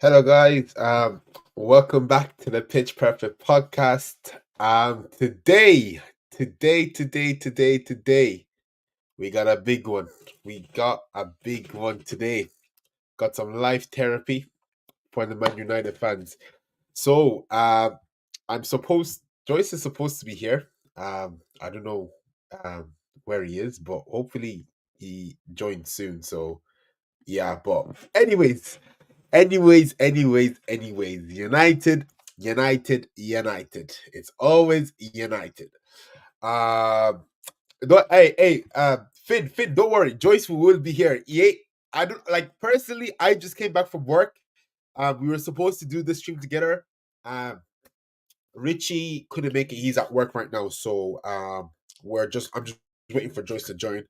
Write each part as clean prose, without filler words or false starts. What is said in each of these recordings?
Hello, guys. Welcome back to the Pitch Perfect podcast. Today, we got a big one. We got a big one today. Got some life therapy for the Man United fans. So, I'm supposed Joyce is supposed to be here. I don't know where he is, but hopefully he joins soon. So, yeah. But anyways, United. It's always United. Um, Finn, don't worry. Joyce will be here. Yeah, I don't like personally. I just came back from work. We were supposed to do this stream together. Um, Richie couldn't make it. He's at work right now, so I'm just waiting for Joyce to join,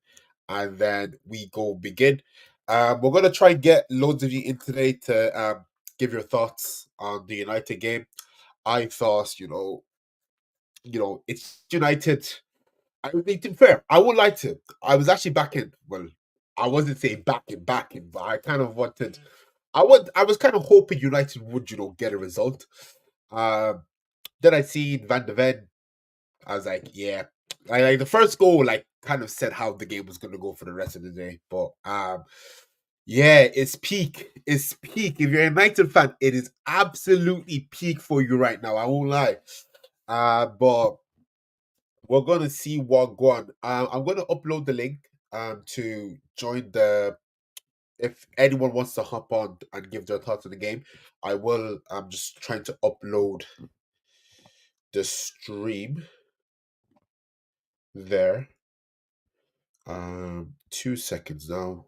and then we go begin. We're gonna try and get loads of you in today to give your thoughts on the United game. I thought, it's United. I think to be fair, I would like to. I was actually backing. Well, I wasn't saying backing, but I kind of wanted. I was kind of hoping United would, get a result. Um, then I seen Van de Ven. I was like, yeah, like the first goal, like kind of said how the game was going to go for the rest of the day. But yeah, it's peak. It's peak. If you're a United fan, it is absolutely peak for you right now. I won't lie. But we're gonna see what go on. I'm gonna upload the link to join the. If anyone wants to hop on and give their thoughts on the game, I will. I'm just trying to upload the stream there. 2 seconds now.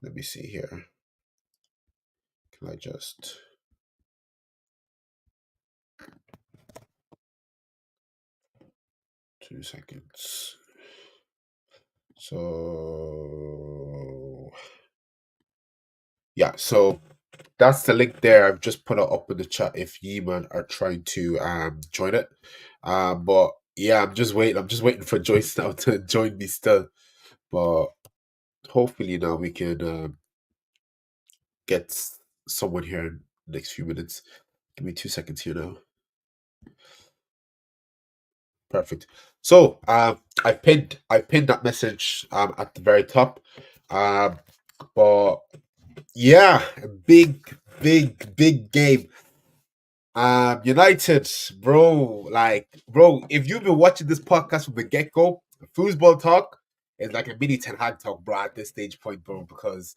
Let me see here. Can I just 2 seconds? So yeah, so that's the link there. I've just put it up in the chat if you man are trying to join it. But yeah, I'm just waiting. I'm just waiting for Joyce now to join me still. But hopefully now we can get someone here in the next few minutes. Give me 2 seconds here now. Perfect. So I pinned that message at the very top. Um but yeah, big game. United, bro, if you've been watching this podcast from the get go, foosball talk is like a mini Ten Hag talk, bro. At this stage point, bro, because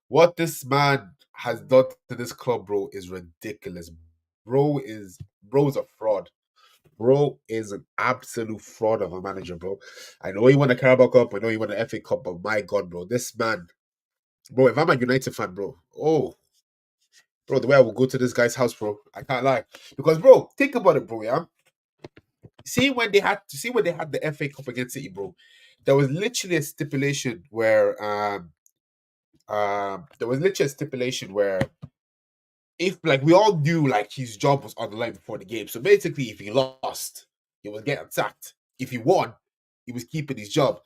what this man has done to this club, bro, is ridiculous. Bro's a fraud. Bro is an absolute fraud of a manager, bro. I know he won the Carabao Cup, I know he won the FA Cup, but my God, bro, this man, bro, if I'm a United fan, bro, the way I will go to this guy's house, bro, I can't lie. Because, bro, think about it, bro, yeah? See when they had the FA Cup against City, bro, there was literally a stipulation where if like we all knew like his job was on the line before the game. So basically if he lost, he was getting sacked. If he won, he was keeping his job.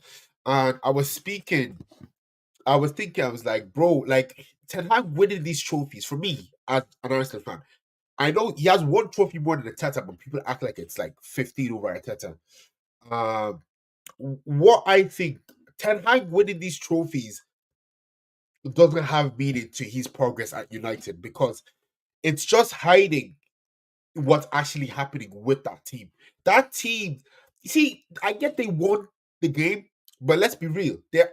And I was thinking, I was like, bro, like Ten Hag winning these trophies for me as an Arsenal fan. I know he has one trophy more than Arteta, but people act like it's like 15 over Arteta. Um, what I think, Ten Hag winning these trophies doesn't have meaning to his progress at United because it's just hiding what's actually happening with that team. That team, you see, I get they won the game, but let's be real, they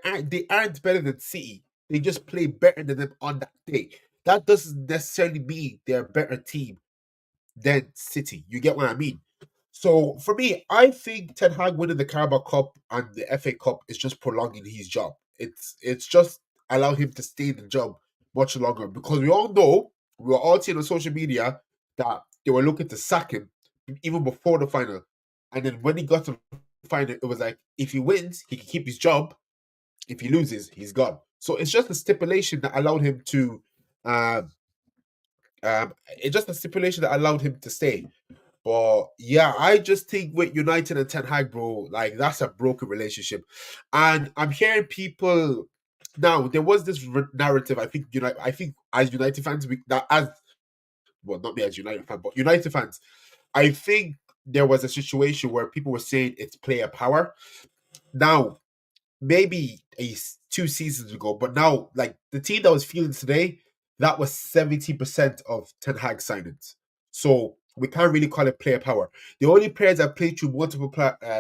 aren't better than City. They just play better than them on that day. That doesn't necessarily mean they're a better team than City. You get what I mean? So for me, I think Ten Hag winning the Carabao Cup and the FA Cup is just prolonging his job. It's just allowing him to stay in the job much longer because we were all seeing on social media that they were looking to sack him even before the final. And then when he got to the final, it was like if he wins, he can keep his job. If he loses, he's gone. So it's just a stipulation that allowed him to um it's just a stipulation that allowed him to stay. But yeah, I just think with United and Ten Hag, bro, like that's a broken relationship. And I'm hearing people now there was this narrative. I think as United fans, not me as United fan, but United fans, I think there was a situation where people were saying it's player power. Now, maybe 2 seasons ago, but now, like the team that was feeling today, that was 70% of Ten Hag signings. So we can't really call it player power. The only players that played through multiple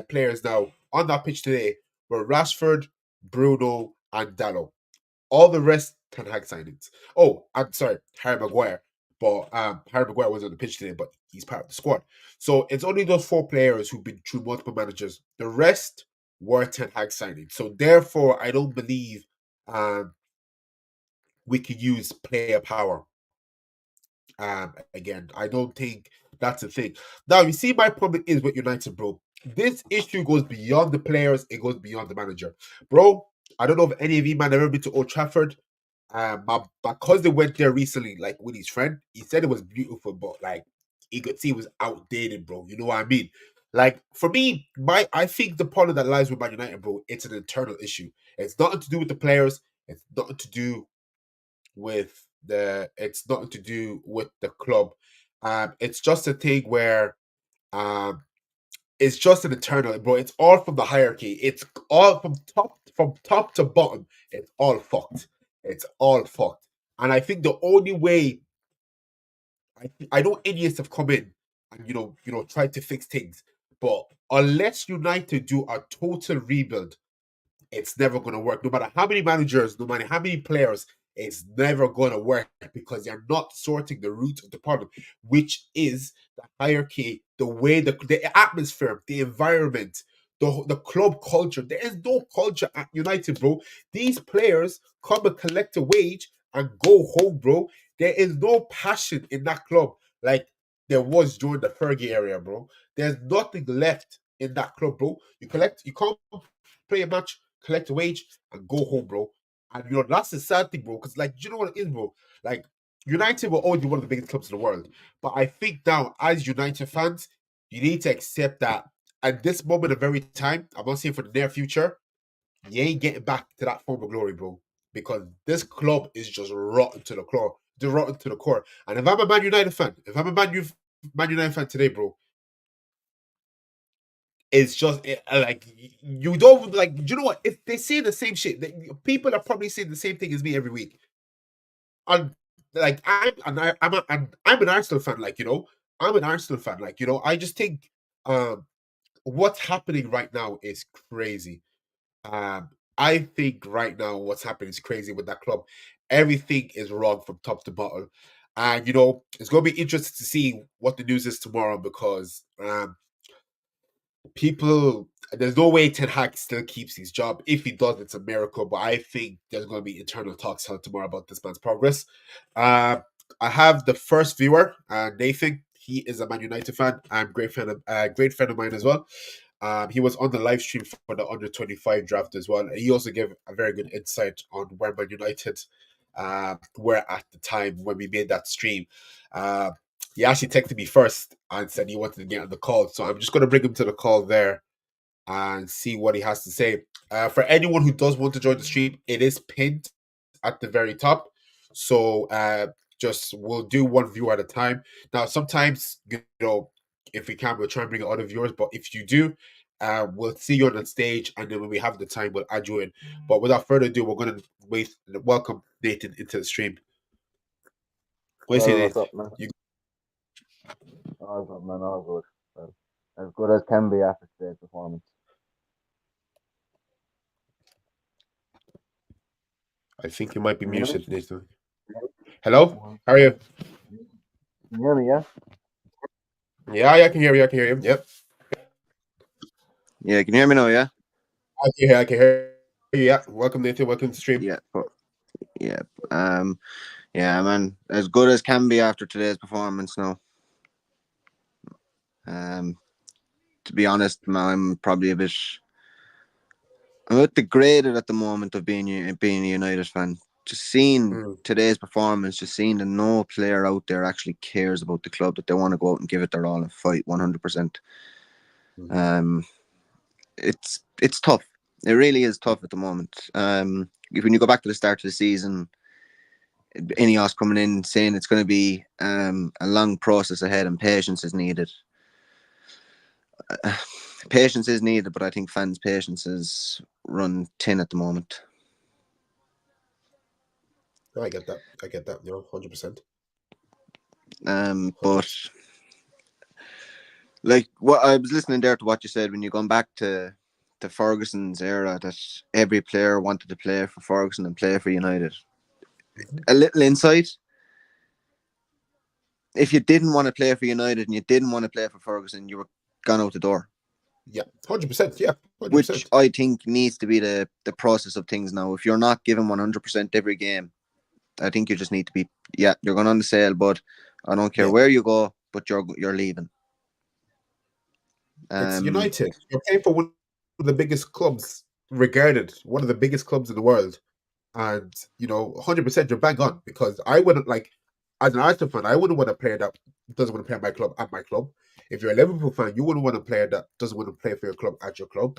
players now on that pitch today were Rashford, Bruno, and Dallo. All the rest, Ten Hag signings. Oh, I'm sorry, Harry Maguire. But Harry Maguire was on the pitch today, but he's part of the squad. So it's only those 4 players who've been through multiple managers. The rest were Ten Hag signings. So therefore, I don't believe we could use player power. Again, I don't think that's a thing. Now, you see, my problem is with United, bro. This issue goes beyond the players, it goes beyond the manager. Bro, I don't know if any of you man have ever been to Old Trafford. My cousin went there recently, like with his friend. He said it was beautiful, but like he could see it was outdated, bro. You know what I mean? Like for me, I think the problem that lies with Man United, bro, it's an internal issue. It's nothing to do with the players. It's nothing to do with it's nothing to do with the club. It's just a thing where um it's just an internal, bro. It's all from the hierarchy. It's all from top to bottom. It's all fucked. It's all fucked. And I think the only way I know idiots have come in and tried to fix things, but unless United do a total rebuild, it's never going to work. No matter how many managers, no matter how many players, it's never going to work because you're not sorting the root of the problem, which is the hierarchy, the way the atmosphere, the environment, the club culture. There is no culture at United, bro. These players come and collect a wage and go home, bro. There is no passion in that club like there was during the Fergie area, bro. There's nothing left in that club, bro. You come play a match, collect a wage, and go home, bro. And that's the sad thing, bro. Because you know what it is, bro. Like United will always be one of the biggest clubs in the world, but I think now, as United fans, you need to accept that at this moment of very time, I'm not saying for the near future, you ain't getting back to that former glory, bro. Because this club is just rotten to the core. They're rotten to the core. And if I'm a Man United fan, if I'm a Man United fan today, bro, it's just like you don't like. You know what? If they say the same shit, people are probably saying the same thing as me every week. And like I'm an Arsenal fan. I'm an Arsenal fan. I just think what's happening right now is crazy. I think right now what's happening is crazy with that club. Everything is wrong from top to bottom. And it's gonna be interesting to see what the news is tomorrow because people there's no way Ten Hag still keeps his job. If he does, it's a miracle. But I think there's going to be internal talks held tomorrow about this man's progress. I have the first viewer, Nathan. He is a Man United fan. I'm a great friend of mine as well. He was on the live stream for the under 25 draft as well. And he also gave a very good insight on where Man United were at the time when we made that stream. He actually texted me first and said he wanted to get on the call. So I'm just going to bring him to the call there and see what he has to say. For anyone who does want to join the stream, it is pinned at the very top. So just we'll do one view at a time. Now, sometimes, if we can, we'll try and bring other viewers. But if you do, we'll see you on the stage. And then when we have the time, we'll add you in. But without further ado, we're going to welcome Nathan into the stream. What's Well, it, what's Nathan? up, man? All good, man. All good. Well, as good as can be after today's performance. I think you might be Can you hear muted, me? Nathan. Hello? How are you? Can you hear me? Yeah. Yeah, I can hear you. I can hear you. Yep. Yeah, can you hear me now? Yeah. I can hear you. Yeah. Welcome, Nathan. Welcome to the stream. Yeah. Yeah, man. As good as can be after today's performance. Now. To be honest, I'm probably I'm a bit degraded at the moment of being a United fan. Just seeing today's performance, just seeing that no player out there actually cares about the club, that they want to go out and give it their all and fight 100%. It's tough. It really is tough at the moment. when you go back to the start of the season, Ineos coming in saying it's going to be a long process ahead and patience is needed. Patience is needed, but I think fans' patience is run thin at the moment. I get that. 100%. But like what I was listening there to what you said when you gone back to Ferguson's era, that every player wanted to play for Ferguson and play for United. Mm-hmm. A little insight. If you didn't want to play for United and you didn't want to play for Ferguson, you were gone out the door. Yeah, 100%. Yeah, 100%. Which I think needs to be the process of things now. If you're not giving 100% every game, I think you just need to be, you're going on the sale, but I don't care where you go, but you're leaving. It's United. You're playing for one of the biggest clubs, regarded one of the biggest clubs in the world. And, 100% you're bang on, because I wouldn't, like, as an Arsenal fan, I wouldn't want a player that doesn't want to play at my club at my club. If you're a Liverpool fan, you wouldn't want a player that doesn't want to play for your club at your club,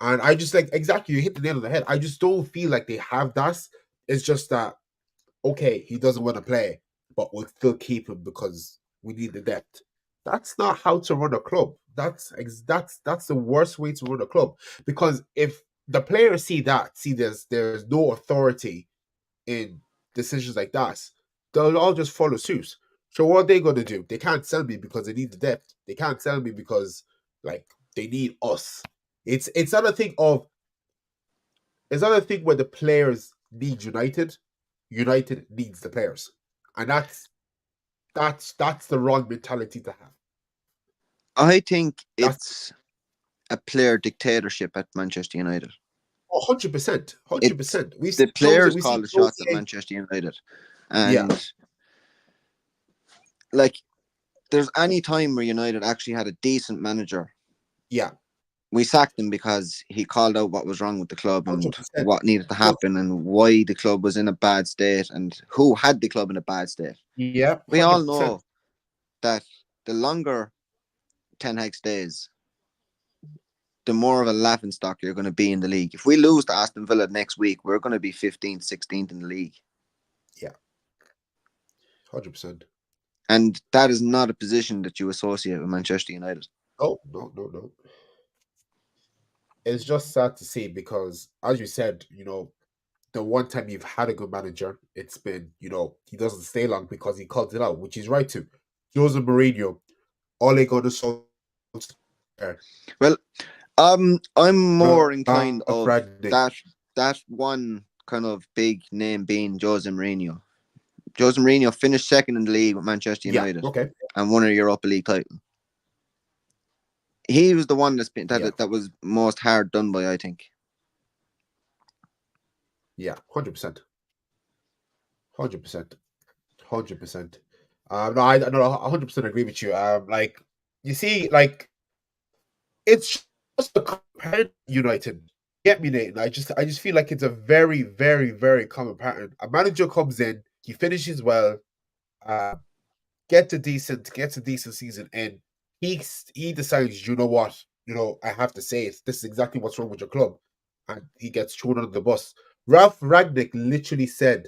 And I just, like, exactly, you hit the nail on the head. I just don't feel like they have that. It's just that, okay, he doesn't want to play, but we'll still keep him because we need the depth. That's not how to run a club. That's the worst way to run a club, because if the players see there's no authority in decisions like that, they'll all just follow suit. So what are they going to do? They can't sell me because they need the depth. They can't sell me because, like, they need us. It's not a thing of it's not a thing where the players need United. United needs the players, and that's the wrong mentality to have. I think it's a player dictatorship at Manchester United. 100%, 100%. The players call the shots at Manchester United, and like, there's any time where United actually had a decent manager. Yeah, we sacked him because he called out what was wrong with the club and 100%. what needed to happen and why the club was in a bad state and who had the club in a bad state. Yeah, 100%. We all know that the longer Ten Hag stays, the more of a laughingstock you're going to be in the league. If we lose to Aston Villa next week, we're going to be 15th, 16th in the league. Yeah, 100%. And that is not a position that you associate with Manchester United. Oh, no. It's just sad to see because, as you said, the one time you've had a good manager, it's been, he doesn't stay long because he calls it out, which he's right to. Jose Mourinho, Ole Gunnar Solskjaer. Well, I'm more inclined of that one kind of big name being Jose Mourinho. Jose Mourinho finished second in the league with Manchester United, and won a Europa League title. He was the one that was most hard done by, I think. Yeah, 100%. 100%. 100%. No, I 100% agree with you. Like, you see, like, it's just a common United. Get me, Nathan. I just feel like it's a very, very, very common pattern. A manager comes in, he finishes well, gets a decent season, and he decides, you know what, I have to say it. This is exactly what's wrong with your club, and he gets thrown under the bus. Ralph Ragnick literally said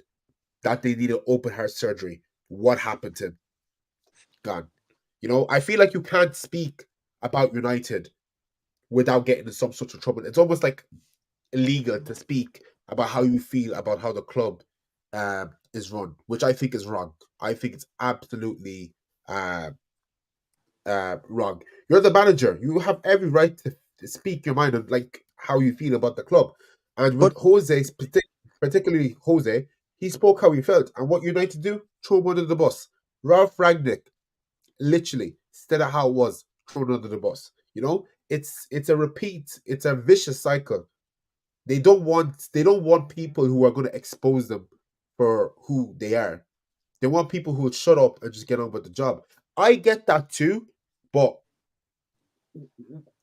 that they needed open heart surgery. What happened to him? Gone. I feel like you can't speak about United without getting in some sort of trouble. It's almost like illegal to speak about how you feel about how the club is run, which I think is wrong. I think it's absolutely wrong. You're the manager. You have every right to speak your mind on, like, how you feel about the club. And with Jose, particularly Jose, he spoke how he felt. And what United do? Throw him under the bus. Ralph Ragnick literally said it how it was, thrown under the bus. It's a repeat. It's a vicious cycle. They don't want people who are going to expose them for who they are. They want people who would shut up and just get on with the job. I get that too, but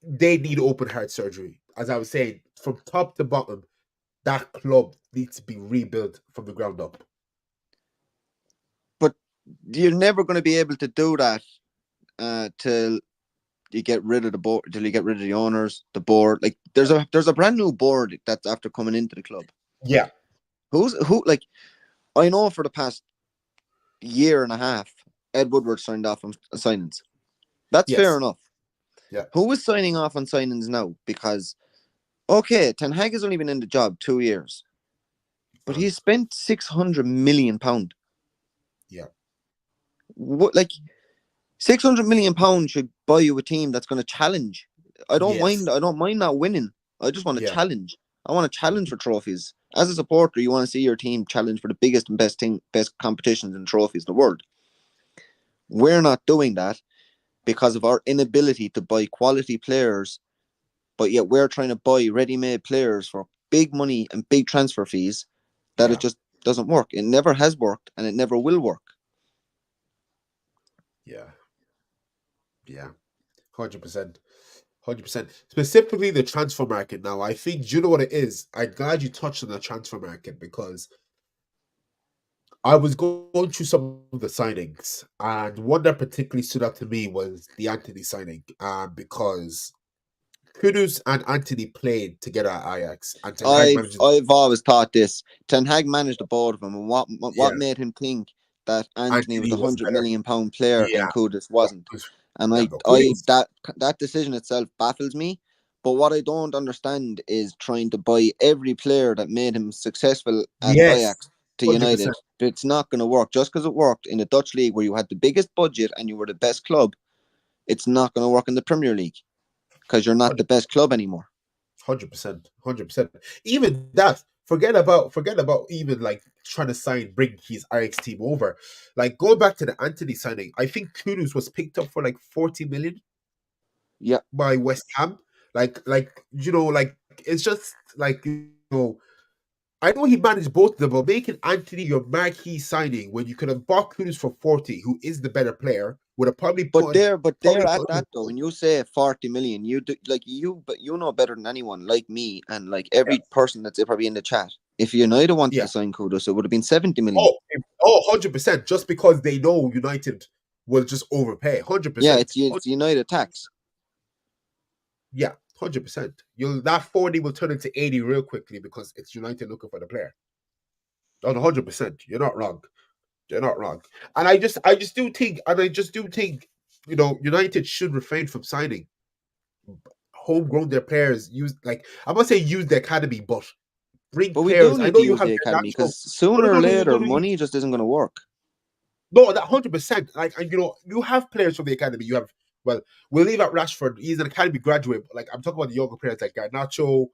they need open heart surgery. As I was saying, from top to bottom, that club needs to be rebuilt from the ground up. But you're never going to be able to do that till you get rid of the board, till you get rid of the owners, the board. Like, there's a brand new board that's after coming into the club. Yeah. Who like I know for the past year and a half, Ed Woodward signed off on signings. That's fair Yes. enough. Yeah. Who is signing off on signings now? Because okay, Ten Hag has only been in the job 2 years, but he's spent £600 million. Yeah. What like £600 million should buy you a team that's going to challenge. I don't Yes. mind not winning. I just want to Yeah. challenge. I want to challenge for trophies. As a supporter, you want to see your team challenge for the biggest and best competitions and trophies in the world. We're not doing that because of our inability to buy quality players, but yet we're trying to buy ready-made players for big money and big transfer fees that Yeah. it just doesn't work. It never has worked and it never will work. Yeah. Yeah. 100%. 100%. Specifically the transfer market now. I think, do you know what it is? I'm glad you touched on the transfer market because I was going through some of the signings, and one that particularly stood out to me was the Anthony signing, because Kudus and Anthony played together at Ajax, and Ten Hag managed. I've always thought this. Ten Hag managed the both of them, and what Yeah, made him think that Anthony was Anthony a was £100 better. million player and Yeah, Kudus wasn't? And yeah, but I Kudus. that decision itself baffles me. But what I don't understand is trying to buy every player that made him successful at Yes, Ajax to 100%. United. It's not going to work. Just because it worked in the Dutch league where you had the biggest budget and you were the best club, it's not going to work in the Premier League because you're not the best club anymore. 100%, 100%. Even that, forget about even like trying to bring his Ajax team over. Like going back to the Anthony signing, I think Kudus was picked up for like 40 million Yeah. by West Ham. Like it's just like I know he managed both of them, but making Anthony your marquee signing when you could have bought Kudus for 40, who is the better player, would have But they're at him that though. When you say 40 million, you do like but you know better than anyone, like me and like every person that's probably in the chat. If United wanted yeah. to sign Kudos, it would have been 70 million. Oh, 100%. Just because they know United will just overpay. Yeah, 100%. it's United tax. Yeah, 100%. That 40 will turn into 80 real quickly because it's United looking for the player. On 100%. You're not wrong. You're not wrong. And I just do think, United should refrain from signing homegrown their players. I'm not saying use the academy, but bring But we do players. I need know to you use have the your academy natural. because sooner No, or no, no, no, later, no, money just isn't going to work. No, that 100%. Like, and you have players from the academy. You have, well, we'll leave out Rashford. He's an academy graduate. But like, I'm talking about the younger players like Garnacho,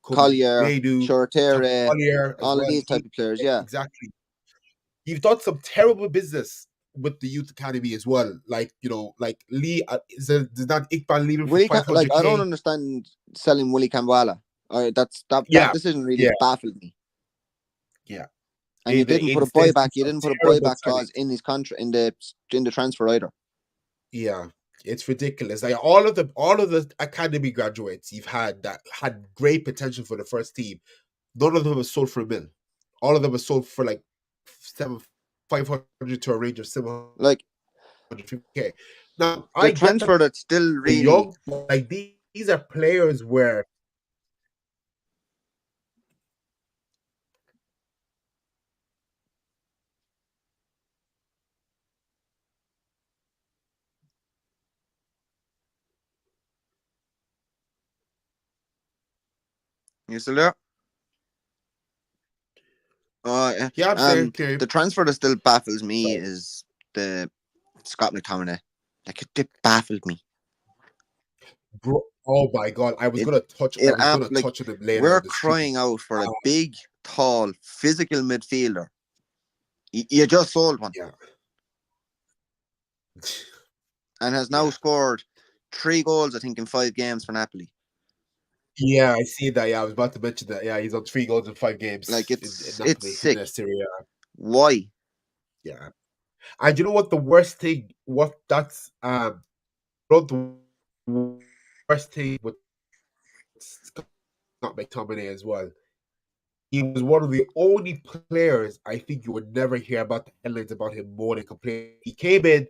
Kobe Collier, Madu, Shortere, Collier as all of well. these type of players, yeah. Exactly. You've done some terrible business with the youth academy as well. Like, like Lee, is that Iqbal leaving for Willie like I don't 500k? understand selling Willie Kambwala. That Yeah, decision really yeah, baffled me. yeah. And you didn't put a There's buyback. You some didn't put a terrible buyback signing. clause in his contract in the transfer either. Yeah, it's ridiculous. Like all of the academy graduates you've had that had great potential for the first team, none of them were sold for a mill. All of them were sold for like 500 to a range of 750k. Now The I get transfer that that's still they're really young, but like these are players where you still there? Yeah. yeah, I'm saying okay. The transfer that still baffles me is the Scott McTominay. Like it baffled me. Bro, oh my god, I was gonna touch on him later We're on the stream. crying out for a big, tall, physical midfielder. You just sold one. Yeah. And has now scored 3 goals, I think, in 5 games for Napoli. Yeah, I see that. Yeah, I was about to mention that. Yeah, he's on 3 goals in 5 games Like in it's Napoli in sick. their Serie A. Why? Yeah, and you know what? The worst thing, the worst thing with Scott McTominay as well. He was one of the only players I think you would never hear about the headlines about him more than complain. He came in,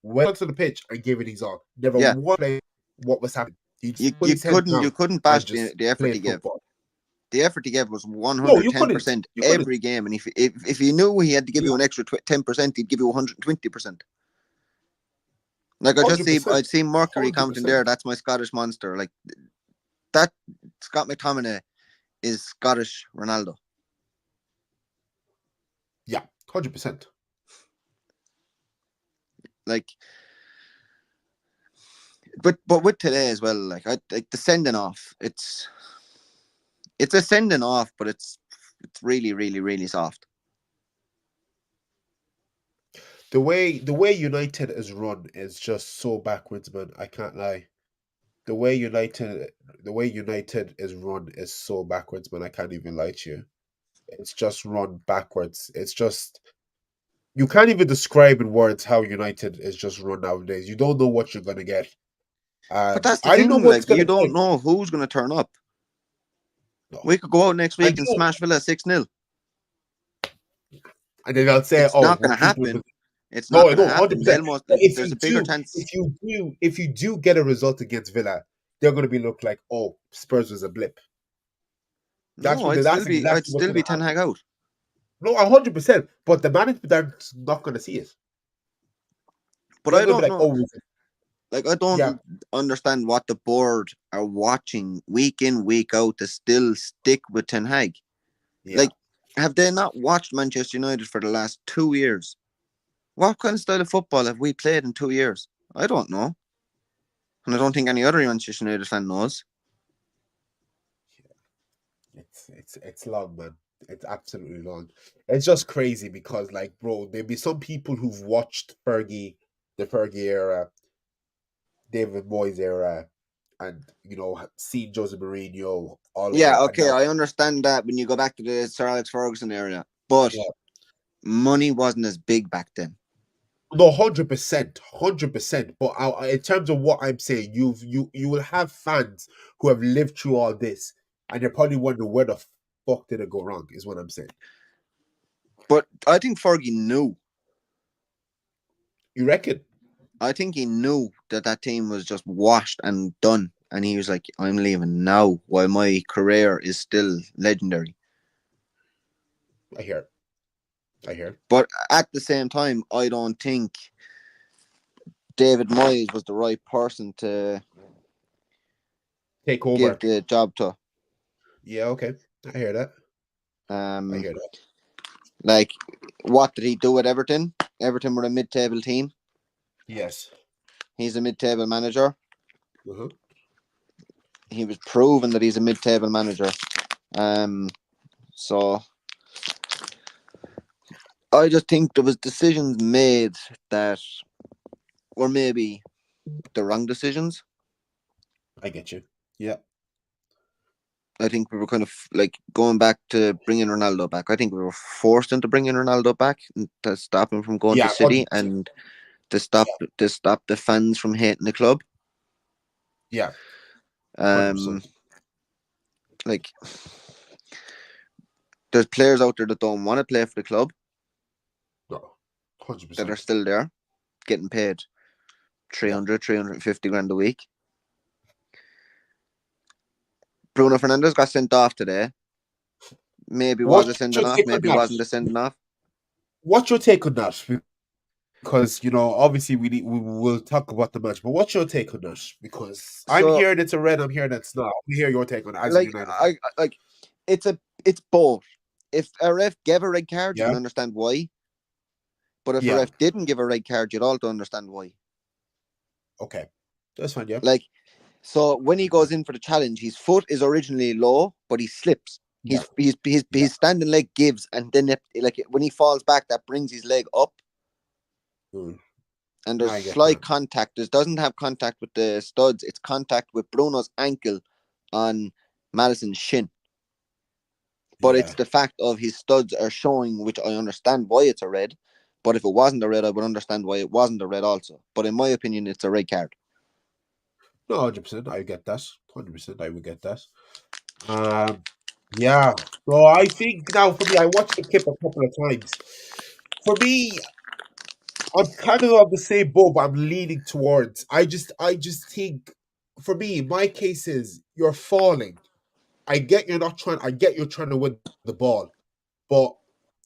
went onto the pitch, and gave it his all. Never one play what was happening. He just put his head down You couldn't and bash just the effort he played gave. football. The effort he gave was No, you couldn't. 110% You couldn't. every game, and if he knew he had to give you an extra 10%, he'd give you 120%. Like I'd 100%. seen Mercury commenting 100%. there. That's my Scottish monster. Like that, Scott McTominay is Scottish Ronaldo. Yeah, 100%. Like, but with today as well, like the sending off. It's a sending off, but it's really, really, really soft. The way United is run is just so backwards, man. I can't lie. The way United is run is so backwards, man. I can't even lie to you. It's just run backwards. It's just you can't even describe in words how United is just run nowadays. You don't know what you're gonna get. But that's the I don't know thing. what it's Like you gonna don't take. know who's going to turn up. No. We could go out next I week and don't. smash Villa 6-0. And then I'll say, It's "Oh, not we're going to keeping." happen. It's No, not I going to know, hundred happen. percent. If There's you a bigger do, chance. if you do get a result against Villa, they're going to be look like, "Oh, Spurs was a blip." No, That's I'd exactly what's still going be to Ten happen. Hag out. No, 100%. But the management are not going to see it. But They're I going to be don't like, know. "Oh, Like I yeah, don't understand what the board are watching week in week out to still stick with Ten Hag. yeah." Like, have they not watched Manchester United for the last 2 years? What kind of style of football have we played in 2 years? I don't know, and I don't think any other Manchester United fan knows. It's long, man. It's absolutely long. It's just crazy because, like, bro, there'll be some people who've watched the Fergie era, David Moyes era, and seen Jose Mourinho, all of Yeah, them, and okay, now, I understand that when you go back to the Sir Alex Ferguson area, but yeah, money wasn't as big back then. no, 100%, 100%. But in terms of what I'm saying, you will have fans who have lived through all this, and you're probably wondering where the fuck did it go wrong? Is what I'm saying. But I think Fergie knew. You reckon? I think he knew that team was just washed and done, and he was like, "I'm leaving now, while my career is still legendary." I hear. I hear. But at the same time, I don't think David Moyes was the right person to Take give over. the job to. Yeah. Okay. I hear that. I hear that. Like, what did he do at Everton? Everton were a mid-table team. Yes. He's a mid-table manager. Uh-huh. He was proven that he's a mid-table manager. So I just think there was decisions made that were maybe the wrong decisions. I get you. Yeah. I think we were kind of like going back to bringing Ronaldo back. I think we were forced into bringing Ronaldo back to stop him from going to City 100%. and to stop the fans from hating the club. Yeah. 100%. Like, there's players out there that don't want to play for the club. No. 100%. That are still there, getting paid 350 grand a week. Bruno Fernandes got sent off today. Maybe was a sending off, maybe wasn't a sending off. What's your take on that? Because obviously we will talk about the match, but what's your take on that? Because I'm hearing it's a red, I'm hearing it's not. We hear your take on it as a United fan. It's both. If a ref gave a red card, you Yeah. can understand why. But if a ref didn't give a red card, you'd also understand why. Okay, that's fine. Yeah. Like, so when he goes in for the challenge, his foot is originally low, but he slips. His standing leg gives, and then when he falls back, that brings his leg up. And there's slight contact. It doesn't have contact with the studs. It's contact with Bruno's ankle on Madison's shin. But it's the fact of his studs are showing, which I understand why it's a red. But if it wasn't a red, I would understand why it wasn't a red also. But in my opinion, it's a red card. No, 100%. I get that. 100%. I would get that. Yeah. So I think now for me, I watched the clip a couple of times. For me, I'm kind of on the same boat, but I'm leaning towards. I just think, for me, my case is you're falling. I get you're not trying. I get you're trying to win the ball, but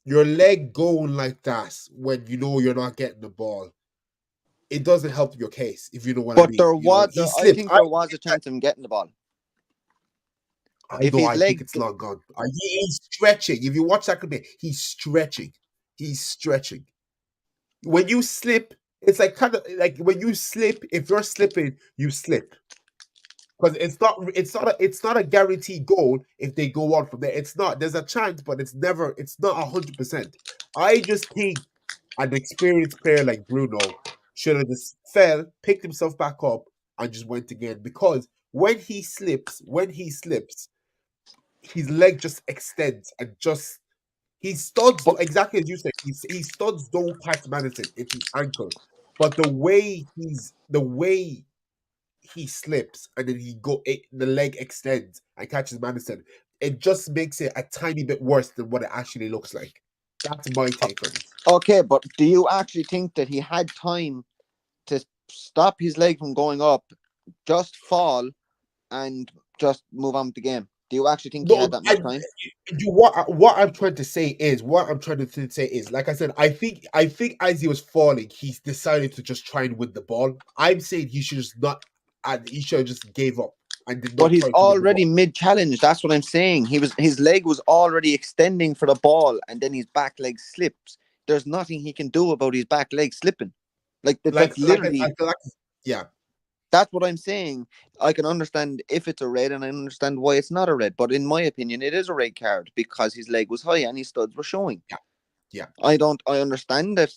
your leg going like that when you know you're not getting the ball, it doesn't help your case. If you know what I But mean. You know, he I slipped. think there was a chance of him getting the ball. I If know. his I think leg, it's not gone. He's stretching. If you watch that clip, he's stretching. He's stretching. When you slip, it's like kind of like when you slip. If you're slipping, you slip. Because it's not a guaranteed goal if they go on from there. It's not. There's a chance, but it's not 100%. I just think an experienced player like Bruno should have just fell, picked himself back up, and just went again. Because when he slips, his leg just extends and just his studs but exactly as you said. His studs don't catch Madison. It's his ankle, but the way he slips and then the leg extends and catches Madison. It just makes it a tiny bit worse than what it actually looks like. That's my take on it. okay, but do you actually think that he had time to stop his leg from going up, just fall, and just move on with the game? Do you actually think he No, had that much time? what I'm trying to say is, like I said, I think as he was falling, he decided to just try and win the ball. I'm saying he should just not, and he should have just gave up and did But not he's try to win the ball. already mid-challenge. That's what I'm saying. His leg was already extending for the ball, and then his back leg slips. There's nothing he can do about his back leg slipping. Like Like, that's like, literally, yeah, that's what I'm saying. I can understand if it's a red, and I understand why it's not a red. But in my opinion, it is a red card because his leg was high and his studs were showing. yeah, yeah. I understand that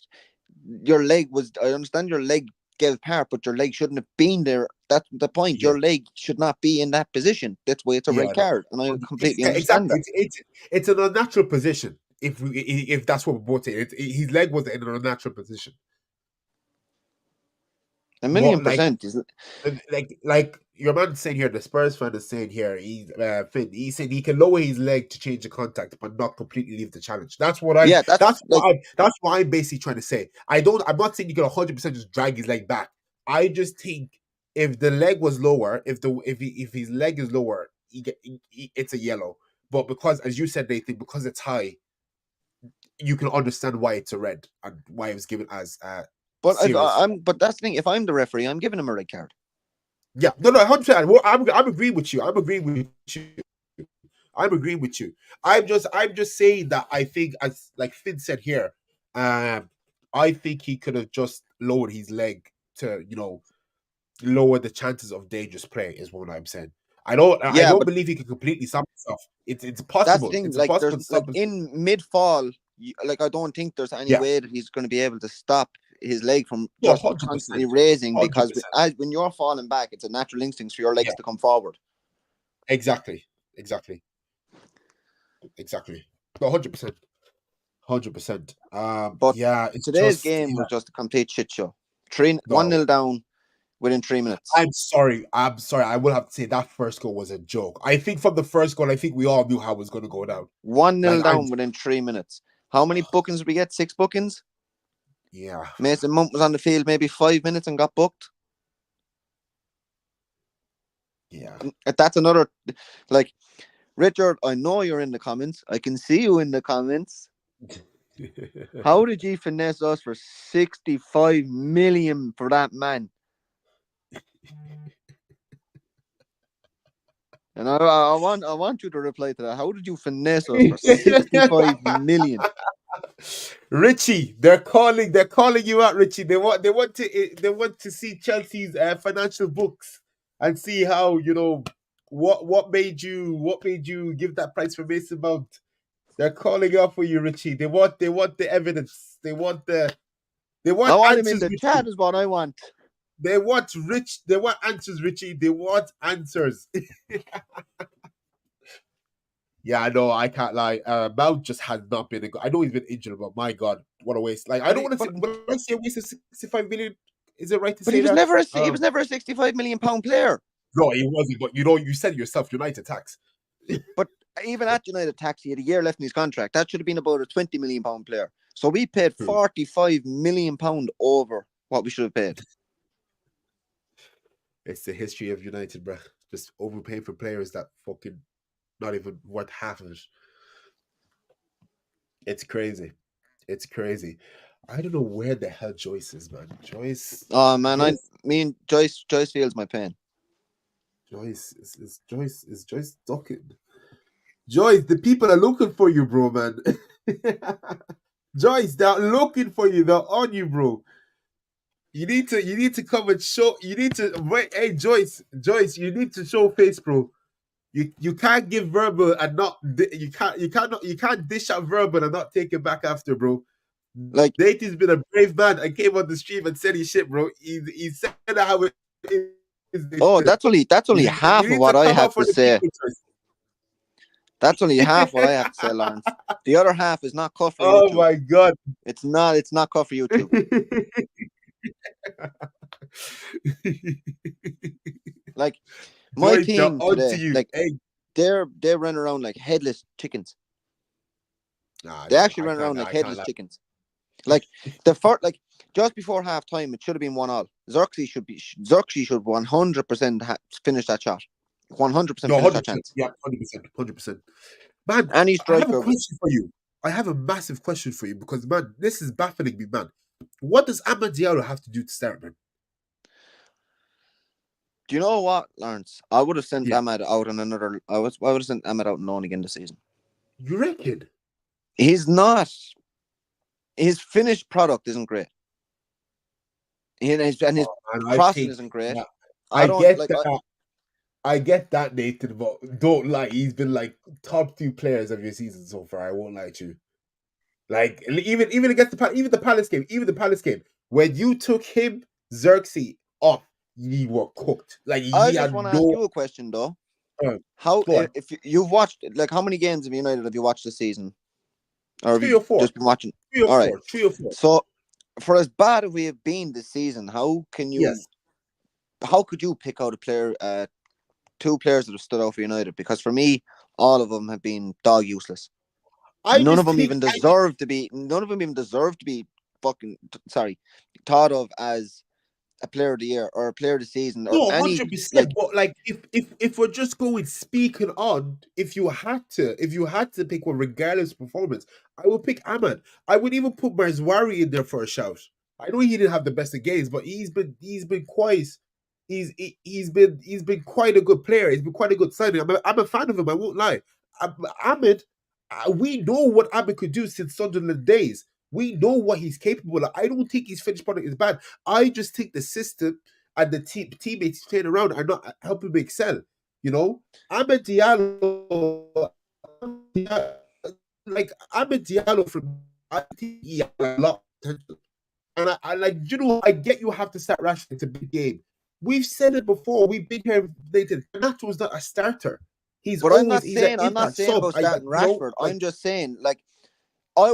your leg was. I understand your leg gave apart, but your leg shouldn't have been there. That's the point. Yeah. Your leg should not be in that position. That's why it's a Yeah, red I know. card, and I completely Yeah, understand exactly. that. It's an unnatural position. If that's what we're both saying, his leg was in an unnatural position. A million What percent is. like your man saying here, the Spurs fan is saying here, Finn. He said he can lower his leg to change the contact, but not completely leave the challenge. That's what I'm. Yeah, that's That's what like. I'm. That's what I'm basically trying to say. I'm not saying you can 100% just drag his leg back. I just think if the leg was lower, if his leg is lower, it's a yellow. But because, as you said, Nathan, because it's high, you can understand why it's a red and why it was given as But if serious. but that's the thing. If I'm the referee, I'm giving him a red card. Yeah, no, 100%. Well, I'm agreeing with you. I'm agreeing with you. I'm agreeing with you. I'm just saying that I think, as like Finn said here, I think he could have just lowered his leg to lower the chances of dangerous play. Is what I'm saying. I Yeah, don't but believe he can completely stop himself. It's that's the possible. thing. It's Like impossible there's to stop like himself. in mid fall, like I don't think there's any Yeah, way that he's going to be able to stop his leg from no, just 100%, constantly raising hundred because percent. when you're falling back, it's a natural instinct for your Yeah, legs to come forward. exactly, exactly, exactly. No, 100%. 100%. But Yeah, it's today's just game was just a complete shit show. 1-0 no. down within 3 minutes. I'm sorry. I'm sorry. I will have to say that first goal was a joke. I think from the first goal, I think we all knew how it was going to go down. 1-0 Like I'm, down within 3 minutes. How many bookings did we get? 6 bookings. yeah, Mason Mount was on the field maybe 5 minutes and got booked. yeah. That's another, like, Richard, I know you're in the comments. I can see you in the comments. How did you finesse us for 65 million for that man? And I want you to reply to that. How did you finesse us for 65 million? Richie, they're calling you out, Richie. They want to see Chelsea's financial books and see how what made you give that price for Mason Mount. They're calling out for you, Richie. They want the evidence. They I want want him in answers, the Richie. chat is what I want. They want answers, Richie. They want answers. Yeah, I know. I can't lie. Mount just has not been a good. I know he's been injured, but my God, what a waste! Like, I But don't he, want to say. but When I say a waste of 65 million, is it right to but he say was that? never he was never a 65 million pound player. No, he wasn't. But you said yourself, United tax. But even at United tax, he had a year left in his contract. That should have been about a 20 million pound player. So we paid True. 45 million pound over what we should have paid. It's the history of United, bro. Just overpaying for players that fucking Not even worth half of it. It's crazy. It's crazy. I don't know where the hell Joyce is, man. Joyce. Oh man, Joyce. Joyce feels my pain. Joyce is Joyce ducking. Joyce, the people are looking for you, bro, man. Joyce, they're looking for you. They're on you, bro. You need to come and show. You need to wait. Hey, Joyce, you need to show face, bro. You can't give verbal and not you can't dish out verbal and not take it back after, bro. Like Nathan's been a brave man and came on the stream and said his shit, bro. He said how it is. oh, that's only half You of need what to I come have out to for the say. people. That's only half what I have to say, Lawrence. The other half is not cut for Oh YouTube. my god. It's not cut for YouTube. Like my Joyce, they're team on today, to you. like Hey. they run around like headless chickens. Nah, They no, actually run around like I can't headless lie. chickens. Like the first, like just before half time, it should have been 1-1. Xerxes should 100% finish that shot. 100% No, finish that 100%. chance. Yeah, 100%. Man, Any I have a striker. question for you. I have a massive question for you because, man, this is baffling me, man. What does Amad Diallo have to do to start, man? Do you know what, Lawrence? I would have sent Yeah. Ahmed out on another. I would have sent Ahmed out on loan again this season. You reckon? He's not. His finished product isn't great. His Man, crossing isn't great. yeah, I don't like. I get that, Nathan, but don't lie. He's been like top 2 players of your season so far. I won't lie to you. Like even against the Palace game, when you took him Xerxes off, you were cooked. Like I he just had want to ask no. you a question though. Uh, How go on. if you've watched like how many games of United have you watched this season, or have 3 you or 4. just been watching? 3 or All 4. right. 3 or 4. So, for as bad as we have been this season, how can you? Yes. How could you pick out a player? 2 players that have stood out for United, because for me, all of them have been dog useless. None of them even deserve to be fucking thought of as a player of the year or a player of the season or No, any 100%. But like, if we're just going speaking on, if you had to pick one regardless of performance, I would pick Ahmad. I would even put Marzwari in there for a shout. I know he didn't have the best of games, but he's been quite. He's been quite a good player. He's been quite a good signing. I'm a fan of him. I won't lie. Ahmed, we know what Ahmed could do since Sunderland days. We know what he's capable of. I don't think his finished product is bad. I just think the system and the teammates he's playing around are not helping him excel. You know, Ahmed Diallo, like Ahmed Diallo, from I think he has a lot of potential. And I like, I get you have to start Rashford. It's a big game. We've said it before. We've been here. Garnacho was not a starter. He's But I'm not he's an saying impact about sub. starting Rashford. I'm just saying, like, I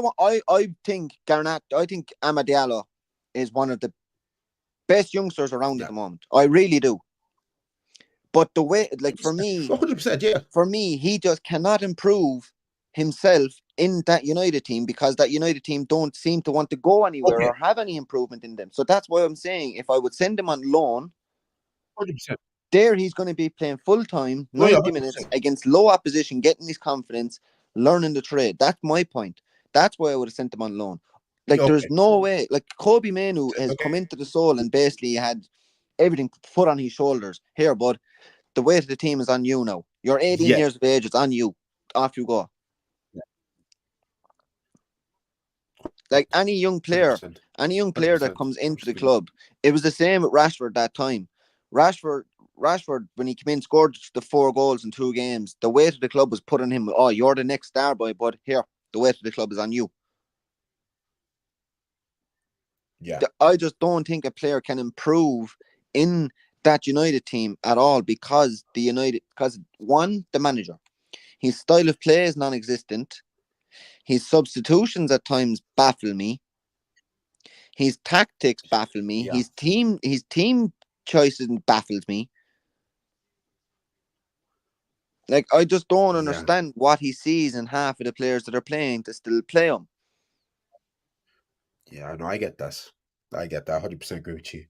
think Amad Diallo is one of the best youngsters around at the moment. I really do. But the way, like, for me, 100%, yeah. For me, he just cannot improve himself in that United team, because that United team don't seem to want to go anywhere or have any improvement in them. So that's why I'm saying, if I would send him on loan, 100%. there he's going to be playing full time, 90 minutes against low opposition, getting his confidence, learning the trade. That's my point. That's why I would have sent him on loan. Like, there's no way. Like, Kobe Manu has come into the Soul and basically had everything put on his shoulders. Here, bud, the weight of the team is on you now. You're 18 years of age. It's on you. Off you go. Yeah. Like any young player 100%. that comes into the club, it was the same with Rashford that time. Rashford, when he came in, scored the 4 goals in 2 games. The weight of the club was put on him. Oh, you're the next star boy, but here, the weight of the club is on you. Yeah. I just don't think a player can improve in that United team at all, because one, the manager, his style of play is non-existent. His substitutions at times baffle me. His tactics baffle me. Yeah. His team choices baffles me. Like, I just don't understand what he sees in half of the players that are playing to still play him. Yeah, no, I get that. 100% agree with you.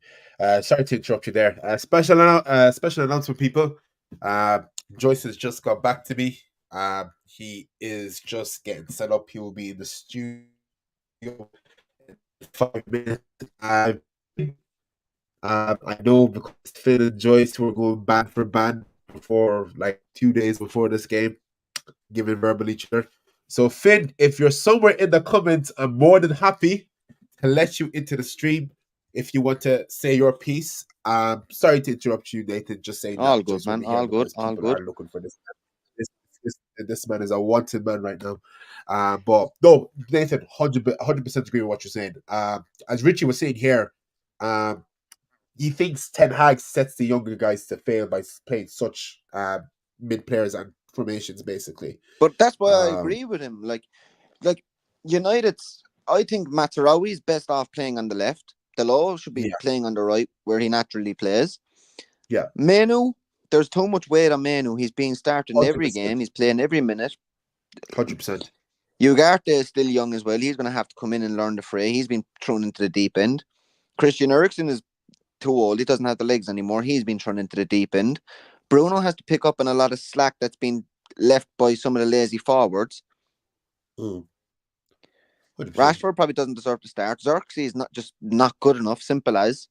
Sorry to interrupt you there. Special announcement, people. Joyce has just got back to me. He is just getting set up. He will be in the studio in 5 minutes. I know because Finn and Joyce were going band for band before, like 2 days before this game, giving verbal each other. So Finn, if you're somewhere in the comments, I'm more than happy to let you into the stream if you want to say your piece. Sorry to interrupt you, Nathan. Just saying All that good, Joyce will man. be here All good. because All people good. are looking for this. This man is a wanted man right now. But no, Nathan, 100% agree with what you're saying. As Richie was saying here, um, he thinks Ten Hag sets the younger guys to fail by playing such mid players and formations, basically. But that's why I Um, agree with him. Like United's. I think Mazraoui is best off playing on the left. Delo should be yeah, playing on the right, where he naturally plays. yeah, Menu, there's too much weight on Menu. He's being started in hundred every game. percent, He's playing every minute. 100%. Ugarte is still young as well. He's going to have to come in and learn the fray. He's been thrown into the deep end. Christian Eriksen is too old. He doesn't have the legs anymore. He's been thrown into the deep end. Bruno has to pick up on a lot of slack that's been left by some of the lazy forwards. 100%. Rashford probably doesn't deserve to start. Xerxes is not good enough. Simple as.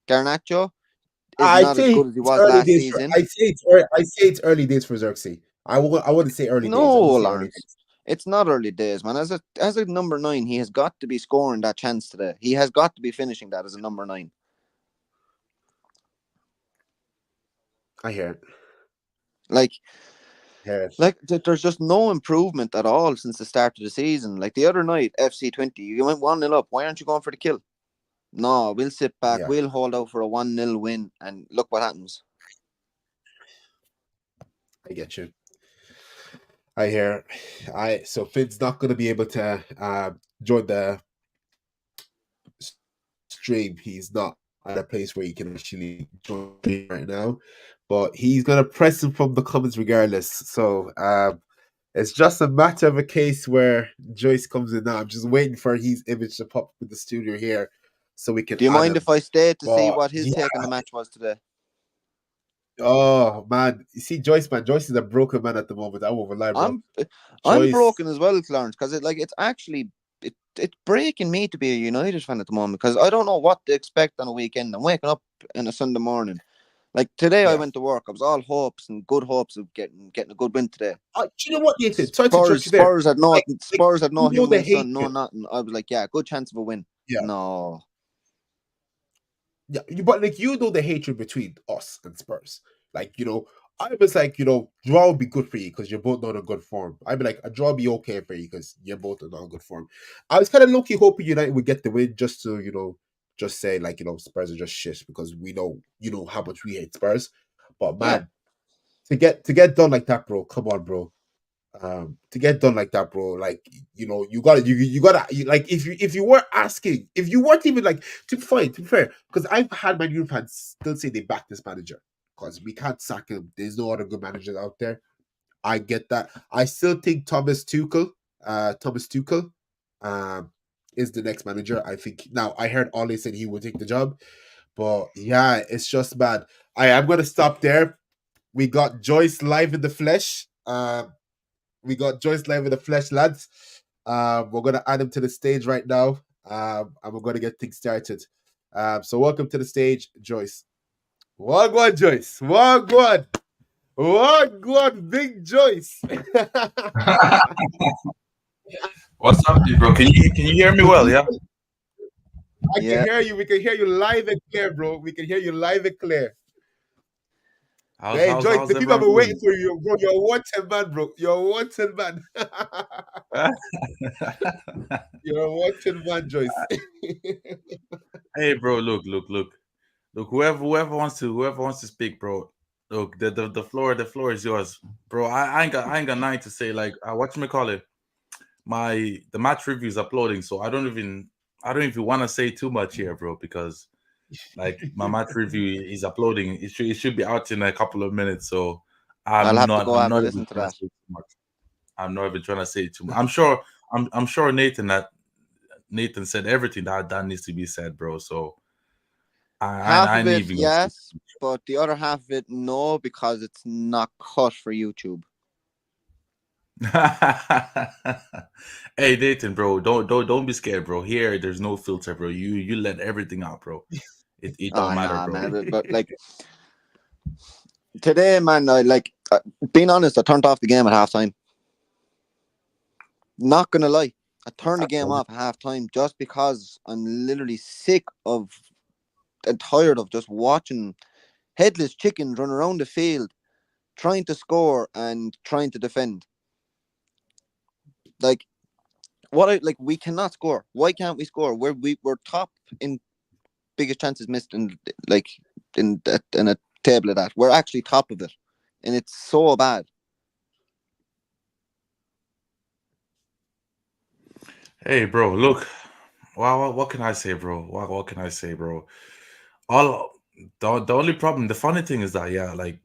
Garnacho is I not as say good as he it's was early last days for. season. I say it's early days for Xerxes. I wouldn't say early days. I No, would say early Lawrence. days. It's not early days, man. As a number 9, he has got to be scoring that chance today. He has got to be finishing that as a number 9. I hear it. Like, Hear it. there's just no improvement at all since the start of the season. Like the other night, FC20, you went 1-0 up. Why aren't you going for the kill? No, we'll sit back. Yeah, We'll hold out for a 1-0 win, and look what happens. I get you. I hear. So Finn's not going to be able to join the stream. He's not at a place where he can actually join the stream right now, but he's going to press him from the comments regardless. So it's just a matter of a case where Joyce comes in now. I'm just waiting for his image to pop up in the studio here so we can Do you add mind him. if I stay to see But what his yeah, take on the match was today? oh man, you see Joyce, man. Joyce is a broken man at the moment. I won't lie, bro. I'm Joyce, broken as well, Clarence, because it's actually it's breaking me to be a United fan at the moment because I don't know what to expect on a weekend. I'm waking up on a Sunday morning. Like today, I yeah. went to work. I was all hopes and good hopes of getting a good win today. Do you know what, Nathan? Sorry to interrupt you there. Spurs had no Spurs had no You know the human son, no hatred. nothing. I was like, yeah, good chance of a win. Yeah, No, yeah. But like you know the hatred between us and Spurs. Like I was like draw would be good for you because you're both not in good form. I'd be like a draw would be okay for you because you're both not in good form. I was kind of low key hoping United would get the win just to just say like Spurs are just shit because we know how much we hate Spurs. But yeah, man, to get done like that, bro. Come on, bro. To get done like that, bro, like you gotta like if you were asking, if you weren't even like to be fair, because I've had my new fans still say they back this manager because we can't sack him. There's no other good managers out there. I get that. I still think Thomas Tuchel, um, is the next manager. I think now I heard Ole said he would take the job, but yeah, it's just bad. I am gonna stop there. We got Joyce live in the flesh. Lads. We're gonna add him to the stage right now, and we're gonna get things started. So welcome to the stage, Joyce. Wagwan, Joyce. Wagwan, Big Joyce. What's up, dude, bro? Can you hear me well? Yeah. I can yeah. hear you. We can hear you live and clear, bro. We can hear you live and clear. How's Hey, how's Joyce, how's the people have everyone been waiting doing? for you, bro. You're a wanted man, bro. You're a wanted man. You're a wanted man, Joyce. Hey, bro. Look. Whoever wants to speak, bro. Look, the floor is yours, bro. I ain't got nothing to say. Like, what you may call it? The match review is uploading, so I don't even want to say too much here, bro, because like my match review is uploading. It should be out in a couple of minutes, so I'll I'm have to not go I'm have a not even listen to trying to that. say too much. I'm not even trying to say too much. I'm sure Nathan said everything that needs to be said, bro. So Half I of ain't it, even gonna say yes, but the other half of it, no, because it's not cut for YouTube. Hey Nathan, bro, don't be scared, bro. Here, there's no filter, bro. You let everything out, bro. It don't Ah, matter, nah, bro. man. But like today, man, I like being honest. I turned off the game at halftime. Not gonna lie, I turned the game off at halftime just because I'm literally sick of and tired of just watching headless chickens run around the field trying to score and trying to defend. Like like we cannot score. Why can't we score? We're top in biggest chances missed in like in a table of that. We're actually top of it, and it's so bad. Hey, bro, look. What can I say, bro? What can I say, bro? All the only problem, the funny thing is that yeah, like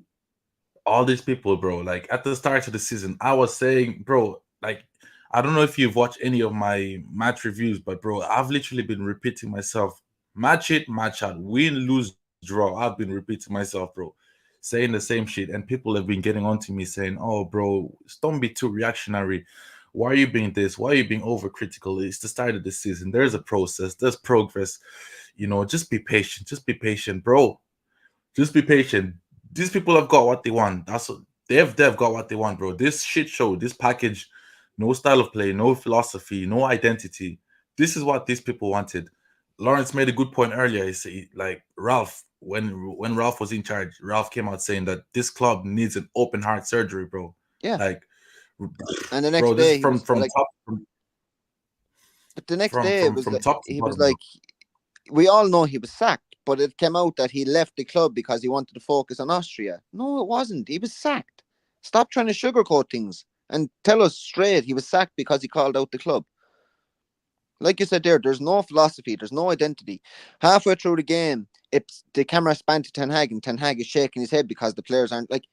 all these people, bro. Like at the start of the season, I was saying, bro, like I don't know if you've watched any of my match reviews, but bro, I've literally been repeating myself, match it, match out, win, lose, draw. I've been repeating myself, bro, saying the same shit, and people have been getting on to me saying, "Oh, bro, don't be too reactionary. Why are you being this? Why are you being overcritical? It's the start of the season. There's a process. There's progress. Just be patient. Just be patient, bro. Just be patient. These people have got what they want. That's what they've got what they want, bro. This shit show, this package, no style of play, no philosophy, no identity. This is what these people wanted. Lawrence made a good point earlier. He said, like Ralph, when Ralph was in charge, Ralph came out saying that this club needs an open heart surgery, bro. Yeah. Like, And the bro, next this is day he was from like, top but the next day it was from like top to he was bottom, bro. like, we all know he was sacked, but it came out that he left the club because he wanted to focus on Austria. No, it wasn't. He was sacked. Stop trying to sugarcoat things and tell us straight he was sacked because he called out the club. Like you said there's no philosophy, there's no identity. Halfway through the game, it's the camera span to Ten Hag, and Ten Hag is shaking his head because the players aren't like,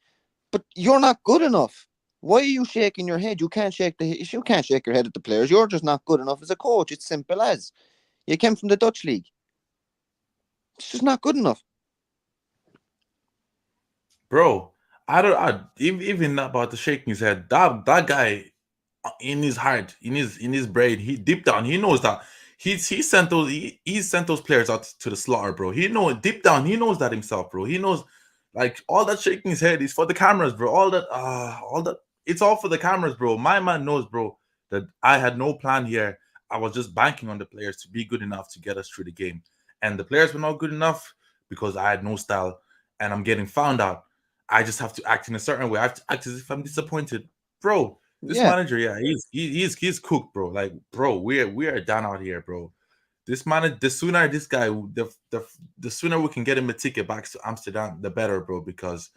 but you're not good enough. Why are you shaking your head? You can't shake your head at the players. You're just not good enough as a coach. It's simple as. You came from the Dutch league. It's just not good enough. Bro, I don't. Even about the shaking his head. That guy, in his heart, in his brain, he deep down, he knows that he sent those players out to the slaughter, bro. He know deep down, he knows that himself, bro. He knows, like all that shaking his head is for the cameras, bro. All that, it's all for the cameras, bro. My man knows, bro, that I had no plan here. I was just banking on the players to be good enough to get us through the game, and the players were not good enough because I had no style, and I'm getting found out. I just have to act in a certain way. I have to act as if I'm disappointed, bro. This Yeah, manager, yeah, he's cooked, bro. Like, bro, we are down out here, bro. This manager, the sooner this guy, the sooner we can get him a ticket back to Amsterdam, the better, bro. Because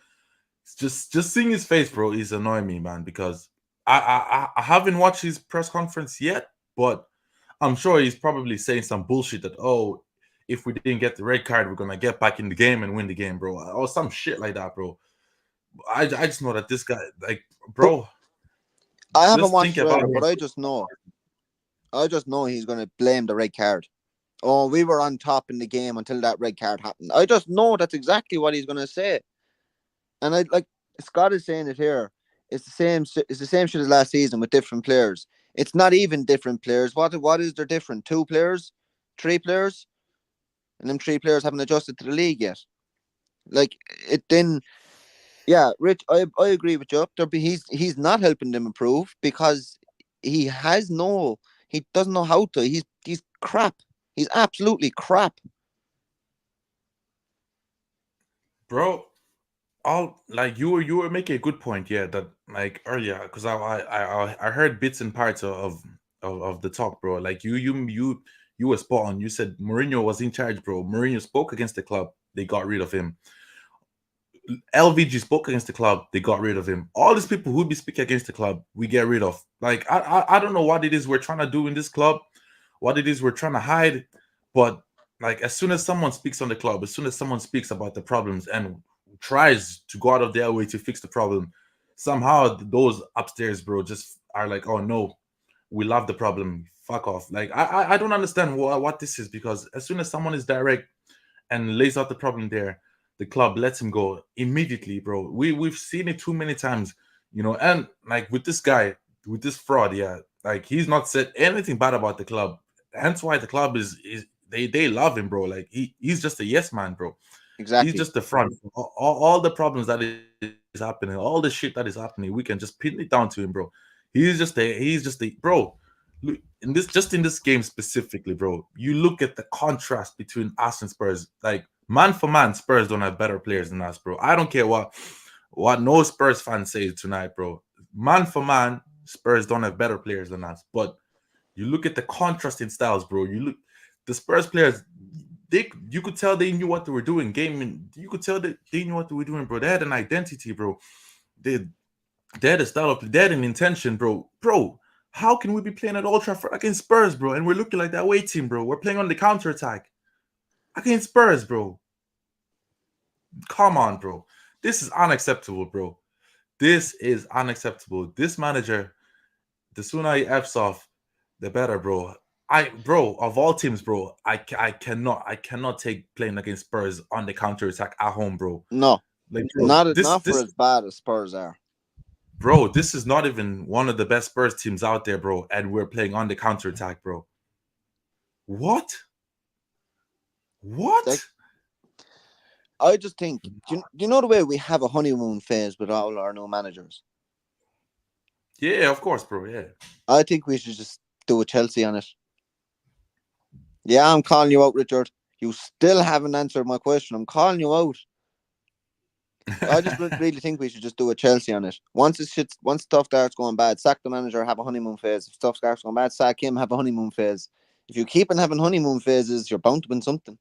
it's just seeing his face, bro, is annoying me, man. Because I haven't watched his press conference yet, but I'm sure he's probably saying some bullshit that, oh, if we didn't get the red card, we're gonna get back in the game and win the game, bro, or some shit like that, bro. I just know that this guy, like, but bro, I haven't just watched think it about either. him. But I just know he's going to blame the red card. Oh, we were on top in the game until that red card happened. I just know that's exactly what he's going to say. And I like Scott is saying it here. It's the same. It's the same shit as last season with different players. It's not even different players. What is there different? Two players, three players, and them three players haven't adjusted to the league yet. Like it then. Yeah, Rich, I agree with you. He's not helping them improve because he has no he doesn't know how to. He's crap. He's absolutely crap. Bro, all like you were making a good point, yeah, that like earlier, because I heard bits and parts of the talk, bro. Like you were spot on. You said Mourinho was in charge, bro. Mourinho spoke against the club, they got rid of him. LVG spoke against the club, they got rid of him. All these people who be speaking against the club, we get rid of. Like I don't know what it is we're trying to do in this club, what it is we're trying to hide, but like as soon as someone speaks on the club, as soon as someone speaks about the problems and tries to go out of their way to fix the problem, somehow those upstairs, bro, just are like, oh no, we love the problem. Fuck off. Like I don't understand what this is, because as soon as someone is direct and lays out the problem there, the club lets him go immediately, bro. We've seen it too many times, and like with this guy, with this fraud, yeah, like he's not said anything bad about the club. Hence why the club is they love him, bro. Like he's just a yes man, bro. He's Exactly. just the front. All the problems that is happening, all the shit that is happening, we can just pin it down to him, bro. He's just a bro. Look, in this game specifically, bro. You look at the contrast between us and Spurs. Like man for man, Spurs don't have better players than us, bro. I don't care what no Spurs fan says tonight, bro. Man for man, Spurs don't have better players than us. But you look at the contrast in styles, bro. You look the Spurs players. You could tell they knew what they were doing. You could tell that they knew what they were doing, bro. They had an identity, bro. They they had a style of play. They had an intention, bro. Bro, how can we be playing at Old Trafford against Spurs, bro? And we're looking like that away team, bro. We're playing on the counter attack against Spurs, bro. Come on, bro. This is unacceptable, bro. This is unacceptable. This manager, the sooner he F's off, the better, bro. Bro, of all teams, bro, I cannot take playing against Spurs on the counter attack at home, bro. No, Like, bro, not for as bad as Spurs are. Bro, this is not even one of the best Spurs teams out there, bro, and we're playing on the counter attack, bro. What? Like, I just think, do you know the way we have a honeymoon phase with all our new managers? Yeah, of course, bro. Yeah. I think we should just do a Chelsea on it. Yeah, I'm calling you out, Richard. You still haven't answered my question. I'm calling you out. I just really think we should just do a Chelsea on it. Once stuff starts going bad, sack the manager, have a honeymoon phase. If stuff starts going bad, sack him, have a honeymoon phase. If you keep on having honeymoon phases, you're bound to win something.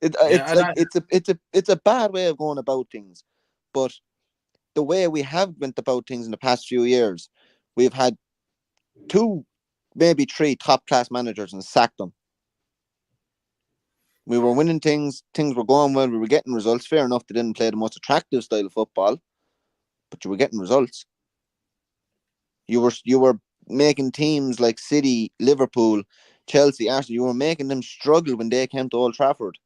It's a bad way of going about things, but the way we have went about things in the past few years, we've had 2, maybe 3 top class managers and sacked them. We were winning things were going well, we were getting results. Fair enough, they didn't play the most attractive style of football, but you were getting results. You were making teams like City, Liverpool, Chelsea, Arsenal, you were making them struggle when they came to Old Trafford.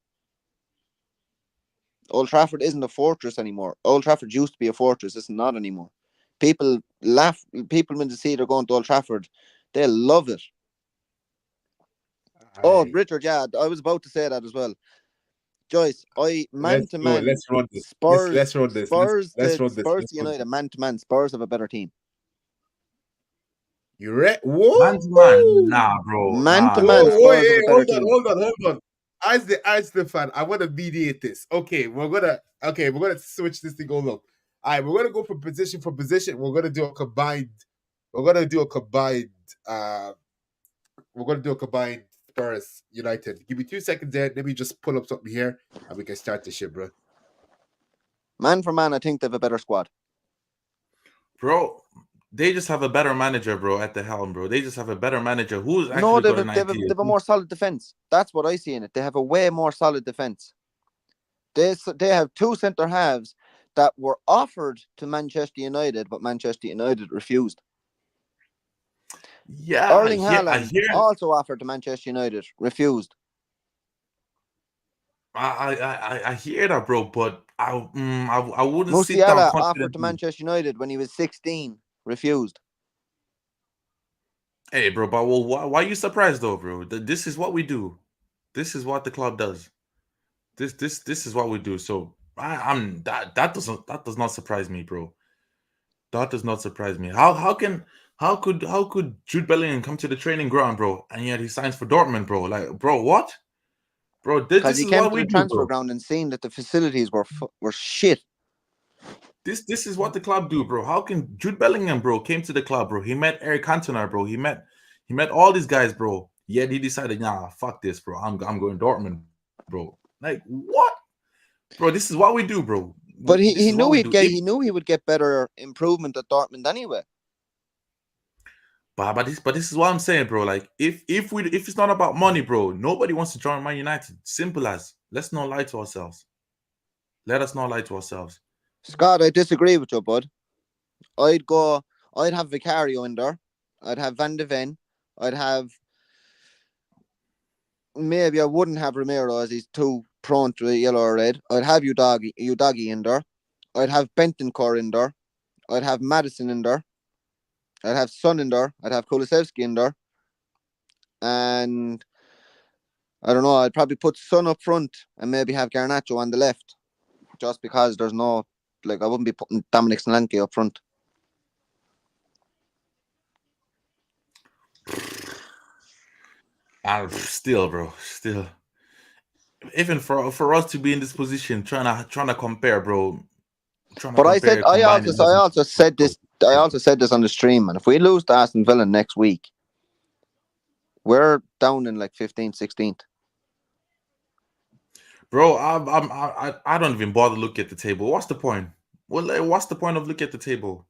Old Trafford isn't a fortress anymore. Old Trafford used to be a fortress. It's not anymore. People laugh. People when they see they're going to Old Trafford, they love it. Oh, Richard, yeah, I was about to say that as well. Joyce, man to man. Let's run this. Spurs. Let's run this. Spurs Let's United, man to man. Spurs have a better team. You ready? Whoa, man to man, nah, bro. Man to man, Spurs have a better team. Hold on. As the fan, I want to mediate this. Okay, we're gonna switch this thing over. All right, we're gonna go from position for position. We're gonna do a combined. Spurs United. Give me 2 seconds there. Let me just pull up something here, and we can start this shit, bro. Man for man, I think they have a better squad. Bro, they just have a better manager, bro, at the helm, bro. They just have a better manager who's actually no, they have a more solid defense. That's what I see in it. They have a way more solid defense. They have 2 centre halves that were offered to Manchester United, but Manchester United refused. Yeah, Erling Haaland also offered to Manchester United, refused. I hear that, bro, but I wouldn't Musiala sit down offered to Manchester United when he was 16, refused. Hey, bro, but why are you surprised though, bro? This is what we do. This is what the club does. This is what we do. So that does not surprise me, bro. That does not surprise me. How could Jude Bellingham come to the training ground, bro, and yet he signs for Dortmund, bro? Like, bro, what? Bro, this is what we do, transfer bro. ground and seen that the facilities were shit. This is what the club do, bro. How can Jude Bellingham, bro, came to the club, bro? He met Eric Cantona, bro. He met all these guys, bro. Yet he decided, nah, fuck this, bro. I'm going Dortmund, bro. Like what, bro? This is what we do, bro. But he knew he would get better improvement at Dortmund anyway. But this is what I'm saying, bro. Like if it's not about money, bro, nobody wants to join Man United. Simple as. Let's not lie to ourselves. Let us not lie to ourselves. Scott, I disagree with you, bud. I'd have Vicario in there. I'd have Van de Ven. Maybe I wouldn't have Romero as he's too prone to yellow or red. I'd have Udogie in there. I'd have Bentancur in there. I'd have Madison in there. I'd have Son in there. I'd have Kulusevski in there. And I don't know, I'd probably put Son up front and maybe have Garnacho on the left. Just because there's no, like, I wouldn't be putting Dominic Solanke up front. Still, bro, still. Even for us to be in this position, trying to compare, bro. But I also said this on the stream, man. If we lose to Aston Villa next week, we're down in like 15th, 16th. Bro, I don't even bother look at the table. What's the point? Well, what's the point of looking at the table?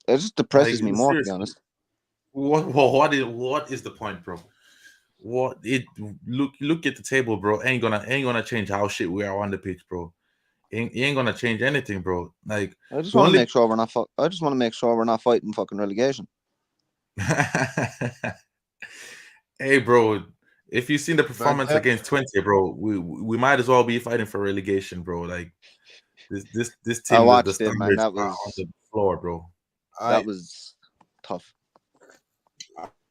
It just depresses me more, seriously. To be honest. What is the point, bro? Look at the table, bro. Ain't gonna change how shit we are on the pitch, bro. Ain't gonna change anything, bro. Like, I just want to make sure we're not fighting fucking relegation. Hey, bro. If you've seen the performance against 20, bro, we might as well be fighting for relegation, bro. Like, this team, I watched it, man. That was on the floor, bro. That was tough.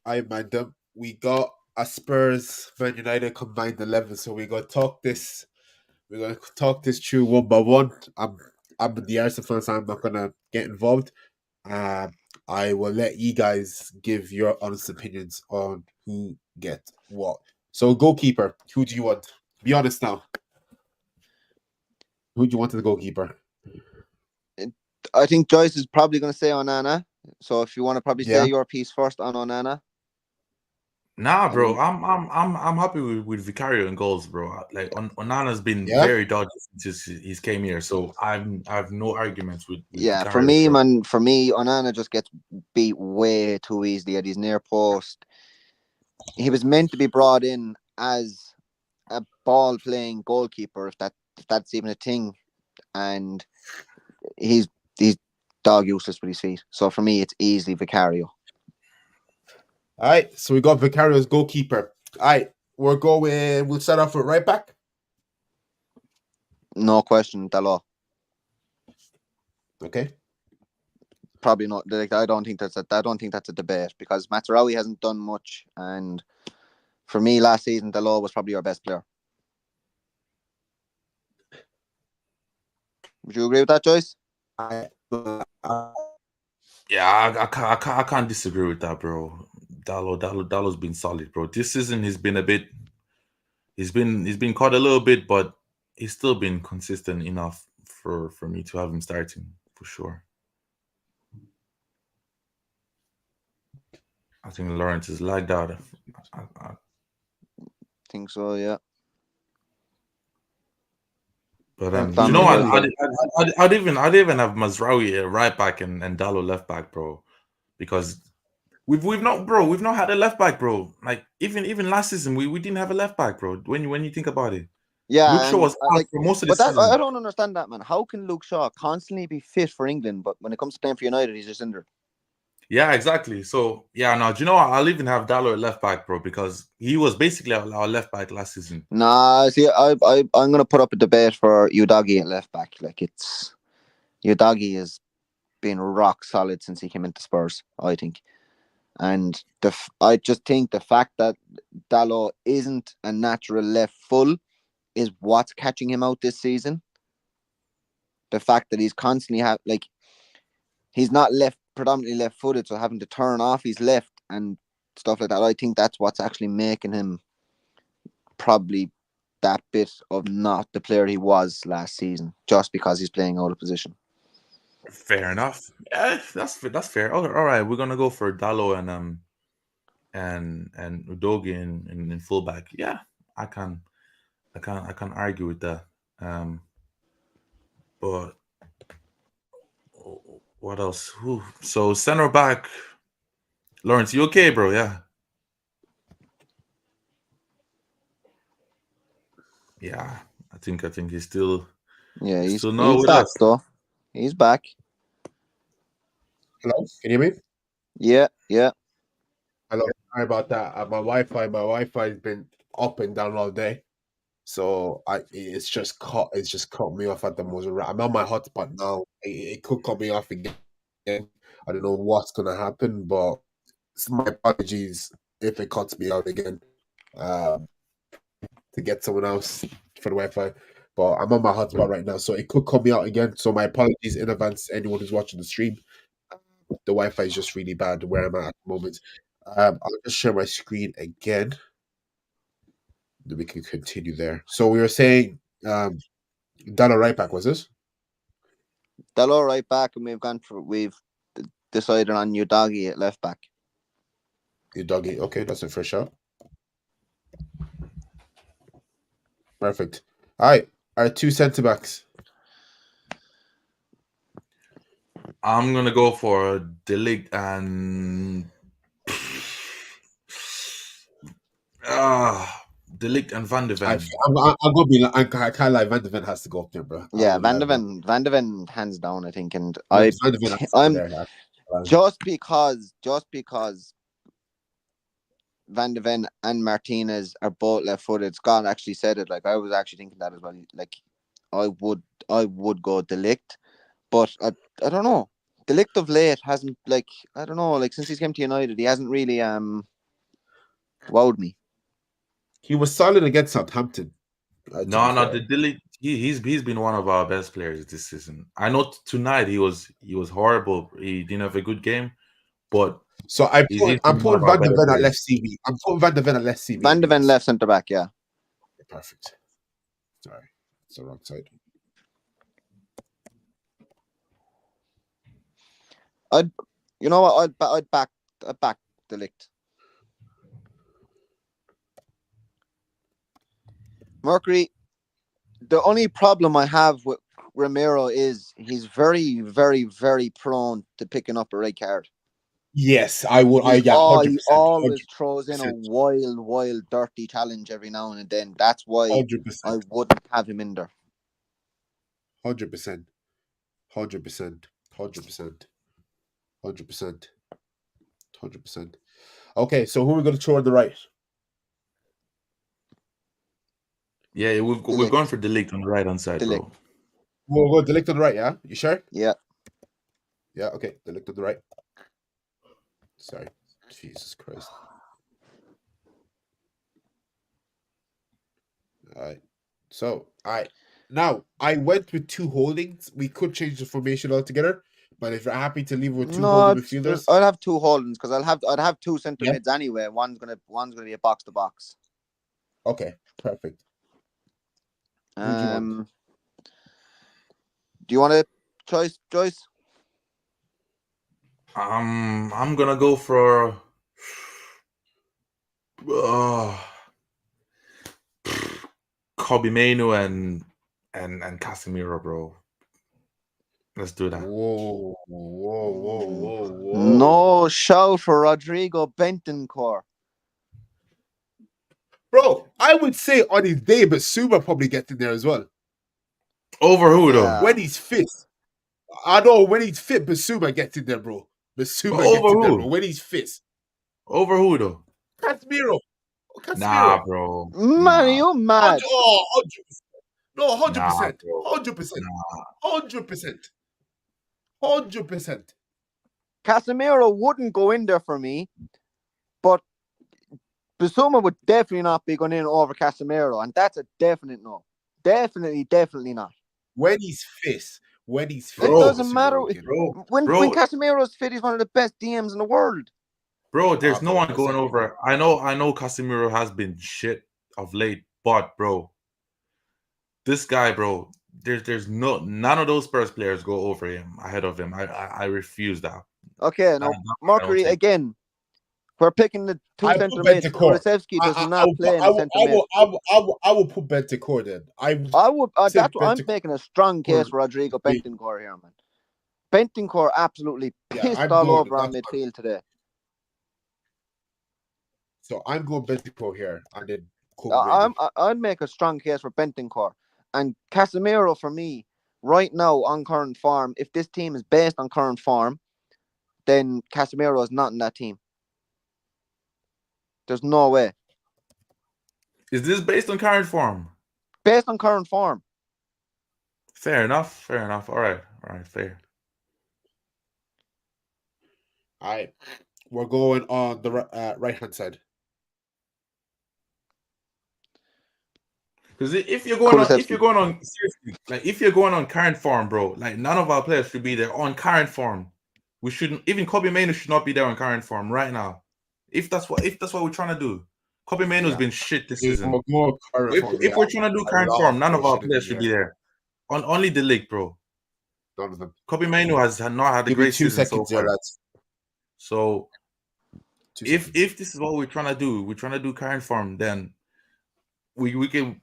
I mind them. We got a Spurs Man United combined 11, so we're gonna talk this. We're gonna talk this through one by one. I'm the Arsenal fan, so I'm not gonna get involved. I will let you guys give your honest opinions on who gets what. So, goalkeeper, who do you want? Be honest now. Who do you want as the goalkeeper? I think Joyce is probably going to say Onana. So, if you want to probably say your piece first on Onana. Nah, bro, I'm happy with Vicario and goals, bro. Like, Onana's been very dodgy since he came here, so I have no arguments with yeah, Vicario, for me, bro. man, Onana just gets beat way too easily at his near post. He was meant to be brought in as a ball playing goalkeeper, if that's even a thing, and he's dog useless with his feet. So for me, it's easily Vicario. All right, so we got Vicario as goalkeeper. All right, we'll start off with right back. No question, Dalot. Okay. Probably not. Like, I don't think that's a debate because Mazraoui hasn't done much, and for me, last season Dalot was probably our best player. Would you agree with that, Joyce? Yeah, I can't disagree with that, bro. Dallow's been solid, bro. This season he's been caught a little bit, but he's still been consistent enough for me to have him starting for sure. I think Lawrence is lagged out. I think so, yeah. But you know what? I'd even have Mazraoui right back and Dalot left back, bro, because we've not had a left back, bro. Like even last season, we didn't have a left back, bro. When you think about it, yeah, Luke Shaw was out for most of the season. I don't understand that, man. How can Luke Shaw constantly be fit for England, but when it comes to playing for United, he's just injured? Yeah, exactly. So yeah, now do you know what? I'll even have Dalot at left back, bro, because he was basically our left back last season. Nah, see, I'm gonna put up a debate for Udogie at left back. Like, it's Udogie has been rock solid since he came into Spurs, I think. And I just think the fact that Dalot isn't a natural left full is what's catching him out this season. The fact that he's constantly he's not predominantly left footed, so having to turn off his left and stuff like that, I think that's what's actually making him probably that bit of not the player he was last season, just because he's playing out of position. Fair enough. Yeah, that's fair. All right, we're gonna go for Dalot and Udogie in fullback. Yeah, I can argue with that. But what else? So center back, Lawrence, you okay, bro? Yeah. Yeah, I think he's still. Yeah, he's still back though. He's back. Hello, can you hear me? Yeah. Hello. Sorry about that. My Wi-Fi has been up and down all day, so it's just cut me off at the most. I'm on my hotspot now. It could cut me off again. I don't know what's gonna happen, but my apologies if it cuts me out again. To get someone else for the Wi-Fi, but I'm on my hotspot right now, so it could cut me out again. So my apologies in advance to anyone who's watching the stream. The Wi-Fi is just really bad where I'm at the moment. I'll just share my screen again. Then we can continue there. So we were saying Dalla right back, was this? Dalla right back, and we've decided on Udogie at left back. Udogie, okay, that's a fresh shot. Perfect. All right, our two centre backs. I'm gonna go for De Ligt and De Ligt and Van de Ven. I'm gonna be. I can't lie. Van de Ven has to go up there, bro. Yeah, Van de Ven, hands down, I think. And Van de Ven has to go there. Just because Van de Ven and Martinez are both left-footed. Scott actually said it. Like, I was actually thinking that as well. Like, I would go De Ligt, but I don't know. De Ligt of late hasn't, like, I don't know, like, since he's came to United, he hasn't really wowed me. He was solid against Southampton. No, De Ligt. He's been one of our best players this season. I know tonight he was horrible. He didn't have a good game, but so I'm putting Van de Ven at left CB. I'm putting Van de Ven at left CB. Van de Ven left centre back, yeah. Perfect. Sorry, it's the wrong side. I'd back De Ligt. Mercury, the only problem I have with Romero is he's very, very, very prone to picking up a red card. Yes, I would. He always throws in a wild, dirty challenge every now and then. That's why 100%. I wouldn't have him in there. 100%. 100%. Okay, so who are we going to throw on the right? Yeah, we're going for De Ligt on the right hand side, bro. We'll go De Ligt on the right, yeah? You sure? Yeah. Yeah, okay. De Ligt on the right. Sorry. Jesus Christ. All right. So, now, I went with two holdings. We could change the formation altogether, but if you're happy to leave with two holding midfielders, I'll have two holdings because I'd have two centre mids anyway. One's gonna be a box to box. Okay, perfect. Who do you want? Do you want a choice, Joyce? I'm gonna go for Kobe Mainu and Casemiro, bro. Let's do that. Whoa. No shout for Rodrigo Bentancur. Bro, I would say on his day, but Suma probably gets in there as well. Over who though? When he's fit. I know when he's fit, Basuma gets in there, bro. Basuma gets in there, bro. When he's fit. Over who though? Casemiro. Nah, bro. Man, you mad? 100%. No, 100%. Nah, 100%. 100%. Casemiro wouldn't go in there for me, but Basuma would definitely not be going in over Casemiro, and that's a definite no. Definitely not. When he's fit. It doesn't matter. When Casemiro's fit, he's one of the best DMs in the world. Bro, there's no one going over. I know Casemiro has been shit of late, but bro, this guy, bro, there's none of those Spurs players go over him ahead of him. I refuse that. Okay, now Mercury again. We're picking the two centre mids. Kulusevski does not play in the centre mid. I will put Bentancur then. I would. I'm making a strong case for Rodrigo Bentancur here, man. Bentancur absolutely pissed all over our midfield today. So I'm going Bentancur here, and then I'd make a strong case for Bentancur and Casemiro for me right now on current form. If this team is based on current form, then Casemiro is not in that team. There's no way. Is this based on current form? Based on current form. Fair enough. All right, fair. All right, we're going on the right hand side. Because if you're going on, seriously, like if you're going on current form, bro, like none of our players should be there on current form. We shouldn't. Even Kobe Mainoo should not be there on current form right now. If that's what we're trying to do, Kobe Mainoo's been shit this season. If we're trying to do current form, none of our players should be there. On only the league, bro. None of them. Kobe Mainoo has not had a great season so far. So if this is what we're trying to do current form, then we can,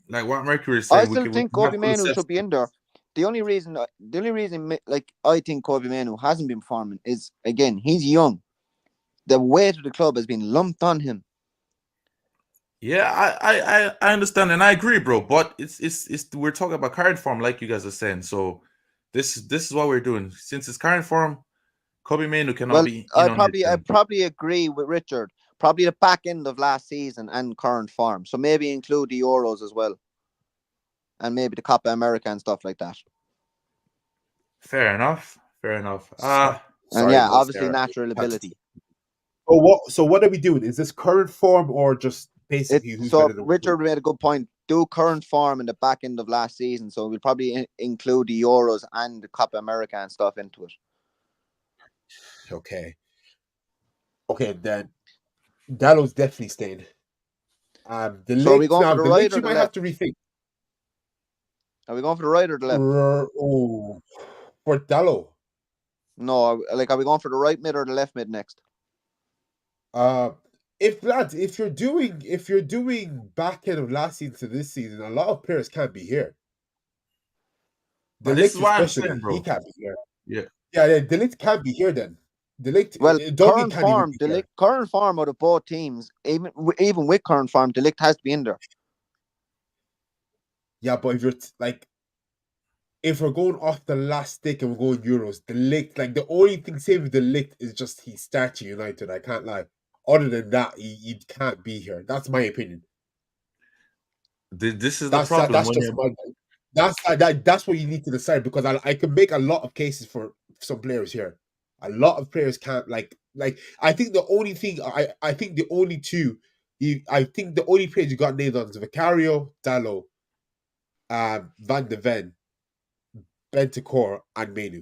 like what Mercury is saying. I still think Kobe Mainoo should be in there. The only reason, like I think Kobe Mainoo hasn't been performing is, again, he's young. The weight of the club has been lumped on him. Yeah, I understand and I agree, bro. But it's we're talking about current form, like you guys are saying. So this is what we're doing. Since it's current form, Kobe Mainoo cannot be. I probably agree with Richard. Probably the back end of last season and current form. So maybe include the Euros as well, and maybe the Copa America and stuff like that. Fair enough. And yeah, obviously natural ability. So what are we doing? Is this current form or just basically who's better than Richard made a good point. Do current form in the back end of last season. So we'll probably include the Euros and the Copa America and stuff into it. Okay, then Dallow's definitely staying. So are we going for the right or the left? Have to rethink. Are we going for the right or the left? For Dallow. No, like, are we going for the right mid or the left mid next? If you're doing back end of last season to this season, a lot of players can't be here. This is why I'm saying, bro. He can't be here. Yeah. De Ligt can't be here then. Well, current form out of both teams, even with current form, De Ligt has to be in there. Yeah, but if you're if we're going off the last stick and we're going Euros, De Ligt, like the only thing saving with De Ligt is just he starts United. I can't lie. Other than that, he can't be here. That's my opinion. This is the problem. That's what you need to decide, because I can make a lot of cases for some players here. A lot of players can't like I think the only thing I think the only two I think the only players you got named on is Vicario, Dallo, Van de Ven, Bentancur, and Mainoo.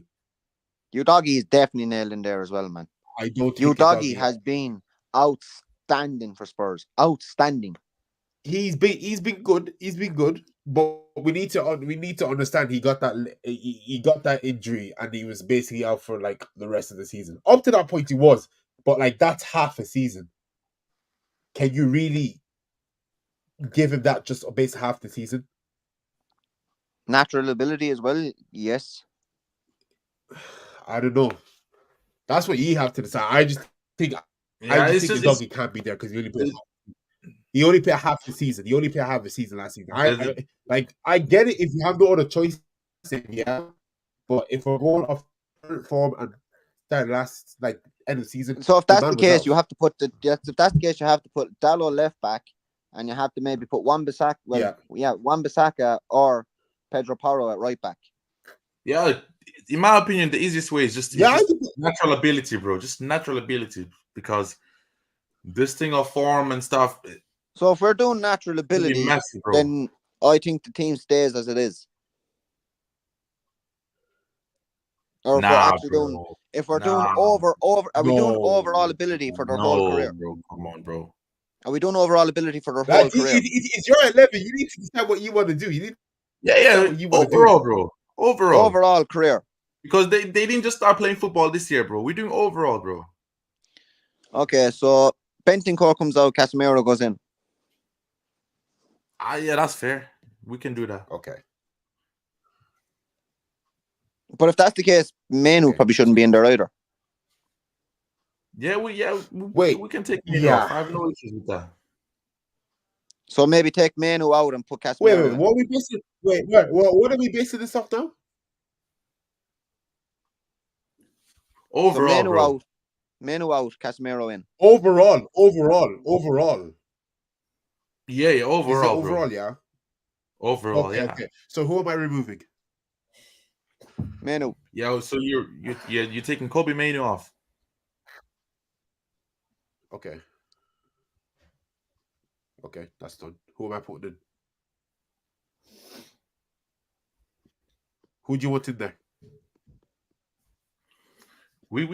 Udogie is definitely nailed in there as well, man. I don't think Udogie has been outstanding for Spurs. Outstanding. He's been good. He's been good, but we need to understand he got that injury and he was basically out for like the rest of the season. Up to that point, he was, but like that's half a season. Can you really give him that just based half the season? Natural ability as well, yes. I don't know. That's what you have to decide. I just think Udogie can't be there because he only played half the season. He only played half the season last season. I get it if you have no other choice, yeah. But if we're going off form and that last end of the season, so if that's the case, you have to put Dallo left back, and you have to maybe put Wan-Bissaka. Wan-Bissaka or Pedro Porro at right back. Yeah, in my opinion, the easiest way is just natural ability, bro. Just natural ability, because this thing of form and stuff. So if we're doing natural ability, then I think the team stays as it is. Or if we're doing overall ability for their whole career? Bro, come on, bro. Are we doing overall ability for their whole career? It's your 11. You need to decide what you want to do. You need overall, bro. Overall career. Because they didn't just start playing football this year, bro. We're doing overall, bro. Okay, so Bentancur comes out, Casemiro goes in. Yeah, that's fair. We can do that. Okay. But if that's the case, Mainoo probably shouldn't be in there either. Yeah, we can take Mainoo off. I have no issues with that. So maybe take Mainoo out and put Casemiro in. What are we basing this off now? Overall, so bro. Mainoo out, Casemiro in. Overall. Yeah, overall, overall, bro. Yeah. Overall, yeah. Okay. So who am I removing? Mainoo. Yeah, so you're taking Kobe Mainoo off. Okay. Okay, that's done. Who am I putting in? Who do you want in there? We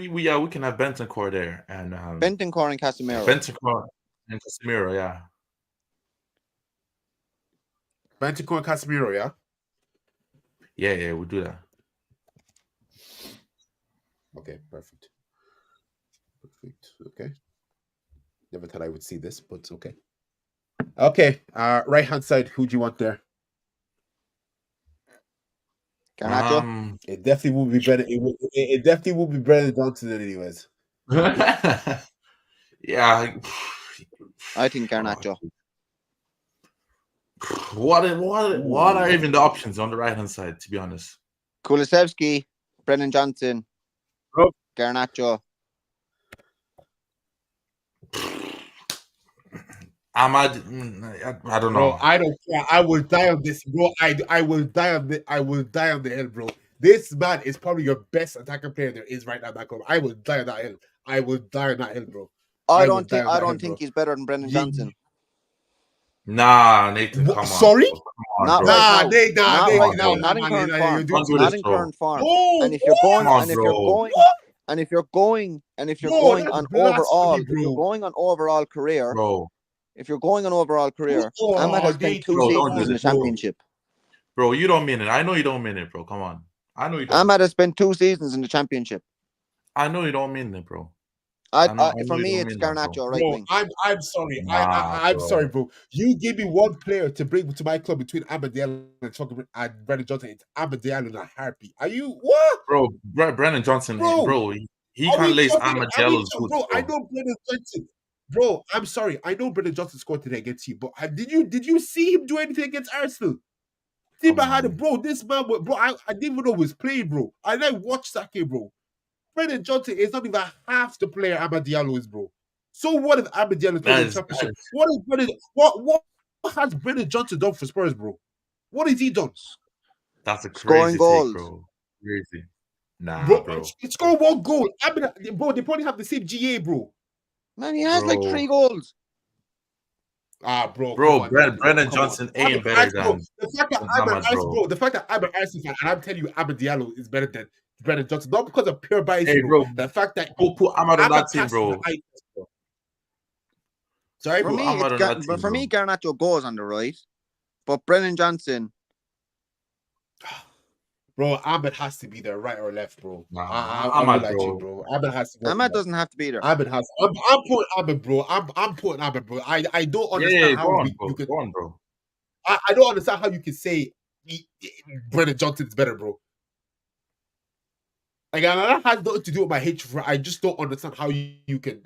can have Bentancur there and Bentancur and Casemiro. Bentancur and Casemiro, yeah. Bentancur and Casemiro, yeah? Yeah, we'll do that. Okay, perfect. Okay. Never thought I would see this, but it's okay. Okay. Right hand side, who do you want there? Garnacho. It definitely will be better. It definitely will be better than Johnson, anyways. Yeah. I think Garnacho. What are even the options on the right hand side? To be honest, Kulusevski, Brennan Johnson, Bro. Garnacho. Ahmad, I don't know. Bro, I don't care. I will die on this, bro. I will die on the hill, bro. This man is probably your best attacking player there is right now, that club. I will die on that hill. I will die on that hill, bro. I don't think he's better than Brennan Johnson. Nah, Nathan, come on. Sorry? Bro. Come on, Not bro. right now. Not right now. Not in current form. Not in current form. And if you're going, and if you're going on overall career, bro. If you're going on overall career, Ahmad has spent 2 seasons in the championship. Bro, you don't mean it. I know you don't mean it, bro. Come on. I know you don't. Ahmad has spent 2 seasons in the championship. I know you don't mean it, bro. For me, it's Garnacho right wing. I'm sorry. I'm sorry, bro. You give me one player to bring to my club between Ahmad Diallo and Brennan Johnson. It's Ahmad Diallo in a heartbeat. Are you what? Bro, Brennan Johnson, bro he can't lace Ahmad Diallo's boots. Bro, I know Brennan Johnson. Bro, I'm sorry. I know Brennan Johnson scored today against you, but did you see him do anything against Arsenal? This man had it, bro. This man, bro, I didn't even know he was playing, bro. I watched that game, bro. Brennan Johnson is not even half the player Ahmad Diallo is, bro. So what if Ahmad Diallo played in the championship? What has Brennan Johnson done for Spurs, bro? What has he done? That's a crazy take, bro. Crazy. Nah, bro. It's scored 1 goal. Bro, they probably have the same GA, bro. Man, he has like 3 goals. Bro. Brennan Johnson ain't better than the fact that I'm an Arsenal fan and I'm telling you Ahmad Diallo is better than Brennan Johnson, not because of pure bias, bro. The fact that go put Ahmad on that team, bro. Sorry, for me, Garnacho goes on the right, but Brennan Johnson. Bro, Ahmad has to be there, right or left, bro. Ahmad, bro. Ahmad has to. Ahmad doesn't have to be there. Ahmad has. I'm putting Ahmad, bro. I'm putting Ahmad, bro. I don't understand how you could. Go on, bro. I don't understand how you can say Brennan Johnson is better, bro. Like, that has nothing to do with my hatred. I just don't understand how you can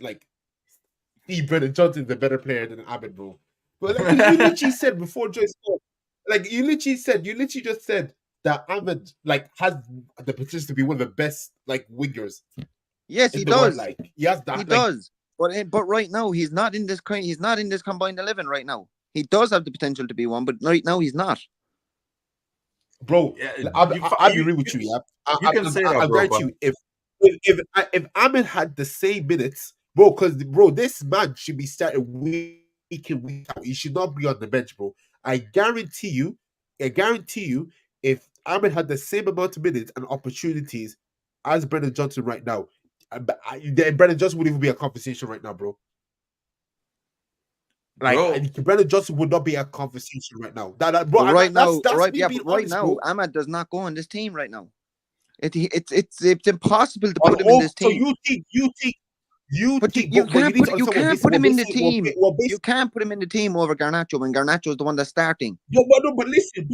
see Brennan Johnson is a better player than Ahmad, bro. But you literally said before Joyce, you literally just said that Ahmad has the potential to be one of the best wingers. Yes, he does. He has that. He does. But right now he's not in this combined 11 right now. He does have the potential to be one, but right now he's not. Bro, I'll be real with you. You can say that, bro. You, if Ahmed had the same minutes, bro, because this man should be starting week in, week out. He should not be on the bench, bro. I guarantee you, if Ahmed had the same amount of minutes and opportunities as Brennan Johnson right now, Brennan Johnson wouldn't even be a conversation right now, bro. Brennan Johnson would not be a conversation right now. Right now, Ahmad does not go on this team right now. It's impossible to put him in this team. So you can't put him in the team. You can't put him in the team over Garnacho when Garnacho is the one that's starting. But listen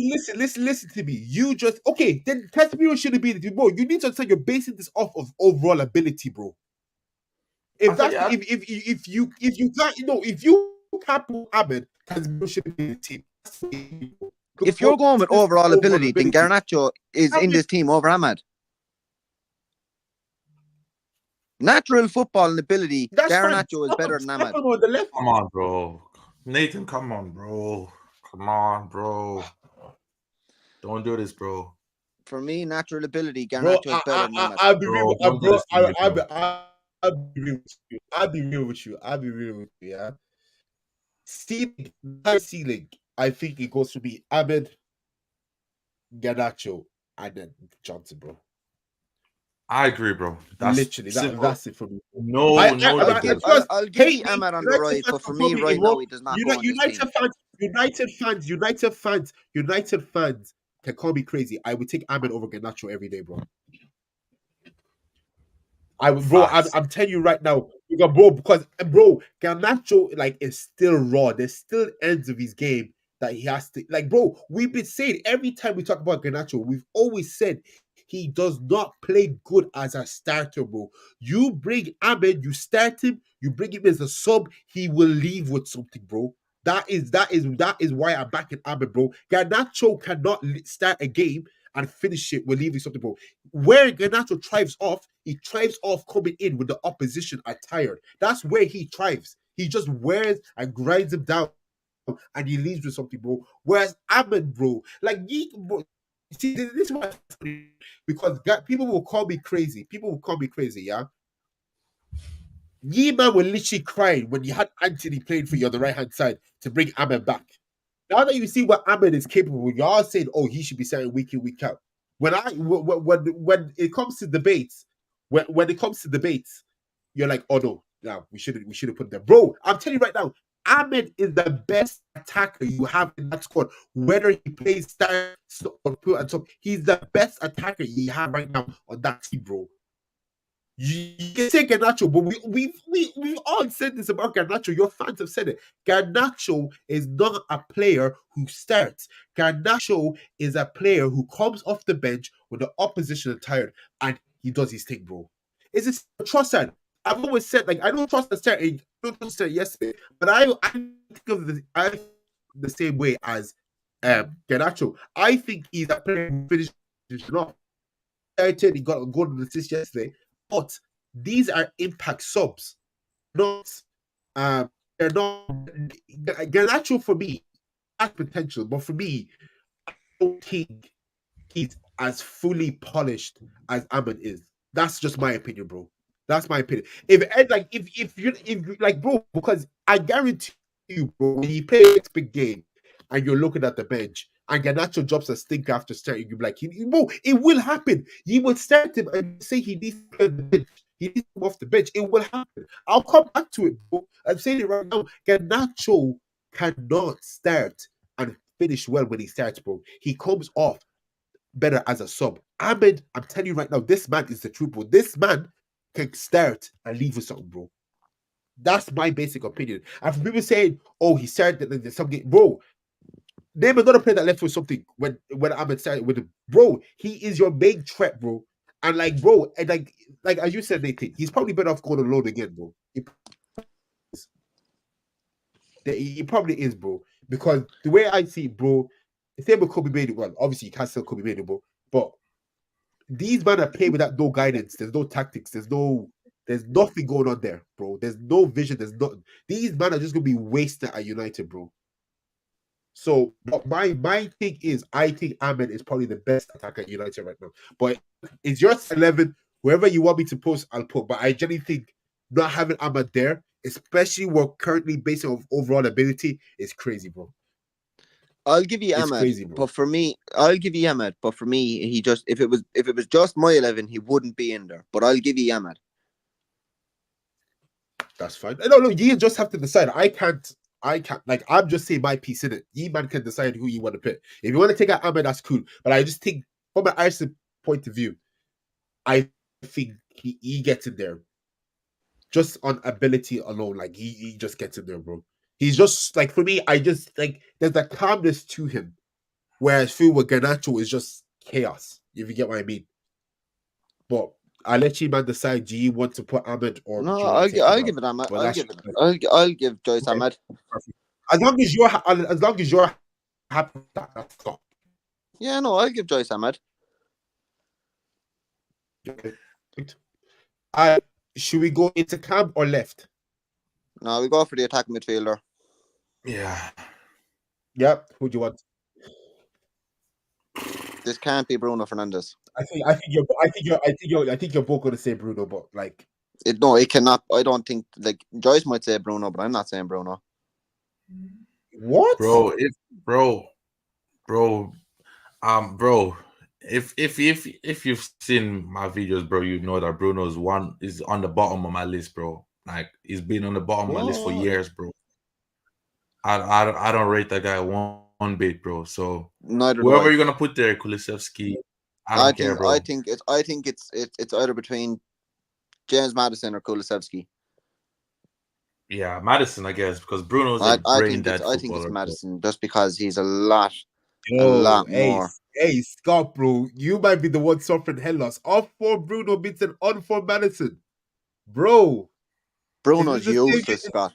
to me. You just then Casemiro shouldn't be the team, bro. You need to understand you're basing this off of overall ability, bro. If you can't put Ahmed, Casemiro shouldn't be the team. If you're going with overall ability, then Garnacho is in this team over Ahmad. Natural football and ability, Garnacho is better than Ahmad. Come on, bro. Nathan, come on, bro. Don't do this, bro. For me, natural ability, Garnacho is better than Ahmad. I'll be real. I'll be real with you. I'll be real with you. Yeah. Ceiling. I think it goes to be Ahmed, Garnacho, and then Johnson, bro. I agree, bro. That's Literally simple. that's it for me. No I'll give Trust, I'll give hate you me. Ahmad on the United right, fans but for can me probably right now bro. he does not go on this team. United fans can call me crazy. I would take Ahmed over Garnacho every day, bro. I would, bro. Facts. I'm telling you right now, bro, because bro, Garnacho like is still raw. There's still ends of his game that he has to like, bro. We've been saying every time we talk about Garnacho, we've always said he does not play good as a starter, bro. You bring Ahmed, you start him, you bring him as a sub, he will leave with something, bro. That is why I'm backing Ahmed, bro. Garnacho cannot start a game and finish it with leaving something, bro. Where Garnacho thrives off, he thrives off coming in when the opposition are tired. That's where he thrives. He just wears and grinds him down and he leaves with something, bro. Whereas Ahmed, bro, like bro, see, this is why because people will call me crazy. People will call me crazy, yeah. Man will literally cry when you had Anthony playing for you on the right hand side to bring Ahmed back. Now that you see what Ahmed is capable, y'all saying, "Oh, he should be starting week in, week out." When it comes to debates, when it comes to debates, you're like, "Oh no, we should have put them." Bro, I'm telling you right now, Ahmed is the best attacker you have in that squad. Whether he plays start or put on top, he's the best attacker you have right now on that team, bro. You can say Garnacho, but we've all said this about Garnacho. Your fans have said it. Garnacho is not a player who starts. Garnacho is a player who comes off the bench when the opposition is tired and he does his thing, bro. Is it Trossard? I've always said like I don't trust the start. I don't trust the yesterday, but I think of the same way as Garnacho. I think he's a player who finishes off. He got a golden assist yesterday. But these are impact subs, not they're not Garnacho for me has potential, but for me, I don't think he's as fully polished as Ahmed is. That's just my opinion, bro. That's my opinion. If like bro, because I guarantee you, bro, when you play this big game and you're looking at the bench and Garnacho drops a stink after starting, you'll be like, bro, it will happen. You will start him and say he needs to play on the bench. He needs to come off the bench. It will happen. I'll come back to it, bro. I'm saying it right now. Garnacho cannot start and finish well when he starts, bro. He comes off better as a sub. Ahmed, I'm telling you right now, this man is the truth, bro. This man can start and leave with something, bro. That's my basic opinion. And for people saying, "Oh, he started in some game," bro. Name another player that left with something when Ahmed started with him, bro. He is your main threat, bro. And like, bro, and like as you said, Nathan, he's probably better off going alone again, bro. He probably is, bro. Because the way I see it, bro, the same with Kobe Manu. Well, obviously you can't sell Kobe Manu, bro. But these men are playing without no guidance. There's no tactics. There's nothing going on there, bro. There's no vision. There's not. These men are just gonna be wasted at United, bro. So, but my thing is, I think Ahmed is probably the best attacker at United right now. But it's your 11. Whoever you want me to post, I'll put. But I generally think not having Ahmed there, especially what currently based on overall ability, is crazy, bro. I'll give you It's Ahmed, crazy, bro. but for me, I'll give you Ahmed. But for me, he just if it was just my 11, he wouldn't be in there. But I'll give you Ahmed. That's fine. No, you just have to decide. I can't. Like, I'm just saying my piece in it. You man can decide who you want to pick. If you want to take out Ahmed, that's cool. But I just think, from an Arsenal point of view, I think he gets in there just on ability alone. Like, he just gets in there, bro. He's just, like, for me, I just, like, there's a calmness to him. Whereas Phil with Garnacho is just chaos, if you get what I mean. But I'll let you man decide. Do you want to put Ahmed or No, do you want to take I'll him give out? it Ahmed. But I'll that's give it. I'll give Joyce okay. Ahmed. Perfect. As long as you're happy with that, that's all. Yeah, no, I'll give Joyce Ahmed. Okay. Should we go into camp or left? No, we go for the attack midfielder. Yeah. Yep. Who do you want? This can't be Bruno Fernandes. I think you're both going to say Bruno, but like It cannot. I don't think like Joyce might say Bruno, but I'm not saying Bruno. What? bro. Bro, bro. If you've seen my videos, bro, you know that Bruno's one is on the bottom of my list, bro. Like he's been on the bottom of my list for What? years, bro. I don't rate that guy one bit, bro. So Neither do whoever I. you're gonna put there, Kulisevsky, I I don't care, think I bro. think it's I think it's either between James Madison or Kulusevski. Yeah, Madison, I guess, because Bruno's a brain dead I think it's footballer, bro. Madison just because he's a Yo, lot hey, more. hey, Scott, bro, you might be the one suffering head loss. Off for Bruno beats an on for Madison, bro. Is this Bruno's the same, useless, Scott.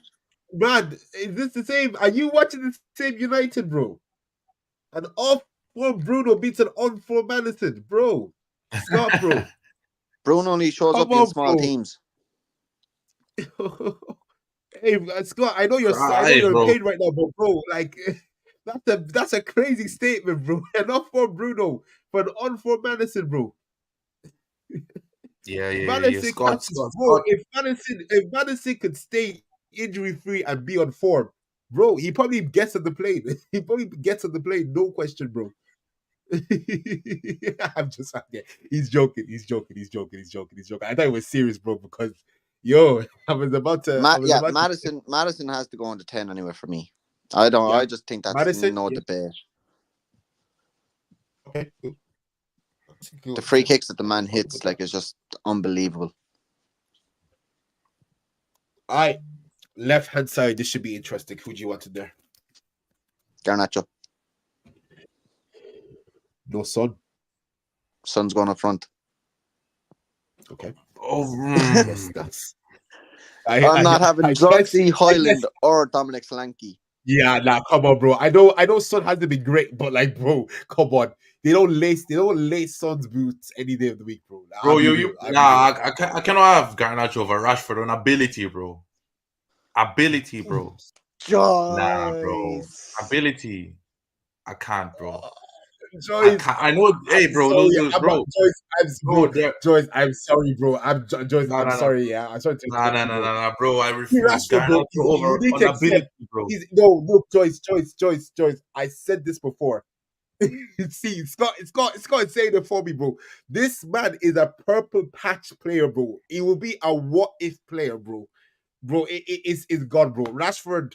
man? Is this the same? Are you watching the same United, bro? An off for Bruno beats an on for Madison, bro. Scott, bro, Bruno only shows come up in on, small teams. bro. Hey, Scott, I know Hey, you're in bro. pain right now, but bro, like that's a crazy statement, bro. And not for Bruno, for an on for Madison, bro. Yeah. Madison Scott, catches, Scott, bro. Scott. If Madison could stay injury free and be on form, bro, he probably gets on the plane. He probably gets on the plane, no question, bro. I'm just yeah. He's joking. He's joking. He's joking. He's joking. He's joking. I thought it was serious, bro, because yo, I was about to Madison has to go into 10 anyway for me. I don't. yeah. I just think that's Madison, no yeah. debate. Okay, cool. The free kicks that the man hits, like, is just unbelievable. All right, left hand side. This should be interesting. Who do you want in there? Garnacho. No Son. Son's going up front. Okay. Oh, Yes, that's. I'm not having Joycey Highland or Dominic Solanke. Yeah, nah, come on, bro. I know Son hasn't been great, but like, bro, come on. They don't lace Son's boots any day of the week, bro. bro, I'll be real. I cannot have Garnacho over Rashford on ability, bro. Ability, bro. Nah, bro. Joyce. Ability. I can't, bro. I Joyce, can't. I know. I'm Hey, bro. sorry. Look, bro. Bro, there. Joyce, I'm sorry, bro. Joyce, No, I'm no, no. sorry. Yeah, I'm sorry to interrupt you, bro. Bro. I refuse. Rashford, bro. Garnacho over You need on to accept. ability, bro. No, look, Joyce. I said this before. See, Scott is saying it for me, bro. This man is a purple patch player, bro. He will be a what if player, bro. Bro, it's God, bro. Rashford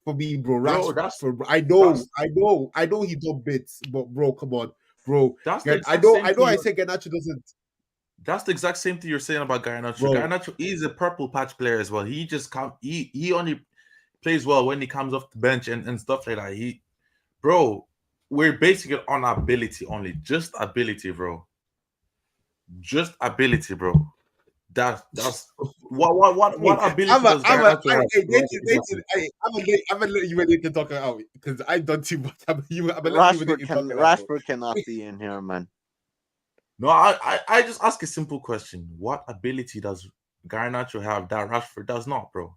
for me, bro. Bro, Rashford, bro. that's I know he done bits, but bro, come on, bro. that's the exact I same know. thing. I said Garnacho doesn't, That's the exact same thing you're saying about Garnacho. bro. Garnacho is a purple patch player as well. He just he only plays well when he comes off the bench and stuff like that. Bro, we're basing it on ability only. Just ability, bro. Just ability, bro. That's what ability does Garnacho have? I'm gonna let you in to talk out because I've done too much. I'm gonna let you in talk it out, bro. Rashford cannot be in here, man. No, I just ask a simple question. What ability does Garnacho have that Rashford does not, bro?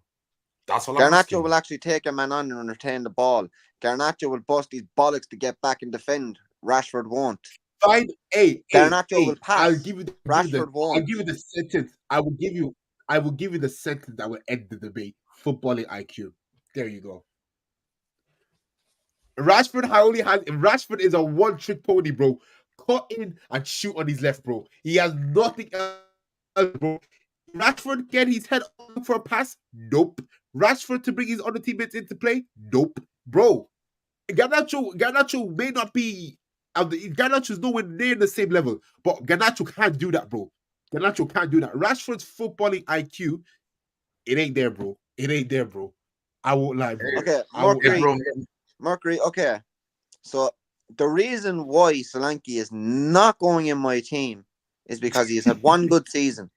That's all I'm Garnacho asking. will actually take a man on and retain the ball. Garnacho will bust his bollocks to get back and defend. Rashford won't. Fine, Garnacho will pass. I'll give you Rashford won't. I'll give you the sentence. I will give you the sentence that will end the debate. Footballing IQ. There you go. Rashford is a one-trick pony, bro. Cut in and shoot on his left, bro. He has nothing else, bro. Rashford get his head on for a pass? Nope. Rashford to bring his other teammates into play? Nope. Bro, Garnacho may not be Garnacho's nowhere near the same level, but Garnacho can't do that, bro. Garnacho can't do that. Rashford's footballing IQ, it ain't there, bro. It ain't there, bro. I won't lie, bro. Okay, Bro, Mercury, okay. So the reason why Solanke is not going in my team is because he has had one good season.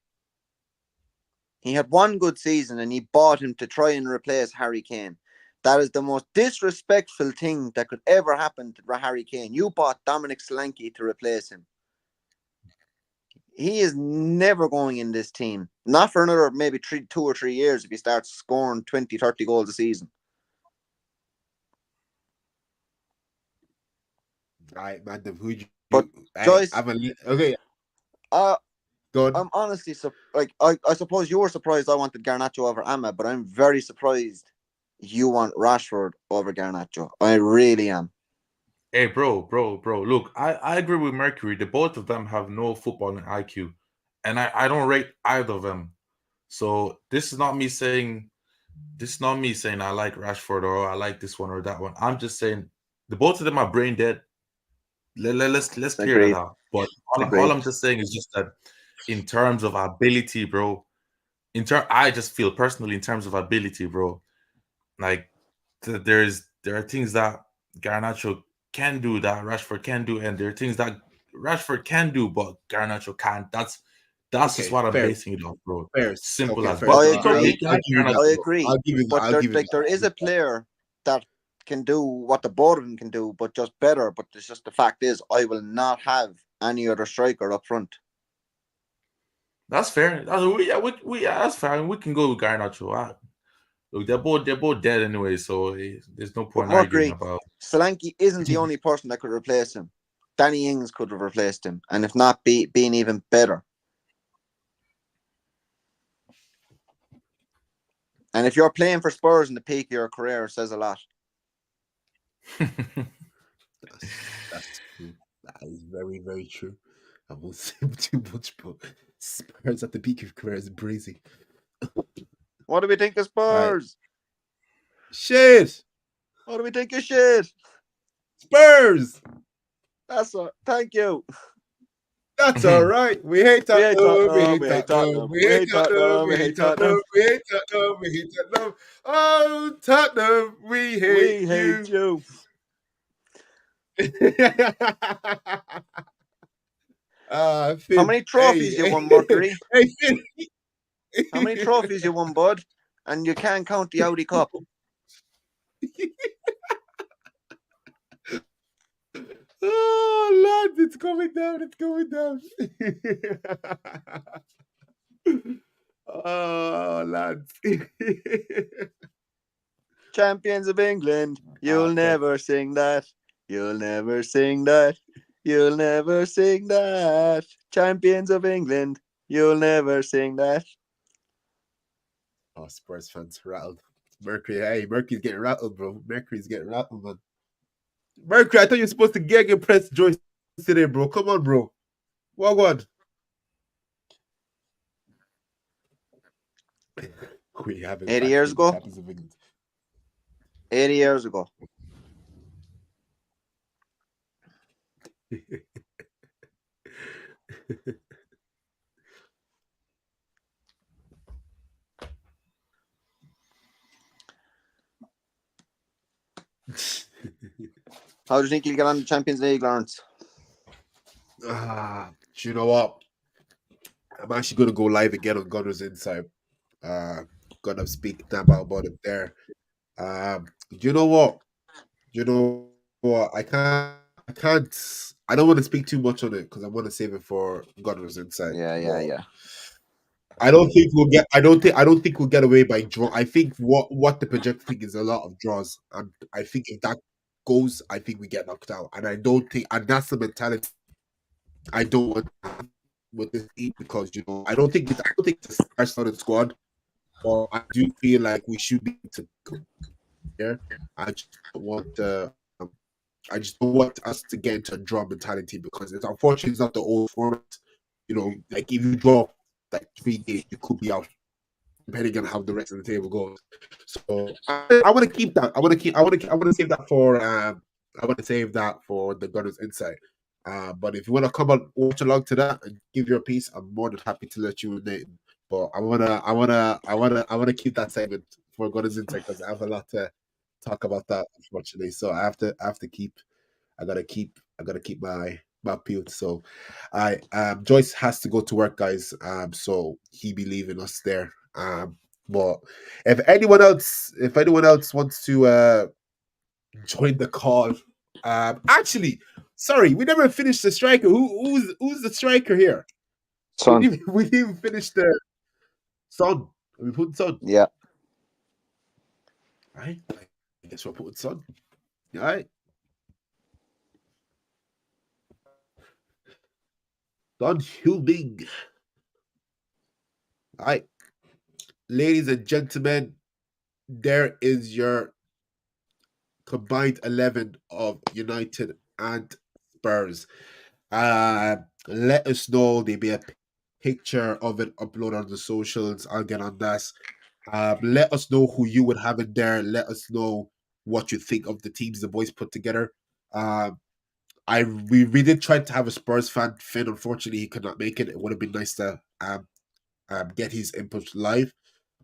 He had one good season and he bought him to try and replace Harry Kane. That is the most disrespectful thing that could ever happen to Harry Kane. You bought Dominic Solanke to replace him. He is never going in this team. Not for another maybe 2 or 3 years if he starts scoring 20, 30 goals a season. All right, man. Who you? But Joyce, okay. Go on. I'm honestly I suppose you were surprised I wanted Garnacho over Ahmed, but I'm very surprised you want Rashford over Garnacho. I really am. Hey, bro. Look, I agree with Mercury. The both of them have no footballing IQ, and I don't rate either of them. So this is not me saying I like Rashford or I like this one or that one. I'm just saying the both of them are brain dead. Let's clear that Agreed. out. But all Agreed. I'm just saying is just that in terms of ability, bro. I just feel personally in terms of ability, bro. Like there are things that Garnacho can do that Rashford can do, and there are things that Rashford can do but Garnacho can't. That's just Okay, what I'm fair, basing it on, bro. fair. Simple Okay, as. fair. But I So agree. taking I'll out give you that. I Garnacho, agree. I'll give you that. But I'll give you there that. is a player that can do what the both of them can do, but just better. But it's just the fact is, I will not have any other striker up front. that's fair. That's fair. We can go with Garnacho. Look, they're both dead anyway, so there's no But point arguing Mercury, about. Solanke isn't the only person that could replace him. Danny Ings could have replaced him, and if not, being even better. And if you're playing for Spurs in the peak of your career, it says a lot. That's true. That is very, very true. I won't say too much, but Spurs at the peak of career is brazy. What do we think of All right. Spurs? Shit! What do we think of shit? Spurs! That's a thank you. That's all right. We hate We hate Tottenham. We Tottenham. hate We hate Tottenham. Tottenham. We We hate hate Tottenham. Tottenham. We We hate hate Tottenham. Tottenham. We hate Tottenham. We hate Tottenham. Oh, Tottenham, we hate We hate you. you. How Finn. many trophies you won, Mercury? Hey, Finn. How many trophies you won, bud? And you can't count the Audi Cup. Oh, lads, it's coming down. It's coming down. Oh, lads. Champions of England. You'll Okay. never sing that. You'll never sing that. You'll never sing that. Champions of England. You'll never sing that. Oh, Spurs fans rattled. Mercury, hey, Mercury's getting rattled, bro. Mercury's getting rattled, man. Mercury, I thought you were supposed to get press Joyce today, bro. Come on, bro. What God? We haven't 80 factored years in the ago? champions of England. 80 years ago. How do you think you'll get on the Champions League, Lawrence? Do you know what? I'm actually going to go live again on Gunners Inside. Gonna speak about it there. You know what? You know what? I can't. I don't want to speak too much on it because I want to save it for Gunners Inside. Yeah. I don't think we'll get. I don't think we'll get away by draw. I think what the projecting is a lot of draws, and I think if that goes, I think we get knocked out. And I don't think, and that's the mentality I don't want to have with this team because I don't think it's a star-studded squad, but I do feel like we should be able to go there. I just don't want I just don't want us to get into a draw mentality because it's unfortunately it's not the old format. Like if you draw like 3 games, you could be out depending on how the rest of the table goes. So I want to keep that. I want to save that for I want to save that for the Gunners Insight. But if you want to come and watch along to that and give your piece, I'm more than happy to let you in. But I wanna keep that segment for Gunners Insight because I have a lot to talk about that unfortunately. So I have to keep I gotta keep my pute. So I Joyce has to go to work, guys. So he be leaving us there. But if anyone else wants to join the call, actually, sorry, we never finished the striker. Who's the striker here? Son. We didn't even finish the Son. We put Son. Yeah. Right. I guess we're putting Son. All right. Don Hubing. All right, ladies and gentlemen, there is your combined 11 of United and Spurs. Uh, Let us know. There be a picture of it upload on the socials. I'll get on that. Let us know who you would have in there. Let us know what you think of the teams the boys put together. Um, we did try to have a Spurs fan, Finn. Unfortunately, he could not make it. It would have been nice to get his input live.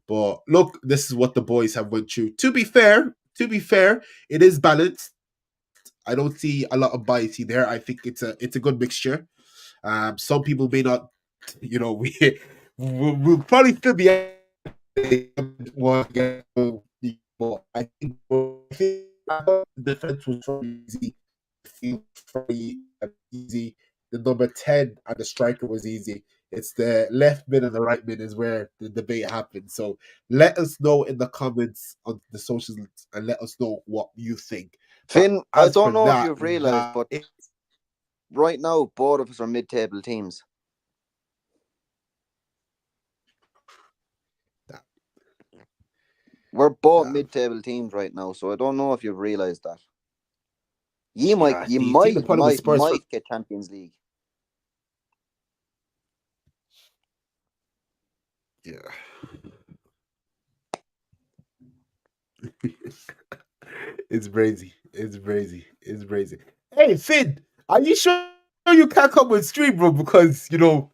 But look, this is what the boys have went through. To be fair, it is balanced. I don't see a lot of bias there. I think it's a good mixture. Some people may not, we'll probably still be able I think the defense was very easy. Midfield was very easy. The number 10 and the striker was easy. It's the left mid and the right mid is where the debate happens. So let us know in the comments on the socials and let us know what you think. But Finn, I as don't for know if that, you've realised, but right now both of us are mid-table teams. that We're both that mid-table teams right now, so I don't know if you've realised that. yeah, You the thing the problem with Spurs for might get Champions League. yeah. It's crazy. It's crazy. It's crazy. Hey Finn, are you sure you can't come with stream, bro? Because you're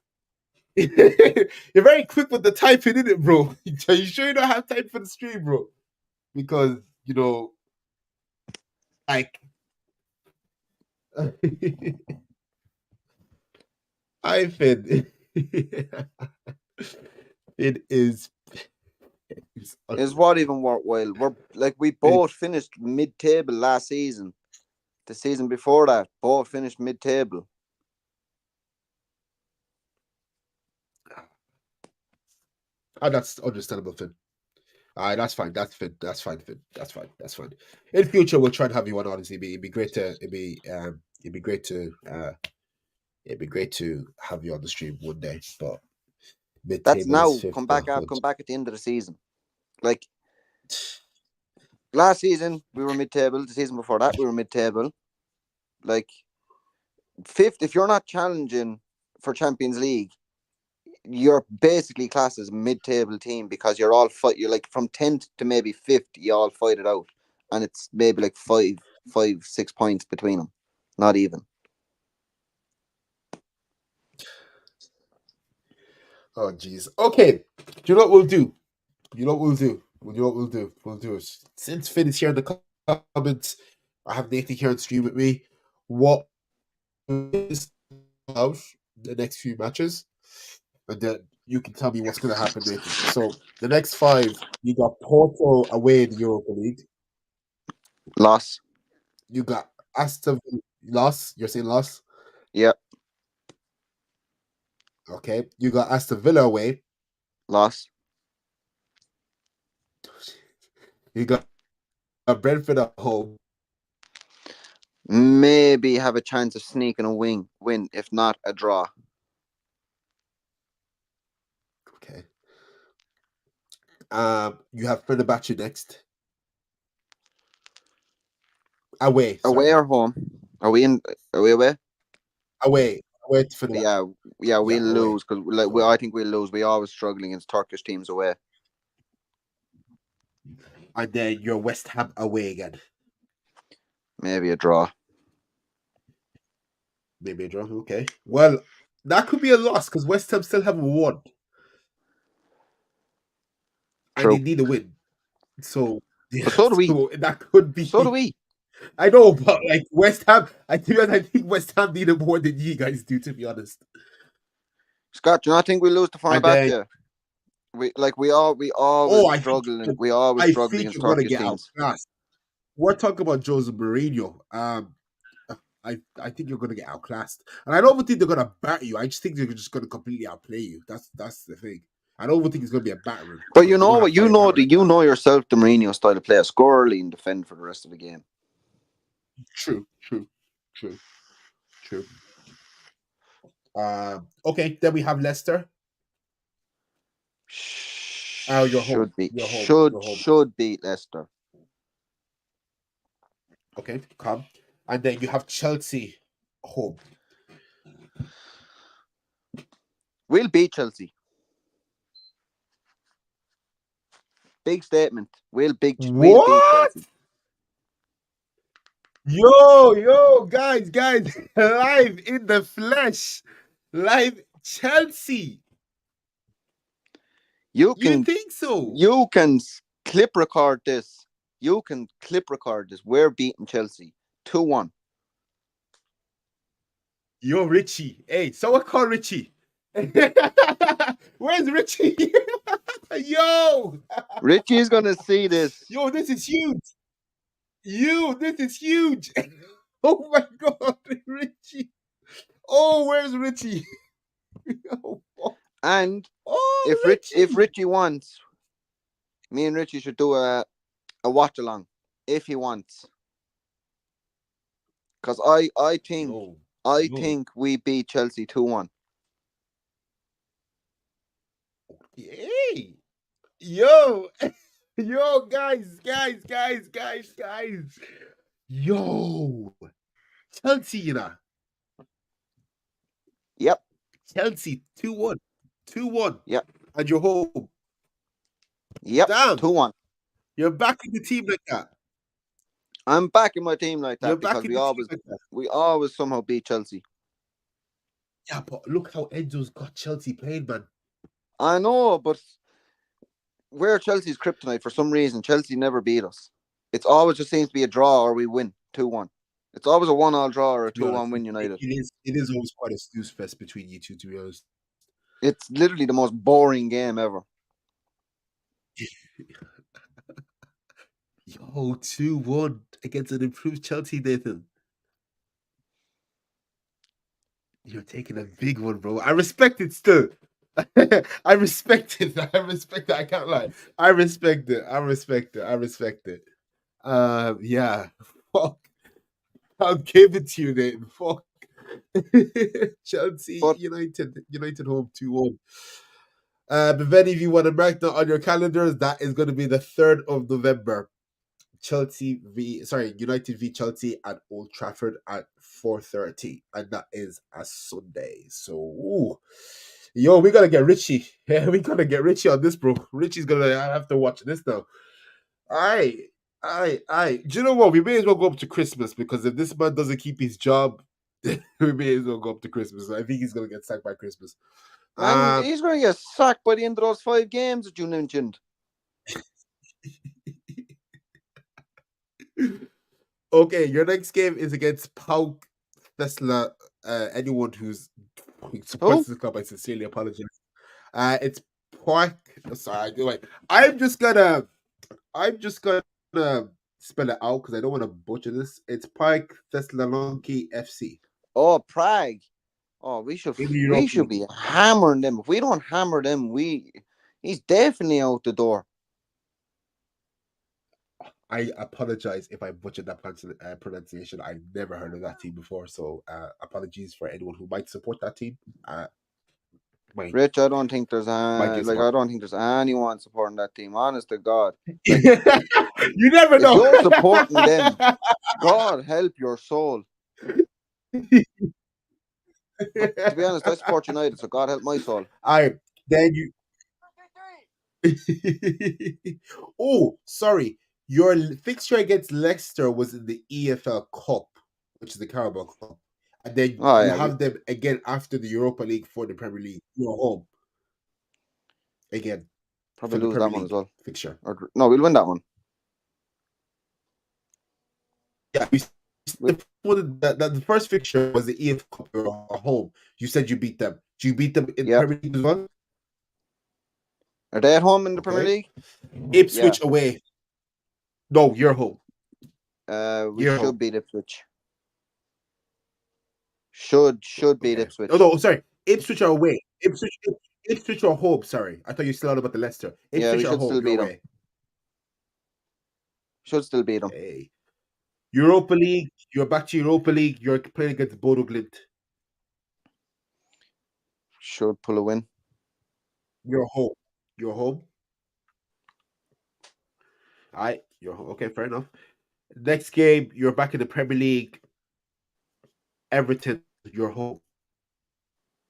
very quick with the typing in it, bro. Are you sure you don't have time for the stream, bro? Because like I Finn. It is it's Is unreal. what even worthwhile? We're like we It, both finished mid-table last season. The season before that, both finished mid-table. that's understandable, Finn. All right, that's fine. That's Finn. That's fine, Finn. That's fine. That's fine. In future, we'll try and have you on. Honestly, it'd be great to it'd be great to have you on the stream one day. But mid That's table is now fifth now. come back at the end of the season. Like last season, we were mid-table. The season before that, we were mid-table. Like fifth, if you're not challenging for Champions League, you're basically classed as a mid-table team because you're all fight. You're like from 10th to maybe 5th, you all fight it out, and it's maybe like 6 points between them, not even. Oh jeez. Okay. Do you know what we'll do? You know what we'll do? You know what we'll do? We'll do it. Since Finn is here in the comments, I have Nathan here on stream with me. What is out the next few matches? And then you can tell me what's going to happen, Nathan. So the next five, you got Porto away in the Europa League. Loss. You got Aston loss. You're saying loss. Yeah. Okay. You got Aston Villa away. Loss. You got Brentford at home. Maybe have a chance of sneaking a win, if not a draw. Okay. You have Fenerbahce next. Away, Away sorry. or home? Are we in? Are we away? Away to Fenerbahce. Yeah, yeah, Yeah, we'll away. lose because I think we'll lose. We always struggle against Turkish teams away. And then you're West Ham away again. Maybe a draw. Maybe a draw. Okay. Well, that could be a loss because West Ham still haven't won. And they True. need a win. So yeah, But so do we. so that could be. So do we. I know, but like West Ham, I think West Ham need it more than you guys do, to be honest. Scott, do you not think we lose to And then, Fenerbahce? We always oh, struggle. We always I struggle think against you're gonna Turkish get teams. outclassed. We're talking about Jose Mourinho. I think you're gonna get outclassed, and I don't even think they're gonna bat you. I just think they're just gonna completely outplay you. That's the thing. I don't even think it's gonna be a battering But because you they know don't have what? firepower like You that. know yourself the Mourinho style of play: score early and defend for the rest of the game. True, true, true, true. Okay, then we have Leicester. Your home. Should be. Your home. Your home. Should beat Leicester. Okay, come. And then you have Chelsea home. We'll beat Chelsea. Big statement. We'll beat Chelsea. Yo, guys, live in the flesh, live Chelsea. You think so? You can clip record this. We're beating Chelsea 2-1. Yo, Richie. Hey, someone call Richie. Where's Richie? Yo, Richie's gonna see this. Yo, this is huge. This is huge. Oh my God, Richie. Oh, where's Richie? Oh, and if Richie wants, me and Richie should do a watch along if he wants. Because I think we beat Chelsea 2-1. Hey, yo, guys. Yo, Chelsea, you know. Yep. Chelsea 2-1. 2-1. Yep. And you're home. Yep. Damn. 2-1. You're backing the team like that. I'm backing my team like that because we always somehow beat Chelsea. Yeah, but look how Enzo's got Chelsea playing, man. I know, but we're Chelsea's kryptonite for some reason. Chelsea never beat us. It's always just seems to be a draw or we win 2-1. It's always a 1-1 draw or a 2-1 win United. It is always quite a snooze fest between you two, to be honest. It's literally the most boring game ever. Yo, 2-1 against an improved Chelsea, Nathan. You're taking a big one, bro. I respect it still. I respect it. I can't lie. I respect it. Yeah. Fuck. I'll give it to you, Nathan. Fuck. Chelsea, United home 2-1. But if any of you want to mark that on your calendars, that is going to be the 3rd of November. United v Chelsea at Old Trafford at 4:30, and that is a Sunday. So, yo, we gotta get Richie. Yeah, we gotta get Richie on this, bro. Richie's gonna have to watch this now. Aye. Do you know what? We may as well go up to Christmas because if this man doesn't keep his job, we may as well go up to Christmas. I think he's gonna get sacked by Christmas. And he's gonna get sacked by the end of those 5 games that you mentioned. Okay, your next game is against PAOK Tesla. Anyone who's supports this club, I sincerely apologize. It's PAOK. Sorry, I'm just gonna spell it out because I don't want to butcher this. It's PAOK Thessaloniki FC. Oh, Prague. Oh, we should be hammering them. If we don't hammer them, he's definitely out the door. I apologize if I butchered that pronunciation. I've never heard of that team before, so apologies for anyone who might support that team. Rich, I don't think there's anyone supporting that team. Honest to God, you never know. If you're supporting them, God help your soul. But to be honest, I support United, so God help my soul. Oh, sorry. Your fixture against Leicester was in the EFL Cup, which is the Carabao Cup. And then you have them again after the Europa League for the Premier League. You're home. Again. Probably lose that one as well. Fixture. No, we'll win that one. Yeah, the first fixture was the EFL Cup at home. You said you beat them. Do you beat them in the Premier League as well? Are they at home in the Premier League? Ipswich away. No, you're home. We should beat Ipswich. Should beat Ipswich. Oh no, sorry. Ipswich are away. Ipswich are home. Sorry, I thought you still out about the Leicester. Ipswich we should still beat them. Should still beat them. Okay. Europa League. You're back to Europa League. You're playing against Bodo Glimt. Should pull a win. You're home. You're home. All right, you're home. Okay, fair enough. Next game, you're back in the Premier League. Everton, you're home.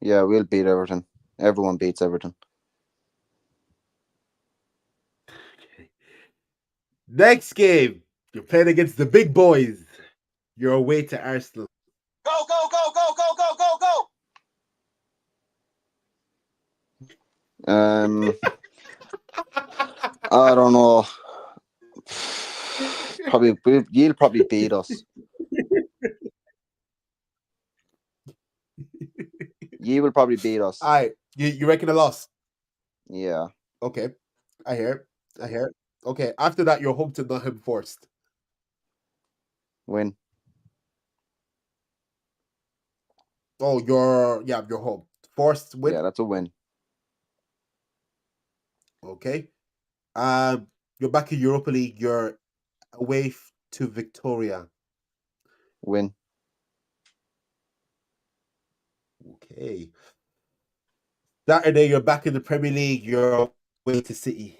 Yeah, we'll beat Everton. Everyone beats Everton. Okay. Next game, you're playing against the big boys. You're away to Arsenal. Go, go, go, go, go, go, go, go. I don't know. You'll probably beat us. You will probably beat us. All right, you reckon a loss? Yeah. Okay, I hear. I hear. Okay, after that, you're home to Nottingham Forest. Win. Oh, you're home. Forest win. Yeah, that's a win. Okay. You're back in Europa League. You're away to Victoria. Win. Okay. Saturday, you're back in the Premier League. You're away to City.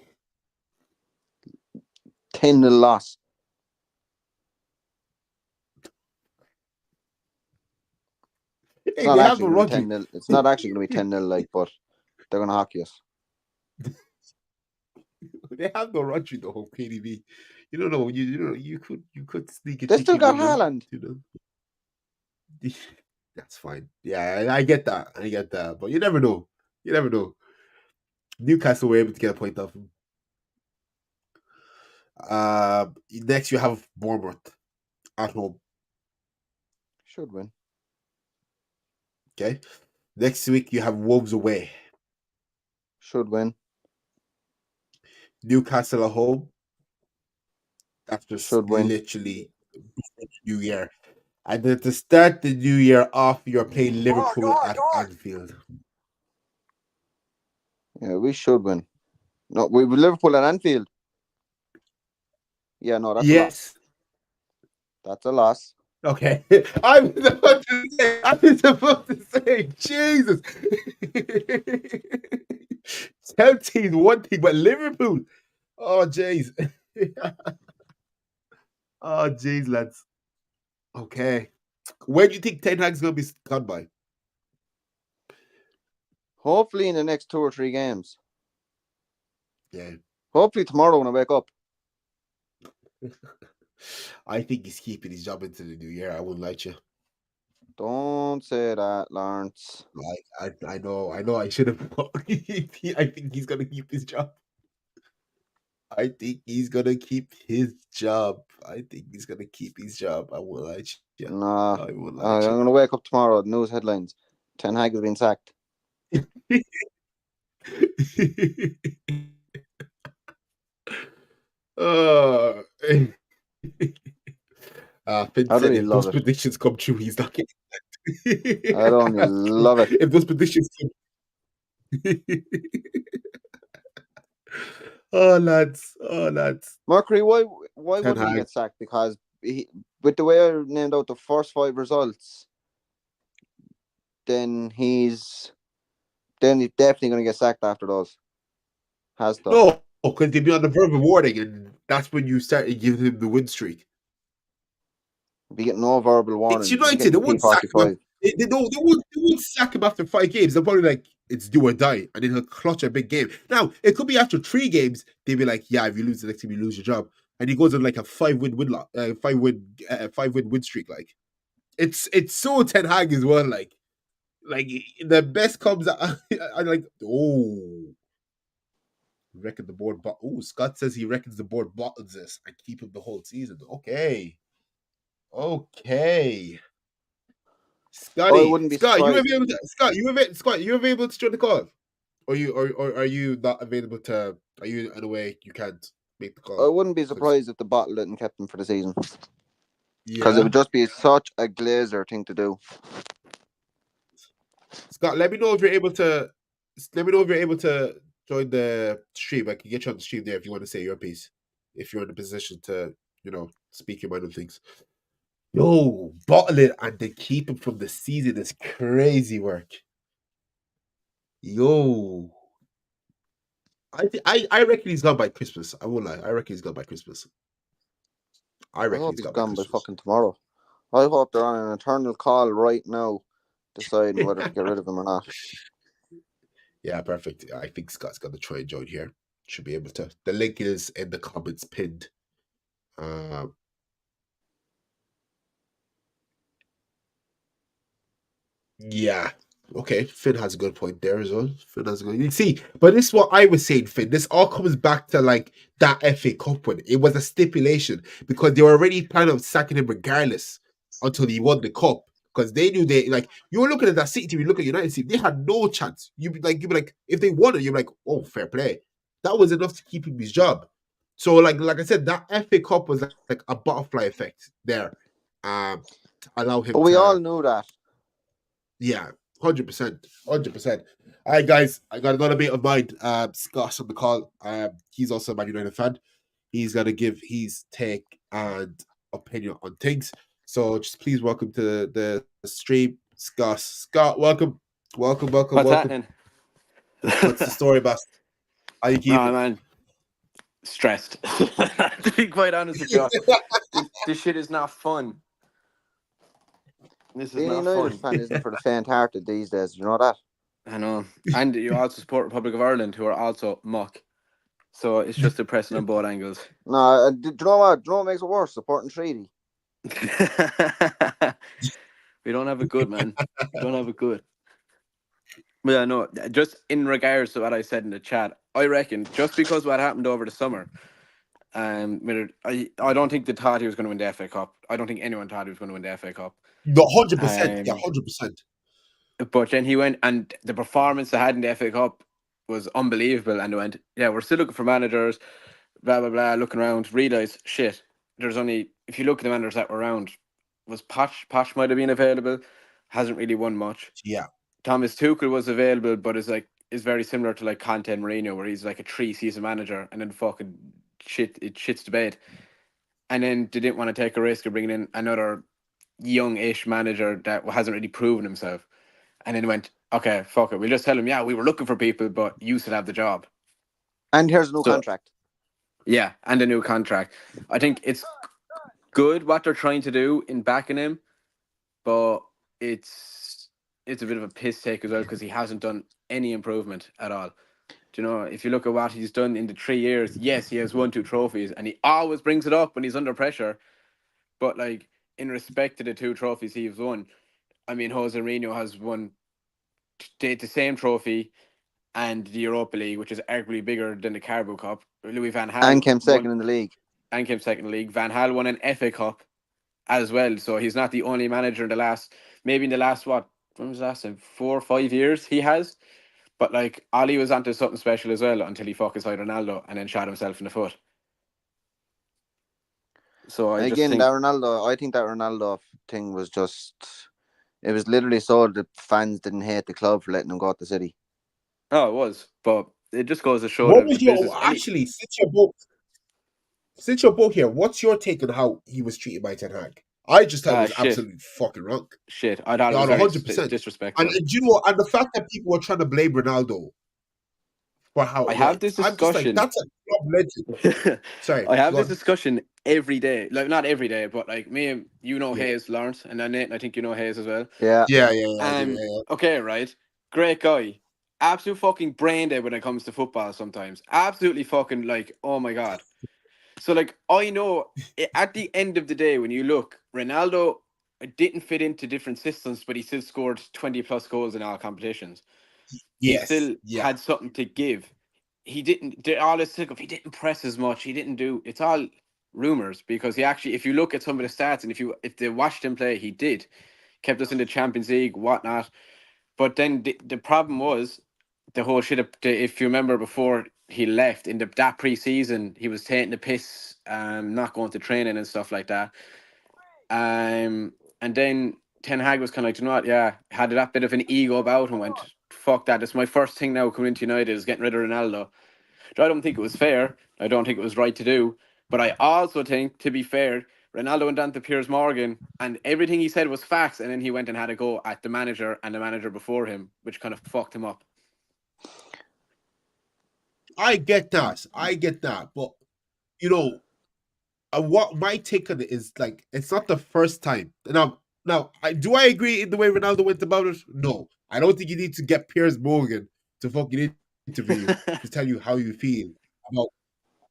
10-0 loss. It's Hey, not they have actually no going to be Rodri. 10-0. It's not actually going to be 10-0, like, but they're going to hockey us. They have no Rodri though. KDB. You don't know. You know. You could sneak a They cheeky still got win. Haaland. You know. That's fine. Yeah, I get that. I get that. But you never know. You never know. Newcastle were able to get a point off him. Next you have Bournemouth at home. Should win. Okay. Next week you have Wolves away. Should win. Newcastle at home. That's just Should win. literally New Year. And then to start the new year off, you're playing Liverpool at Anfield. Yeah, we should win. No, we Liverpool at Anfield. Yeah, no, that's a loss. That's a loss. Okay. I was about to say, Jesus. Chelsea's one thing, but Liverpool. Oh, jeez. Oh, jeez, lads. Okay. Where do you think Ten Hag's going to be gone by? Hopefully in the next 2 or 3 games. Yeah. Hopefully tomorrow when I wake up. I think he's keeping his job into the new year. I wouldn't lie to you. Don't say that, Lawrence. I know. I should have. I think he's gonna keep his job. I think he's gonna keep his job. I won't lie to you. Nah, I won't lie I'm to gonna wake up tomorrow. News headlines: Ten Hag has been sacked. you. Finn I said really if those love it. predictions come true, he's not getting. I don't love it. If those predictions come. Oh lads. Mercury, why Ten wouldn't he Hag. get sacked? Because with the way I named out the first 5 results, then he's definitely gonna get sacked after those. Has to. No, because they'd be on the verge of warning, and that's when you start giving him the win streak. Be getting no verbal warning. It's United. They won't sack him. They won't sack him after 5 games. They're probably like, it's do or die, and then he'll clutch a big game. Now it could be after 3 games. They'd be like, yeah, if you lose the next game, you lose your job, and he goes on like a 5-win win streak. Like it's so Ten Hag as well. Like the best comes out. I like reckon the board. Scott says he reckons the board bottles this and keep him the whole season. Okay. Scotty, I wouldn't be Scott, surprised. You available to join the call? Or are you not available to? Are you in a way you can't make the call? I wouldn't be surprised if the bottle didn't kept him for the season. Because Yeah. it would just be such a Glazer thing to do. Scott, let me know if you're able to. Let me know if you're able to join the stream. I can get you on the stream there if you want to say your piece. If you're in a position to, speak your mind on things. Yo, bottle it and then keep him from the season is crazy work. Yo. I reckon he's gone by Christmas. I won't lie. I reckon he's gone by Christmas. I I reckon hope he's he's gone by gone by Christmas. fucking tomorrow. I hope they're on an eternal call right now, deciding whether to get rid of him or not. Yeah, perfect. I think Scott's gonna try and join here. Should be able to. The link is in the comments pinned. Yeah. Okay, Finn has a good point there as well. Finn has a good. You see, but this is what I was saying, Finn. This all comes back to like that FA Cup win. It was a stipulation because they were already planning on sacking him regardless until he won the cup. Because they knew they like you were looking at that City team, you look at United team, they had no chance. You'd be like, if they won it, you'd be like, oh, fair play. That was enough to keep him his job. So like I said, that FA Cup was like a butterfly effect there. To allow him But we all to knew that. yeah, 100%. 100%. All right, guys, I got another mate of mine, Scott, on the call. He's also a Man United fan. He's going to give his take and opinion on things. So just please welcome to the stream, Scott. Scott, welcome. Welcome. What's happening? What's the story, boss? How you keeping? Oh, man. Stressed. To be quite honest with you, this shit is not fun. This is Being a not United fun. fan isn't for the faint-hearted these days. You know that? I know. And you also support Republic of Ireland, who are also muck. So it's just depressing on both angles. No, do you know what? Do you know what makes it worse? Supporting Treaty. We don't have it good, man. We don't have it good. But yeah, no, just in regards to what I said in the chat, I reckon just because what happened over the summer, I don't think they thought he was going to win the FA Cup. I don't think anyone thought he was going to win the FA Cup. No, 100%. Yeah, 100%. But then he went, and the performance they had in the FA Cup was unbelievable. And they went, yeah, we're still looking for managers, blah, blah, blah, looking around, realise, shit, there's only, if you look at the managers that were around, was Poch might have been available, hasn't really won much. Yeah. Thomas Tuchel was available, but is very similar to like Conte and Mourinho, where he's like a 3-season manager and then fucking shits the bed. And then they didn't want to take a risk of bringing in another young-ish manager that hasn't really proven himself. And then went, okay, fuck it. We'll just tell him, yeah, we were looking for people, but you should have the job. And here's a new contract. Yeah, and a new contract. I think it's good what they're trying to do in backing him, but it's a bit of a piss take as well because he hasn't done any improvement at all. Do you know, if you look at what he's done in the 3 years, yes, he has won 2 trophies, and he always brings it up when he's under pressure. But like in respect to the 2 trophies he's won, I mean, Jose Mourinho has won the same trophy and the Europa League, which is arguably bigger than the Carabao Cup. Louis van Gaal And came second in the league. And came second in the league. Van Gaal won an FA Cup as well. So he's not the only manager in the last, when was the last time? 4 or 5 years he has. But like, Ali was onto something special as well until he fucking signed Ronaldo and then shot himself in the foot. So I think that Ronaldo, I think that Ronaldo thing was just, it was literally so the fans didn't hate the club for letting him go to the City. Oh, it was, but it just goes to show What that was the your business. actually since you're both here, what's your take on how he was treated by Ten Hag? I just thought it was absolutely fucking wrong. Shit, I thought it was 100% disrespectful. And you know, and the fact that people were trying to blame Ronaldo for how I have this discussion. That's a club legend. Sorry, I have this discussion every day. Like not every day, but like me and Hayes, Lawrence, and then Nate, and I think you know Hayes as well. Yeah. Okay, right. Great guy. Absolute fucking brain dead when it comes to football sometimes. Absolutely fucking like, oh my God. So like I know at the end of the day when you look, Ronaldo didn't fit into different systems, but he still scored 20 plus goals in all competitions. He still had something to give. He didn't all this sick of he didn't press as much. He didn't do it's all rumors because he actually, if you look at some of the stats and if they watched him play, he did. Kept us in the Champions League, whatnot. But then the problem was the whole shit if you remember before he left in that pre-season, he was taking the piss, not going to training and stuff like that. And then Ten Hag was kind of like, you know what, yeah, had that bit of an ego about him, went, fuck that, it's my first thing now coming into United is getting rid of Ronaldo. I don't think it was fair. I don't think it was right to do. But I also think, to be fair, Ronaldo went down to Piers Morgan and everything he said was facts, and then he went and had a go at the manager and the manager before him, which kind of fucked him up. I get that, but you know, what my take on it is like it's not the first time. Now, I agree in the way Ronaldo went about it. No, I don't think you need to get Piers Morgan to fucking interview you to tell you how you feel about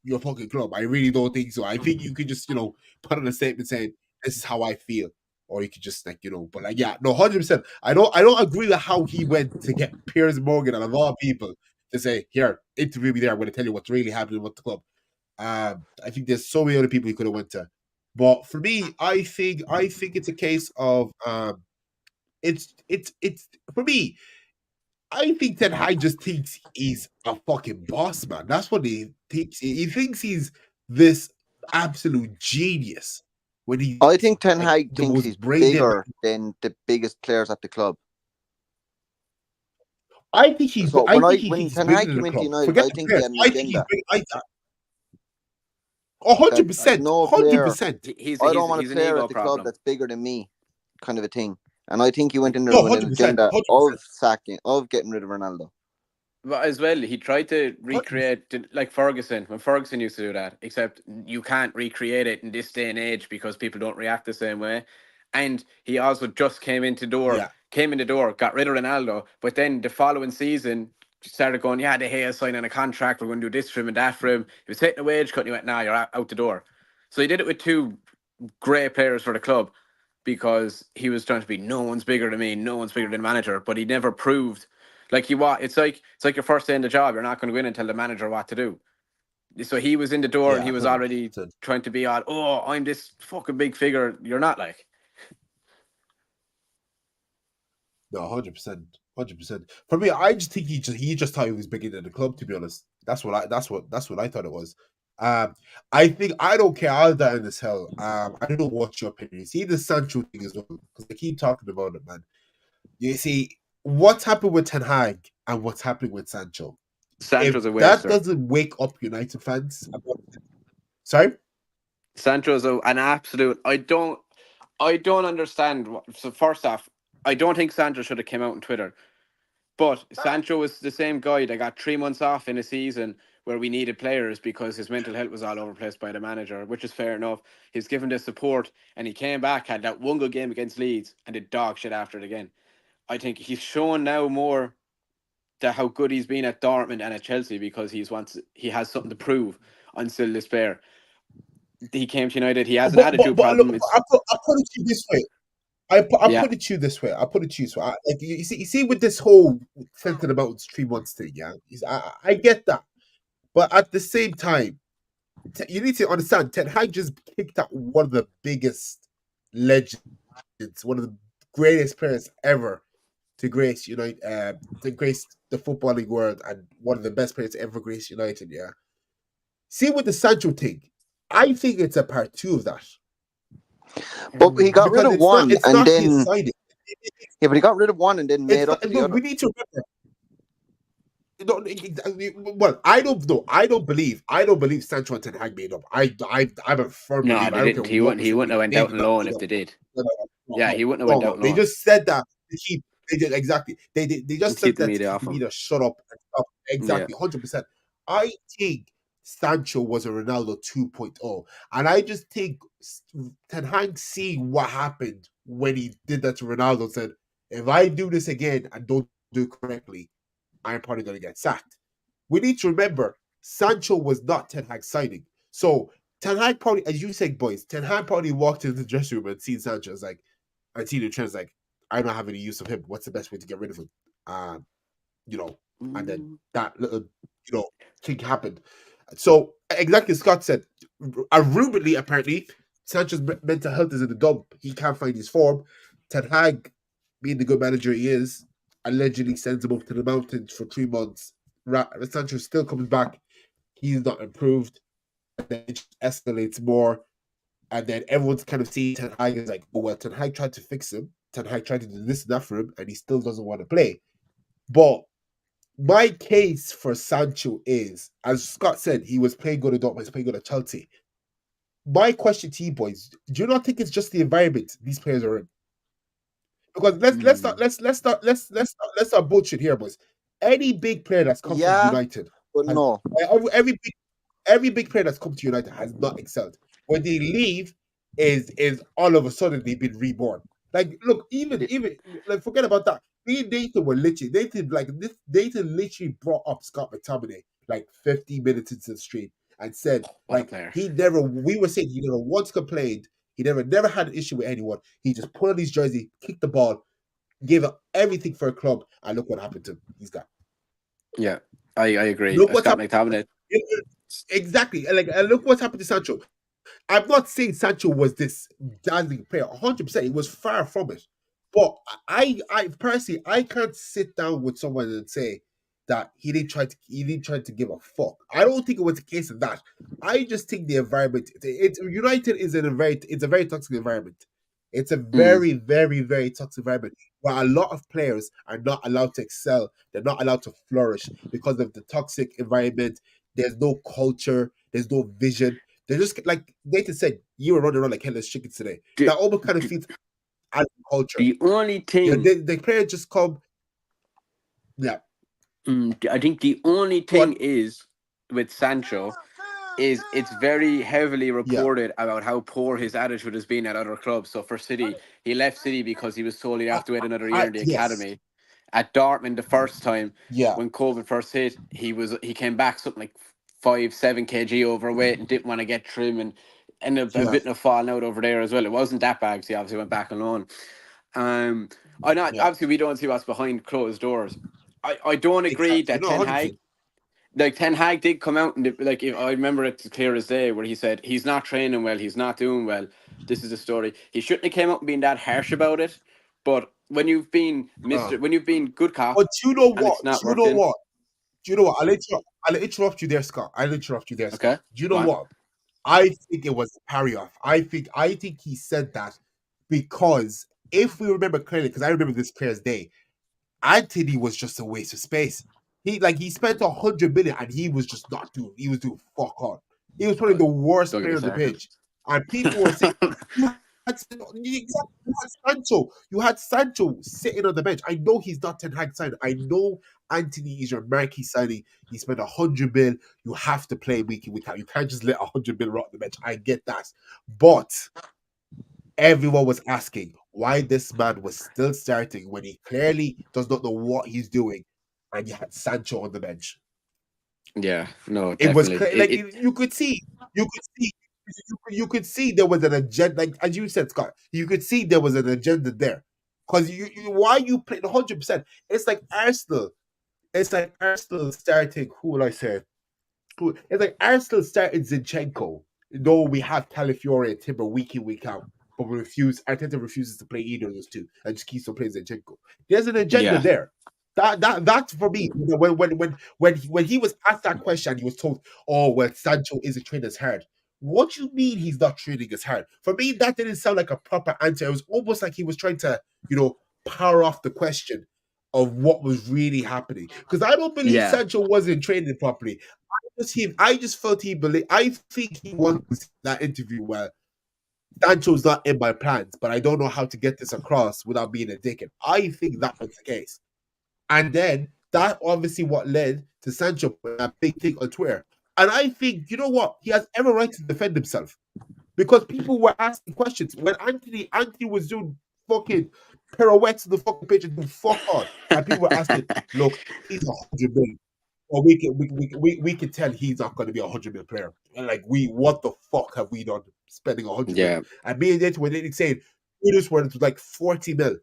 your fucking club. I really don't think so. I think you could just put on a statement saying this is how I feel, or you could just but like yeah, no, 100%. I don't agree with how he went to get Piers Morgan out of all people to say here interview me there. I'm going to tell you what's really happening with the club. I think there's so many other people he could have went to, but for me, I think it's a case of it's for me. I think Ten Hag just thinks he's a fucking boss, man. That's what he thinks. He thinks he's this absolute genius. When he, I think Ten like Hag the thinks most he's brain dead. bigger than the biggest players at the club. I think he's. So I when think when he's Ten bigger Hag than came the into club. United, Forget I the think he players. had an I think he's agenda big. 100%, that no hundred player. percent. He's I don't want a he's an player ego at the club problem. that's bigger than me, kind of a thing. And I think he went in there No, with an 100%, agenda 100%. of getting rid of Ronaldo. But as well, he tried to recreate like Ferguson when Ferguson used to do that. Except you can't recreate it in this day and age because people don't react the same way. And he also just came in the door, got rid of Ronaldo. But then the following season started going, yeah, they hate us signing a contract. We're going to do this for him and that for him. He was taking a wage cut, and he went, nah, you're out the door. So he did it with two great players for the club because he was trying to be no one's bigger than me, no one's bigger than the manager, but he never proved like you what it's like your first day in the job, you're not going to go in and tell the manager what to do. So he was in the door and Yeah, he was already 100%. trying to be all, oh, I'm this fucking big figure. You're not like. No, 100%. For me, I just think he just thought he was bigger than the club. To be honest, that's what I thought it was. I think I don't care. I'll die in this hell. I don't know what your opinion is. See the Sancho thing as well because they keep talking about it, man. You see what's happened with Ten Hag and what's happening with Sancho. If Sancho's a that waster. doesn't wake up United fans, sorry. Sancho's an absolute. I don't understand. So first off, I don't think Sancho should have came out on Twitter. But Sancho was the same guy that got 3 months off in a season where we needed players because his mental health was all over the place by the manager, which is fair enough. He's given the support and he came back, had that one good game against Leeds and did dog shit after it again. I think he's shown now more that how good he's been at Dortmund and at Chelsea because he has something to prove. I'm still despair. He came to United, he has an attitude But look, problem. It's I put it to you this way. I yeah. put it to you this way. I put it to you this way. Like you see, with this whole thinking about 3 months thing, yeah, I get that, but at the same time, you need to understand. Ten Hag just kicked out one of the biggest legends, one of the greatest players ever to grace United, to grace the footballing world, and one of the best players to ever grace United. Yeah. See with the Sancho thing, I think it's a part two of that. But he got rid Because of one it's and not his then signing. yeah, but he got rid of one and then It's made up not, for the but we other. need to remember. Well, I don't know. I don't believe Sancho and Ten Hag made up. I'm a firm No, believer. they I don't care didn't. He what wouldn't we he say. wouldn't have went They out did on not loan made if up. they did. No, no, no, Yeah, no, he wouldn't have no, went no. out on They loan just said that to keep. They did exactly. They and just said keep the that to media keep off the him. media shut up and stop. Yeah. Exactly, 100%. I think Sancho was a Ronaldo 2.0, and I just think Ten Hag seeing what happened when he did that to Ronaldo said, if I do this again and don't do it correctly, I'm probably going to get sacked. We need to remember Sancho was not Ten Hag signing. So Ten Hag probably, as you said, boys, Ten Hag probably walked into the dressing room and seen Sancho as like, and seen the trends like, I don't have any use of him. What's the best way to get rid of him? You know, and then Mm. that little, thing happened. So exactly as Scott said, rumoredly, apparently, Sancho's mental health is in the dump. He can't find his form. Ten Hag, being the good manager he is, allegedly sends him up to the mountains for 3 months. Sancho still comes back. He's not improved. And then it just escalates more. And then everyone's kind of seeing Ten Hag as like, oh, well, Ten Hag tried to fix him. Ten Hag tried to do this and that for him, and he still doesn't want to play. But my case for Sancho is, as Scott said, he was playing good at Dortmund, he's playing good at Chelsea. My question to you boys: do you not think it's just the environment these players are in? Because let's not bullshit here, boys. Any big player that's come from Yeah, United, But no. Every big player that's come to United has not excelled. When they leave, is all of a sudden they've been reborn. Like, look, even like forget about that. Me and Nathan were literally Nathan literally brought up Scott McTominay like 50 minutes into the stream and said What a like player. we were saying he never once complained. He never had an issue with anyone. He just put on his jersey, kicked the ball, gave up everything for a club, and look what happened to him. He's got. Yeah, I agree. Look what's Scott happened. McTominay. Exactly. And look what's happened to Sancho. I'm not saying Sancho was this dazzling player. 100%. He was far from it. But I personally, I can't sit down with someone and say that he didn't try to give a fuck. I don't think it was a case of that. I just think the environment. United is it's a very toxic environment. It's a very, very, very toxic environment where a lot of players are not allowed to excel. They're not allowed to flourish because of the toxic environment. There's no culture. There's no vision. They're just like Nathan said, you were running around like headless chickens today. That almost kind of feeds as culture. The only thing the players just come. Yeah. I think the only thing is with Sancho is it's very heavily reported about how poor his attitude has been at other clubs. So for City, he left City because he was told he'd have to wait another year in the academy. At Dortmund, the first time when COVID first hit, he came back something like 5-7 kg overweight and didn't want to get trim and ended up a bit of falling out over there as well. It wasn't that bad because he obviously went back alone. Obviously we don't see what's behind closed doors. I don't agree that Ten Hag. Like Ten Hag did come out and like I remember it as clear as day where he said he's not training well, he's not doing well. This is the story. He shouldn't have came out and been that harsh about it. But when you've been when you've been good cop, but you know what? and it's not working. Do you know what? I'll interrupt you there, Scott. Scott. Okay. Do you know what? I think it was a parry off. I think he said that because if we remember clearly, because I remember this clear as day, Anthony was just a waste of space. He spent 100 million and he was just not doing. He was doing fuck all. He was probably the worst player on the pitch, and people were saying you had Sancho sitting on the bench. I know he's not Ten Hag signing. I know Anthony is your marquee signing. He spent 100 mil. You have to play week in, week out. You can't just let 100 mil rot on the bench. I get that. But everyone was asking why this man was still starting when he clearly does not know what he's doing. And you had Sancho on the bench. Yeah, no, it was definitely. you could see there was an agenda. Like as you said, Scott, you could see there was an agenda there. Because why you played 100%? It's like Arsenal. It's like Arsenal starting. Who will I say? It's like Arsenal starting Zinchenko. Though we have Calafiore and Timber week in, week out, but Arteta refuses to play either of those two and just keeps on playing Zinchenko. There's an agenda there. That's for me. When he was asked that question, he was told, "Oh, well, Sancho isn't training as hard." What do you mean he's not training as hard? For me, that didn't sound like a proper answer. It was almost like he was trying to, power off the question of what was really happening. Because I don't believe Sancho wasn't training properly. I just felt I think he wants that interview where Sancho's not in my plans, but I don't know how to get this across without being a dickhead. I think that was the case. And then that obviously what led to Sancho putting that big thing on Twitter. And I think, you know what? He has every right to defend himself. Because people were asking questions. When Anthony was doing fucking pirouettes in the fucking pitch and doing fuck on. And people were asking, look, he's 100 million. Or we can tell he's not going to be a 100 million player. And like, what the fuck have we done spending 100 million? And me and Nathan were saying, Kudus was like 40 mil.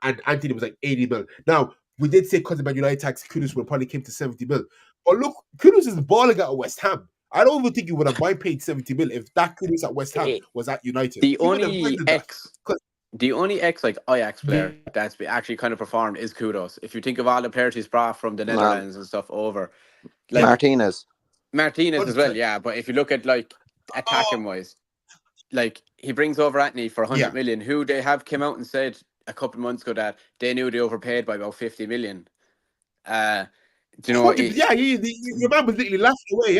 And Anthony was like 80 mil. Now, we did say because of Man United tax, Kudus would probably came to 70 mil. But look, Kudus is balling out at West Ham. I don't even think you would have mind paid 70 mil if that Kudus at West Ham was at United. The only like Ajax player that's actually kind of performed is Kudus. If you think of all the players he's brought from the Netherlands and stuff over, like Martinez as well, yeah. But if you look at like attacking wise, like he brings over Anthony for 100 million, who they have came out and said a couple of months ago that they knew they overpaid by about 50 million. Do you know? Your man was literally laughing away.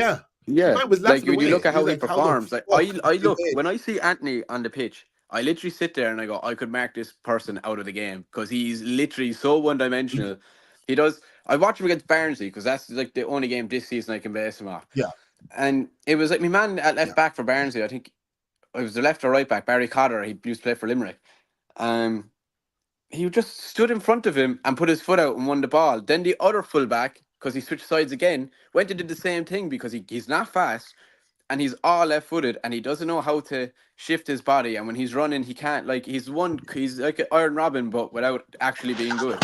Yeah. Like when you look at how he performs, like I look when I see Anthony on the pitch, I literally sit there and I go, I could mark this person out of the game because he's literally so one-dimensional. He does. I watched him against Barnsley because that's like the only game this season I can base him off. Yeah. And it was like my man at left back for Barnsley. I think it was the left or right back, Barry Cotter. He used to play for Limerick. He just stood in front of him and put his foot out and won the ball. Then the other fullback, because he switched sides again, went and did the same thing because he's not fast and he's all left footed and he doesn't know how to shift his body. And when he's running, he can't, like, he's like an Iron Robin, but without actually being good.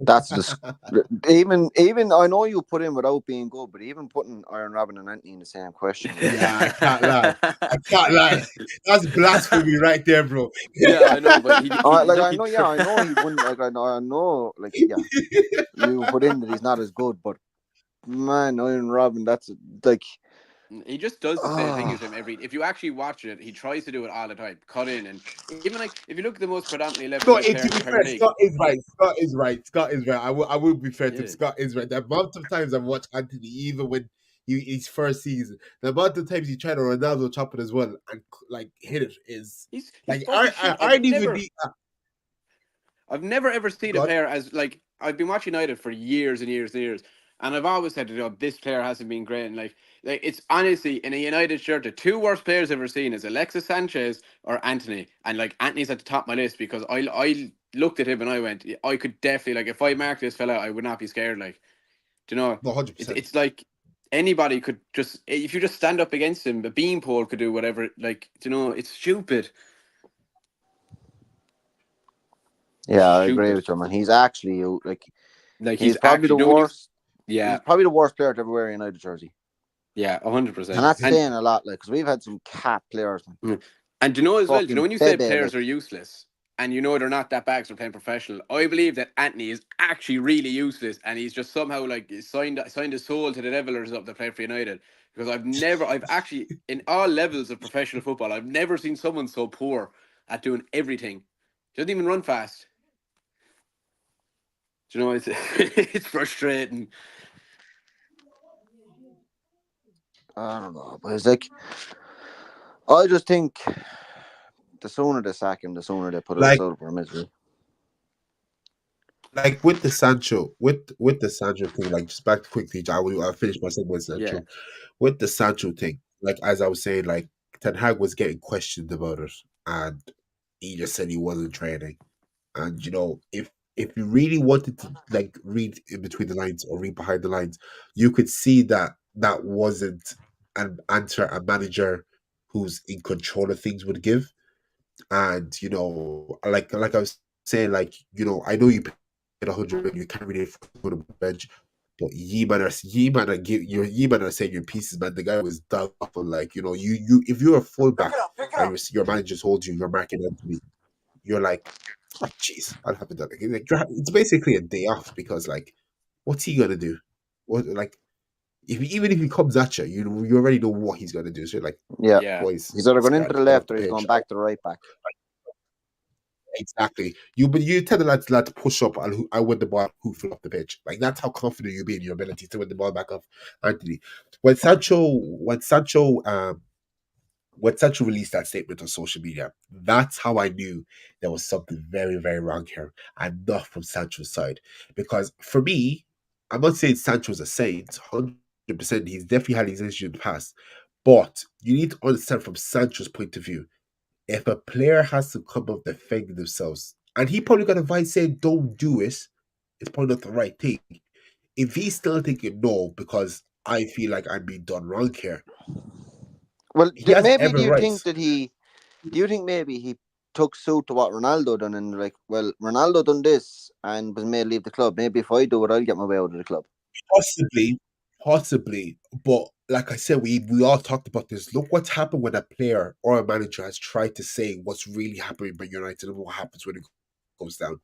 That's just even I know you put in without being good, but even putting Iron Robin and Anthony in the same question. Yeah, I can't lie. I can't lie. That's blasphemy right there, bro. Yeah, I know, but I know he wouldn't. Like I know, like yeah, you put in that he's not as good, but man, Iron Robin, that's like. He just does the same thing as him if you actually watch it, he tries to do it all the time. Cut in, and even like if you look at the most predominantly left player in the Premier League. Scott is right. I will be fair to him. Scott is right. The amount of times I've watched Anthony, even when his first season, the amount of times he tried to Ronaldo chop it as well and like hit it is he's like I've never ever seen a player as like I've been watching United for years and years and years, and I've always said, this player hasn't been great. And like it's honestly in a United shirt, the two worst players I've ever seen is Alexis Sanchez or Anthony, and like Anthony's at the top of my list because I looked at him and I went, I could definitely, like, if I marked this fella, I would not be scared. Like, do you know? 100%. It's like anybody could just, if you just stand up against him, a beanpole could do whatever. Like, do you know? It's stupid. Yeah, I agree with you, man. He's actually like he's probably actually, the worst. Yeah, he's probably the worst player to ever wear a United jersey. Yeah, 100%. And that's saying a lot, like, because we've had some cat players. And do you know as well? Do you know when you say players like, are useless, and you know they're not that bad because they're playing professional? I believe that Anthony is actually really useless, and he's just somehow like signed his soul to the devil or something to play for United. Because I've actually in all levels of professional football, I've never seen someone so poor at doing everything. He doesn't even run fast. Do you know, it's it's frustrating. I don't know, but it's like, I just think the sooner they sack him, the sooner they put us out of our misery. Like with the Sancho thing, like just back quickly, I'll finish my segment with Sancho. Yeah. With the Sancho thing, like as I was saying, like Ten Hag was getting questioned about it, and he just said he wasn't training. And you know, if you really wanted to like read in between the lines or read behind the lines, you could see that that wasn't an answer a manager who's in control of things would give. And you know, like I was saying, like, you know, I know you paid 100 million, you can't really go to the bench, but ye man are saying your pieces, man. The guy was done up on, like, you know, you if you're a fullback and your manager holds you, you're marking Anthony, you're like, oh jeez, I'll have it done again. Like, it's basically a day off because, like, what's he gonna do? What, like, even if he comes at you, you already know what he's gonna do. So you're like, Yeah, boys, he's either going into the left or he's going back to the right back. Exactly. But you tell the lad to push up and I win the ball, who flew off the pitch. Like, that's how confident you be in your ability to win the ball back off Anthony. When Sancho released that statement on social media, that's how I knew there was something very, very wrong here, and not from Sancho's side. Because for me, I'm not saying Sancho's a saint, 100%. He's definitely had his issues in the past. But you need to understand from Sancho's point of view, if a player has to come up defending themselves, and he probably got advice saying don't do it, it's probably not the right thing. If he's still thinking no, because I feel like I'm being done wrong here. Well, maybe do you think maybe he took suit to what Ronaldo done and like, well, Ronaldo done this and was made leave the club. Maybe if I do it, I'll get my way out of the club. Possibly, but like I said, we all talked about this. Look what's happened when a player or a manager has tried to say what's really happening by United and what happens when it goes down.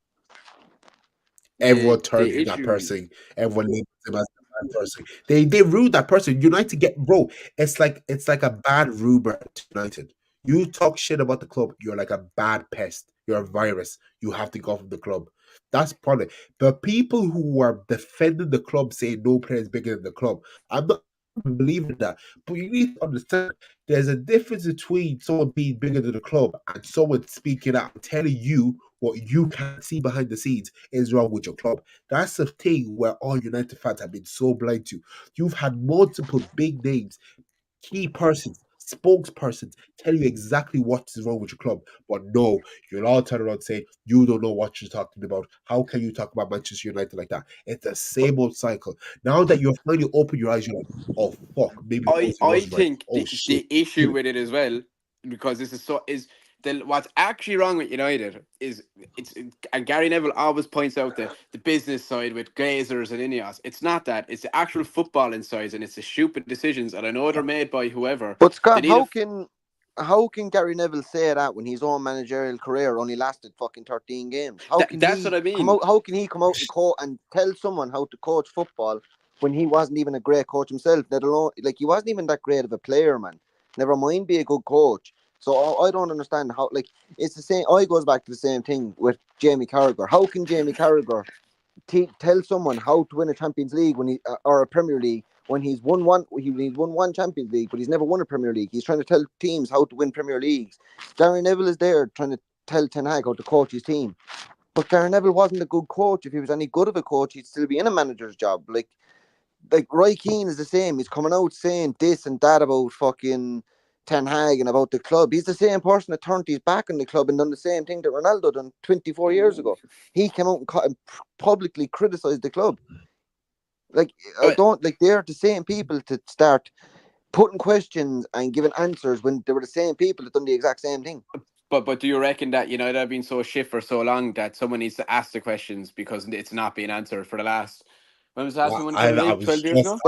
Everyone turns to that person. Everyone labels him as the bad person. They rude that person. United get, bro. It's like a bad rumor to United. You talk shit about the club, you're like a bad pest. You're a virus. You have to go from the club. That's probably the people who are defending the club saying no player is bigger than the club. I'm not I believe in that. But you need to understand there's a difference between someone being bigger than the club and someone speaking out and telling you what you can't see behind the scenes is wrong with your club. That's the thing where all United fans have been so blind to. You've had multiple big names, key persons, spokespersons tell you exactly what is wrong with your club. But no, you'll all turn around and say, you don't know what you're talking about. How can you talk about Manchester United like that? It's the same old cycle. Now that you're finally open your eyes, you're like, oh fuck, maybe Jose I was right. think Oh shit. the issue with it as well, because this is what's actually wrong with United is and Gary Neville always points out the business side with Glazers and Ineos. It's not that. It's the actual football inside, and it's the stupid decisions. And I know they're made by whoever. But They Scott, need a how can Gary Neville say that when his own managerial career only lasted fucking 13 games? How can that's he what I come mean. out? How can he come out and tell someone how to coach football when he wasn't even a great coach himself? Let alone, like, he wasn't even that great of a player, man. Never mind be a good coach. So I don't understand how. Like, it's the same. I goes back to the same thing with Jamie Carragher. How can Jamie Carragher tell someone how to win a Champions League when he or a Premier League when he's won one Champions League, but he's never won a Premier League. He's trying to tell teams how to win Premier Leagues. Gary Neville is there trying to tell Ten Hag how to coach his team. But Gary Neville wasn't a good coach. If he was any good of a coach, he'd still be in a manager's job. Like Roy Keane is the same. He's coming out saying this and that about fucking Ten Hag and about the club. He's the same person that turned his back on the club and done the same thing that Ronaldo done 24 years ago. He came out and publicly criticised the club. Like, I But don't like they're the same people to start putting questions and giving answers when they were the same people that done the exact same thing. but do you reckon that United have been so shit for so long that someone needs to ask the questions because it's not being answered for the last? When was the last time we won the Premier I League? was 12 years just ago.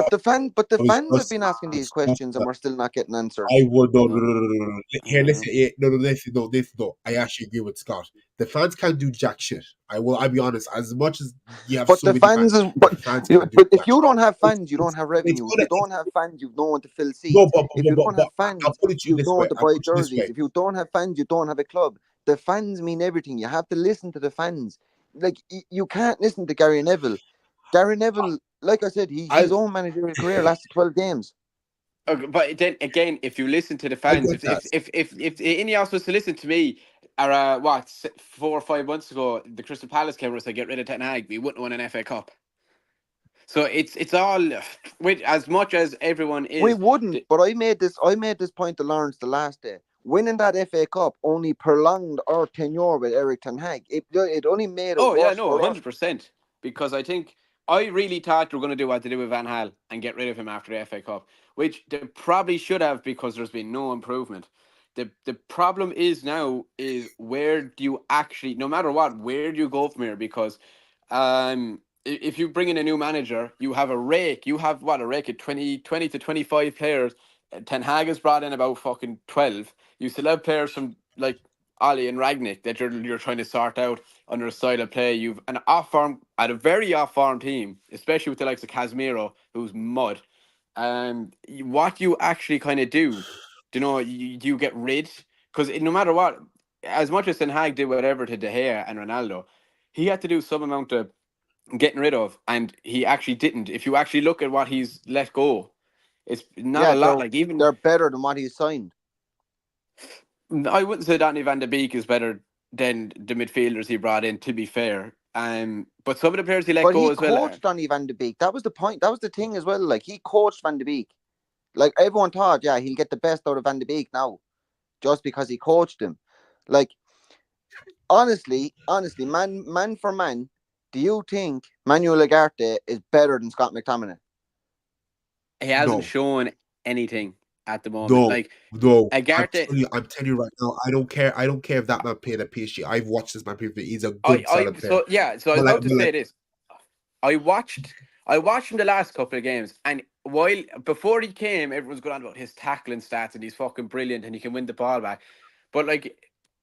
But the I was fans have just been asking I these was just questions and we're still not getting answers. I would no, no, No. no, no, no, no. Here, Mm. listen. No, no, listen, no. I actually agree with Scott. The fans can't do jack shit. I'll be honest. As much as you have But so the many fans fans, is the fans can't do but if jack you shit. don't have It's fans, you don't have it's revenue. If gonna you don't have fans, you've no one to fill no, seats. If you don't but have fans, I'll put it to you you've this no one way. to I'll buy put it to you this jerseys. way. If you don't have fans, you don't have a club. The fans mean everything. You have to listen to the fans. Like, you can't listen to Gary Neville. Gary Neville, like I said, his I own managerial career lasted 12 games. Okay, but then again, if you listen to the I fans, get that. if Ineos was to listen to me, or 4 or 5 months ago, the Crystal Palace came and said get rid of Ten Hag, we wouldn't win an FA Cup. So it's all with as much as everyone We is. wouldn't, but I made this point to Lawrence the last day. Winning that FA Cup only prolonged our tenure with Eric Ten Hag. It only made it Oh yeah, worse no, for us. 100%. Because I think I really thought they were going to do what they did with Van Hal and get rid of him after the FA Cup, which they probably should have because there's been no improvement. The problem is now is where do you actually, no matter what, where do you go from here? Because if you bring in a new manager, you have a rake. You have what, a rake of 20 to 25 players. Ten Hag has brought in about fucking 12. You still have players from like Ali and Ragnick that you're trying to sort out under a style of play. You've an off form at a very off form team, especially with the likes of Casemiro, who's mud. What you actually kind of do you know, you get rid because no matter what, as much as Ten Hag did whatever to De Gea and Ronaldo, he had to do some amount of getting rid of, and he actually didn't. If you actually look at what he's let go, it's not Yeah, a lot. Like even they're better than what he signed. I wouldn't say Danny Van de Beek is better than the midfielders he brought in. To be fair, but some of the players he let But go he as well. coached Donny Van de Beek. That was the point. That was the thing as well. Like, he coached Van de Beek. Like, everyone thought, yeah, he'll get the best out of Van de Beek now, just because he coached him. Like, honestly, man for man, do you think Manuel Ugarte is better than Scott McTominay? He hasn't No, shown anything at the moment. no, Like no. Agarte, I'm telling you right now. I don't care if that man played at PSG. I've watched this man play. He's a I good, solid player. so yeah. So I was But about to say this. I watched I watched him the last couple of games, and while before he came, everyone's going on about his tackling stats and he's fucking brilliant and he can win the ball back. But like,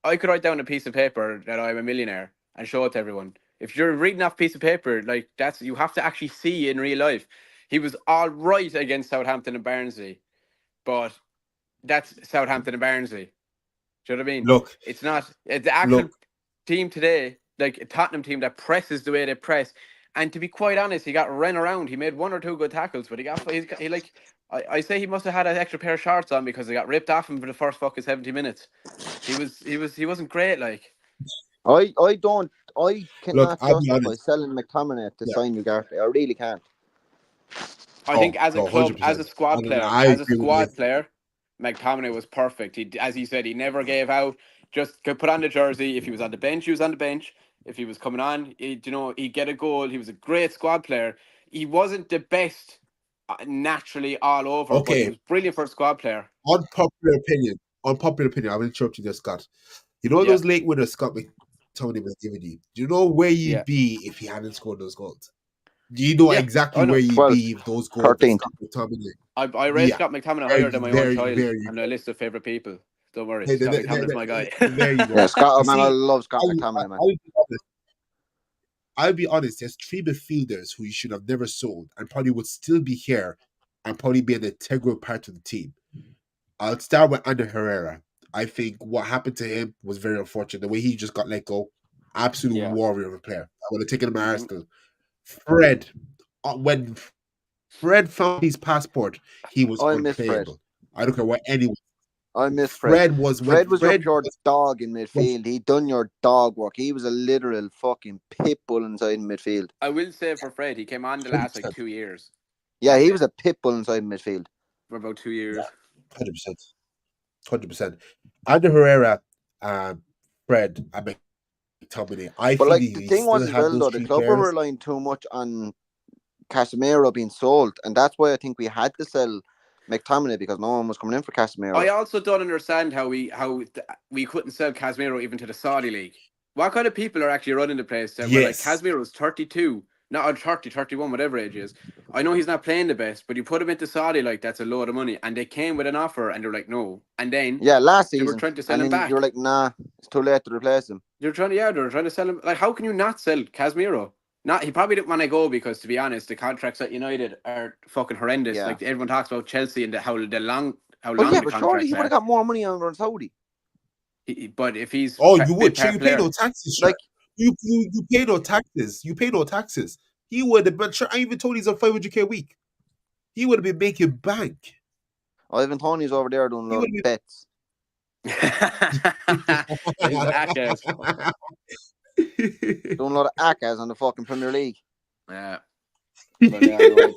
I could write down a piece of paper that I'm a millionaire and show it to everyone. If you're reading off a piece of paper, like that's you have to actually see in real life. He was all right against Southampton and Barnsley, but that's Southampton and Barnsley. Do you know what I mean? look, It's not the actual look. team today, like a Tottenham team that presses the way they press. And to be quite honest, he got run around. He made one or two good tackles, but he like I say he must have had an extra pair of shorts on because they got ripped off him for the first fucking 70 minutes. He wasn't great. Like I Look, cannot I'll be justify honest. selling McTominay to Yeah. sign Ugarte. I really can't. I think as a no, club, as 100%. a squad And player, I agree with you. McTominay was perfect. He, as he said, he never gave out. Just could put on the jersey. If he was on the bench, he was on the bench. If he was coming on, he'd get a goal. He was a great squad player. He wasn't the best naturally all over, but he Okay, was brilliant for a squad player. unpopular opinion, I will interrupt you there, Scott. You know Yeah, those late winners Scott McTominay was giving you? Do you know where yeah, you'd be if he hadn't scored those goals? Do you know yeah. exactly I where know. you'd 12th, be if those goals that 13th. Scott McTominay? I rate Yeah, Scott McTominay there higher you, than my own there, child there you on go. a list of favorite people. Don't worry, There, there, Scott there, there, McTominay's my guy. there you Yeah, go. Scott. You Oh man, I see, love Scott I, McTominay, man. I'll be honest. I'll be honest. There's three midfielders who you should have never sold and probably would still be here and probably be an integral part of the team. I'll start with Ander Herrera. I think what happened to him was very unfortunate. The way he just got let go, absolute Yeah. warrior of a player. I would have taken him at Mhm. Arsenal. Fred, when Fred found his passport, he was I miss Fred. unplayable. I don't care what anyone. I miss Fred. Fred was when Fred was your Fred pure was, dog in midfield. He done your dog work. He was a literal fucking pit bull inside midfield. I will say for Fred, he came on the last like 2 years. Yeah, That's he it. was a pit bull inside midfield. For about 2 years. 100%. 100%. Ander Herrera, Fred, and McTominay. I But feel like the you thing was still as have well those though, the three club were players. relying too much on Casemiro being sold, and that's why I think we had to sell McTominay because no one was coming in for Casemiro. I also don't understand how we couldn't sell Casemiro even to the Saudi league. What kind of people are actually running the place that were like Yes. Casemiro's 32, not 30, 31, whatever age he is. I know he's not playing the best, but you put him into Saudi like that's a load of money, and they came with an offer, and they're like no, and then Yeah, last they were season, trying to sell and him then back. you're like, nah, it's too late to replace him. They're trying to sell him. Like, how can you not sell Casemiro? Not he probably didn't want to go because, to be honest, the contracts at United are fucking horrendous. Yeah. Like everyone talks about Chelsea and how long But yeah, the but surely he contracts would have are. got more money on Saudi. But if he's Oh, you bit would. Sure, part you pay player, no taxes, sure. Like, You pay no taxes. You pay no taxes. He would have, but sure, I even told he's on 500K a week. He would have been making bank. Ivan Tony's over there doing a He lot would of bets. he's actors. Doing a lot of ACAs on the fucking Premier League. Yeah, but yeah, no,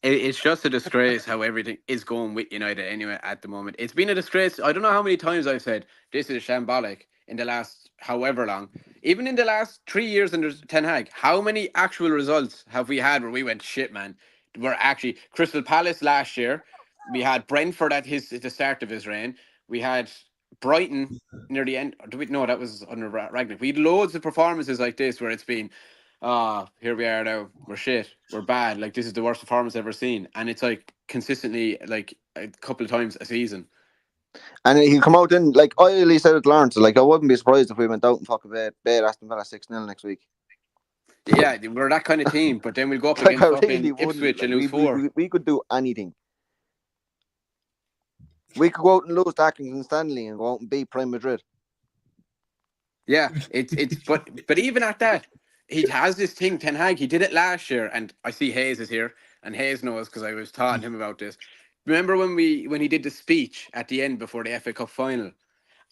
it's just a disgrace how everything is going with United anyway at the moment. It's been a disgrace. I don't know how many times I've said this is shambolic in the last however long. Even in the last 3 years under Ten Hag, how many actual results have we had where we went shit, man? We're actually Crystal Palace last year. We had Brentford at the start of his reign. We had Brighton near the end. No, that was under Ragnick. We had loads of performances like this where it's been here we are now. We're shit. We're bad. Like this is the worst performance I've ever seen, and it's like consistently like a couple of times a season. And he'll come out in, like, I at least said it to Lawrence, like, I wouldn't be surprised if we went out and fucking bait Aston Villa 6-0 next week. Yeah, we're that kind of team, but then we'll go up Like, against I fucking really wouldn't. Ipswich Like, and lose 4. we could do anything. We could go out and lose to Accrington Stanley and go out and beat Prime Madrid. Yeah, it's but even at that, he has this thing. Ten Hag, he did it last year, and I see Hayes is here, and Hayes knows because I was talking to him about this. Remember when he did the speech at the end before the FA Cup final?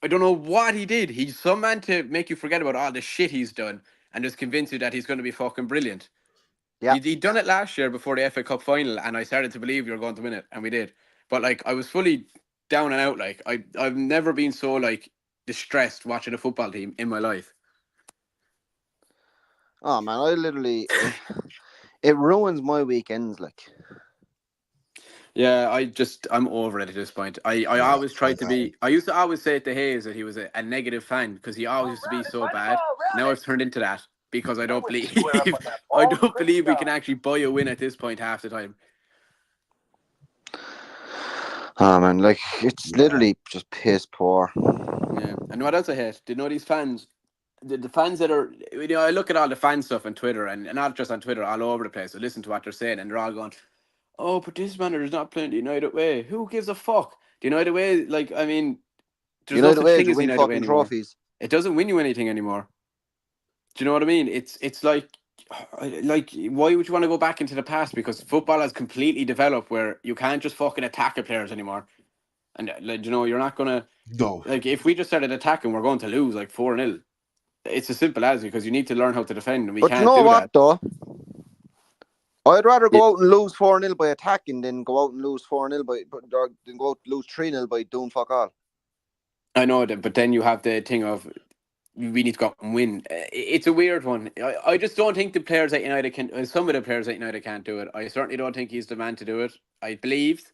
I don't know what he did. He's some man to make you forget about all the shit he's done and just convince you that he's going to be fucking brilliant. Yeah. He'd done it last year before the FA Cup final, and I started to believe we were going to win it, and we did. But like, I was fully down and out. Like, I've never been so like distressed watching a football team in my life. Oh man, I literally it ruins my weekends. Like, Yeah, I'm over it at this point. I always tried to be. I used to always say to Hayes that he was a negative fan because he always used to be so bad. Now I've turned into that because I don't believe I don't believe we can actually buy a win at this point half the time. oh man, like, it's literally just piss poor. Yeah, and what else I hate? Do you know these fans? The fans that are, I look at all the fan stuff on Twitter and not just on Twitter, all over the place. I listen to what they're saying, and they're all going, "Oh, but this manager is not playing the United way. Who gives a fuck? The United way, like, I mean, there's no United such way thing to as the win United way fucking anymore. trophies. It doesn't win you anything anymore. Do you know what I mean? It's like like, why would you want to go back into the past? Because football has completely developed where you can't just fucking attack the players anymore. And like, you know, you're not gonna No. like if we just started attacking, we're going to lose like 4-0. It's as simple as because you need to learn how to defend, and we But you can't know do what, that. though? I'd rather Yeah. go out and lose 4-0 by attacking than go out and lose 4-0 than go out and lose 3-0 by doing fuck all. I know that, but then you have the thing of we need to go out and win. It's a weird one. I just don't think the players at United can. Some of the players at United can't do it. I certainly don't think he's the man to do it. I believed,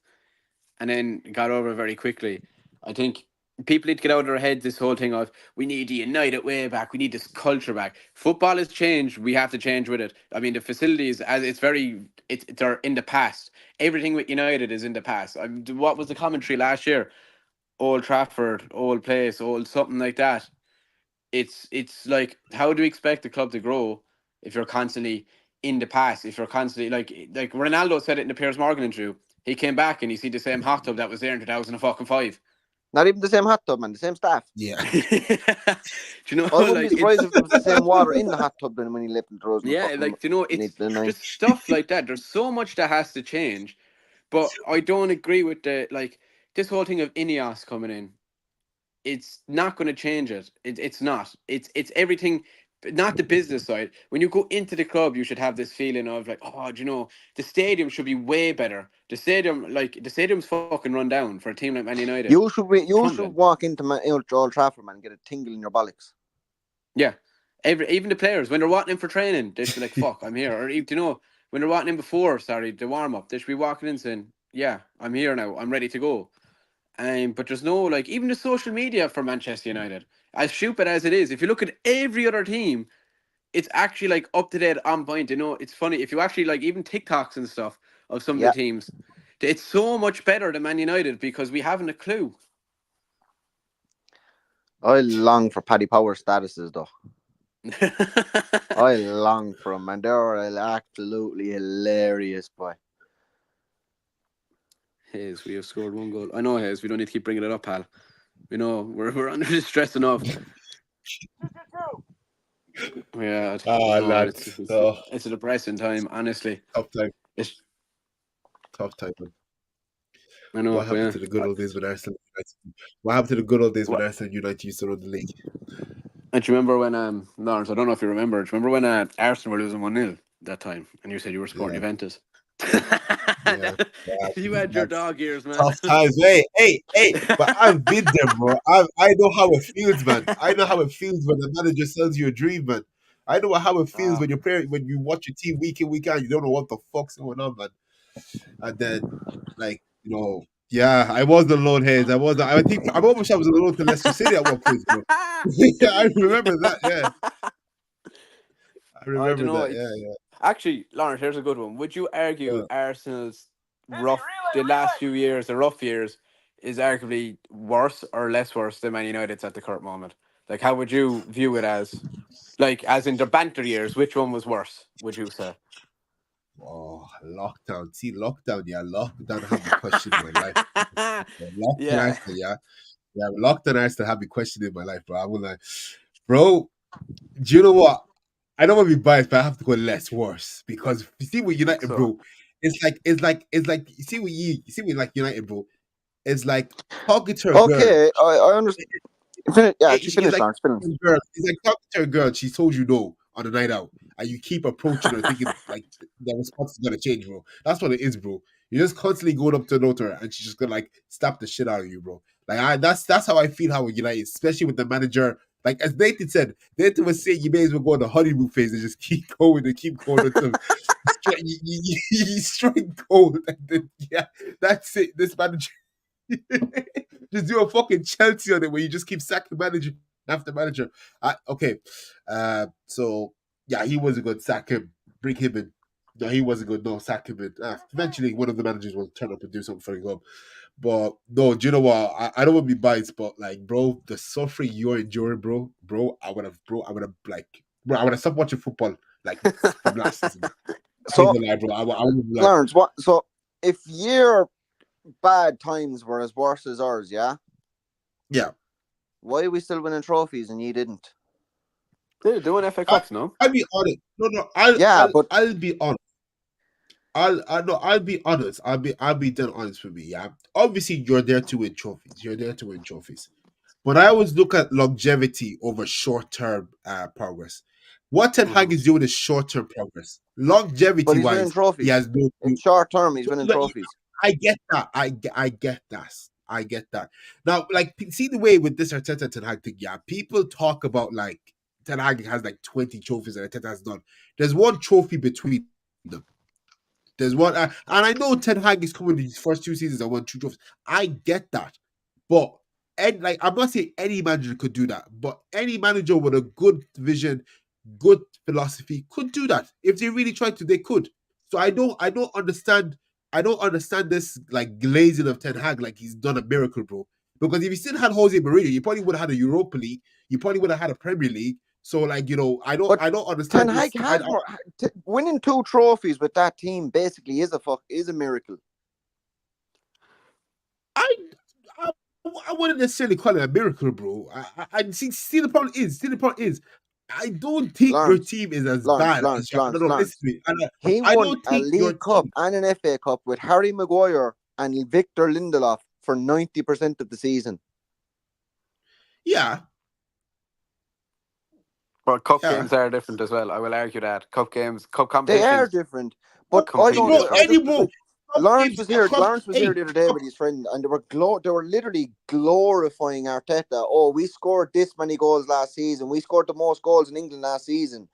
and then got over it very quickly. I think people need to get out of their heads this whole thing of we need the United way back. We need this culture back. Football has changed. We have to change with it. I mean, the facilities as they're in the past. Everything with United is in the past. What was the commentary last year? Old Trafford, old place, old something like that. It's like, how do you expect the club to grow if you're constantly in the past? If you're constantly like Ronaldo said it in the Piers Morgan interview. He came back and you see the same hot tub that was there in 2005. Not even the same hot tub, man. The same staff. Yeah. Do you know? I wouldn't Like be surprised it's if there was the same water in the hot tub than when he left in the yeah, fucking like you know, it's mid the night. just stuff like that. There's so much that has to change, but I don't agree with the like this whole thing of Ineos coming in. It's not going to change it. It's not. It's everything, but not the business side. When you go into the club, you should have this feeling of like, oh, do you know, the stadium should be way better. The stadium's fucking run down for a team like Man United. You should Crumbling. walk into Old Trafford, man, and get a tingle in your bollocks. Yeah, even the players when they're walking in for training, they should be like, fuck, I'm here. Or do you know, when they're walking in before, sorry, the warm up, they should be walking in saying, yeah, I'm here now. I'm ready to go. But there's no like even the social media for Manchester United, as stupid as it is. If you look at every other team, it's actually like up to date, on point. You know, it's funny if you actually like even TikToks and stuff of some of the Yeah. teams. It's so much better than Man United because we haven't a clue. I long for Paddy Power statuses, though. I long for them, man. They're absolutely hilarious, boy. Hayes, we have scored 1 goal. I know, Hayes. We don't need to keep bringing it up, pal. We know we're under distress enough. Yeah, Oh, no, lads. Oh, it's a depressing time, honestly. tough time. It's, Tough time, man. I know, What but happened yeah. to the good old days when Arsenal United? What happened to the good old days when Arsenal United used to run the league? And do you remember when Lawrence? I don't know if you remember. Do you remember when Arsenal were losing 1-0 that time, and you said you were supporting Yeah. Juventus? Yeah. You had your dog ears, man. Tough times. Hey. But I've been there, bro. I know how it feels, man. I know how it feels when the manager sells you a dream, man. I know how it feels when when you watch your team week in, week out, you don't know what the fuck's going on, man. And then, like, yeah, I was the lone Hayes. I think I almost I was alone to Leicester City at one point, bro. Yeah, I remember that. Yeah, I I don't remember know. that. Yeah. Actually, Lawrence, here's a good one. Would you argue Yeah. Arsenal's the last few years, the rough years, is arguably worse or less worse than Man United's at the current moment? Like, how would you view it as? Like, as in the banter years, which one was worse? Would you say? Oh, lockdown. See, lockdown. Yeah, lockdown have me questioning my life. Lockdown Yeah. Arsenal. Yeah. Lockdown Arsenal have me questioning my life, bro. I was like, bro. Do you know what? I don't want to be biased, but I have to go less worse because you see with United, So. bro. It's like you see with like United, bro. It's like talking to a girl. Okay, I understand. Yeah, she It's finished, like Lawrence. Finish. girl. It's like talking to a girl. She told you no on a night out, and you keep approaching her, thinking like the response is gonna change, bro. That's what it is, bro. You're just constantly going up to her, and she's just gonna like slap the shit out of you, bro. Like that's how I feel how with United, especially with the manager. Like as Nathan said, Nathan was saying you may as well go on the honeymoon phase and just keep going until you strike gold, and then yeah, that's it. This manager. Just do a fucking Chelsea on it where you just keep sacking manager after manager. Okay. So yeah, he wasn't good. Sack him. Bring him in. No, he wasn't good. No, sack him in. Eventually, one of the managers will turn up and do something for the club. But no, do you know what? I don't want to be biased, but like, bro, the suffering you're enduring, bro, I would have stopped watching football like from last season. So, bro. I would like, Lawrence, what? So, if your bad times were as worse as ours, yeah, yeah. why are we still winning trophies and you didn't? They're doing FA I, Cups, no? I'll be honest. No. Yeah, but I'll be honest. I'll be honest. I'll be dead honest with me. Yeah. Obviously, you're there to win trophies. You're there to win trophies. But I always look at longevity over short term progress. What Ten Hag is doing is short term progress. but Longevity he's winning wise, he trophies. has no. It's short term. He's winning But trophies. I get that. I get that. I get that. Now, like, see the way with this Arteta Ten Hag thing. Yeah, people talk about like Ten Hag has like 20 trophies and Arteta has none. There's one trophy between them. There's one, and I know Ten Hag is coming in his first 2 seasons and won 2 trophies. I get that, but and like I'm not saying any manager could do that, but any manager with a good vision, good philosophy could do that. If they really tried to, they could. So I don't understand this like glazing of Ten Hag like he's done a miracle, bro. Because if you still had Jose Mourinho, you probably would have had a Europa League. You probably would have had a Premier League. So like But I don't Ten understand Hag this. has more. Winning 2 trophies with that team basically is a miracle. I, I wouldn't necessarily call it a miracle, bro. I see the problem is I don't think your Lawrence, team is as Lawrence, bad Lawrence, as your Lawrence, no, Lawrence. listen to me. He I won don't a think your League Cup team. and an FA Cup with Harry Maguire and Victor Lindelof for 90% of the season. Yeah, But cup yeah. games are different as well. I will argue that cup games, cup They are competitions, different, but I completely don't. Bro, I different. just anymore. like Lawrence Games, was here. club, Lawrence was here hey, the other day with his friend, and they were literally glorifying Arteta. Oh, we scored this many goals last season. We scored the most goals in England last season.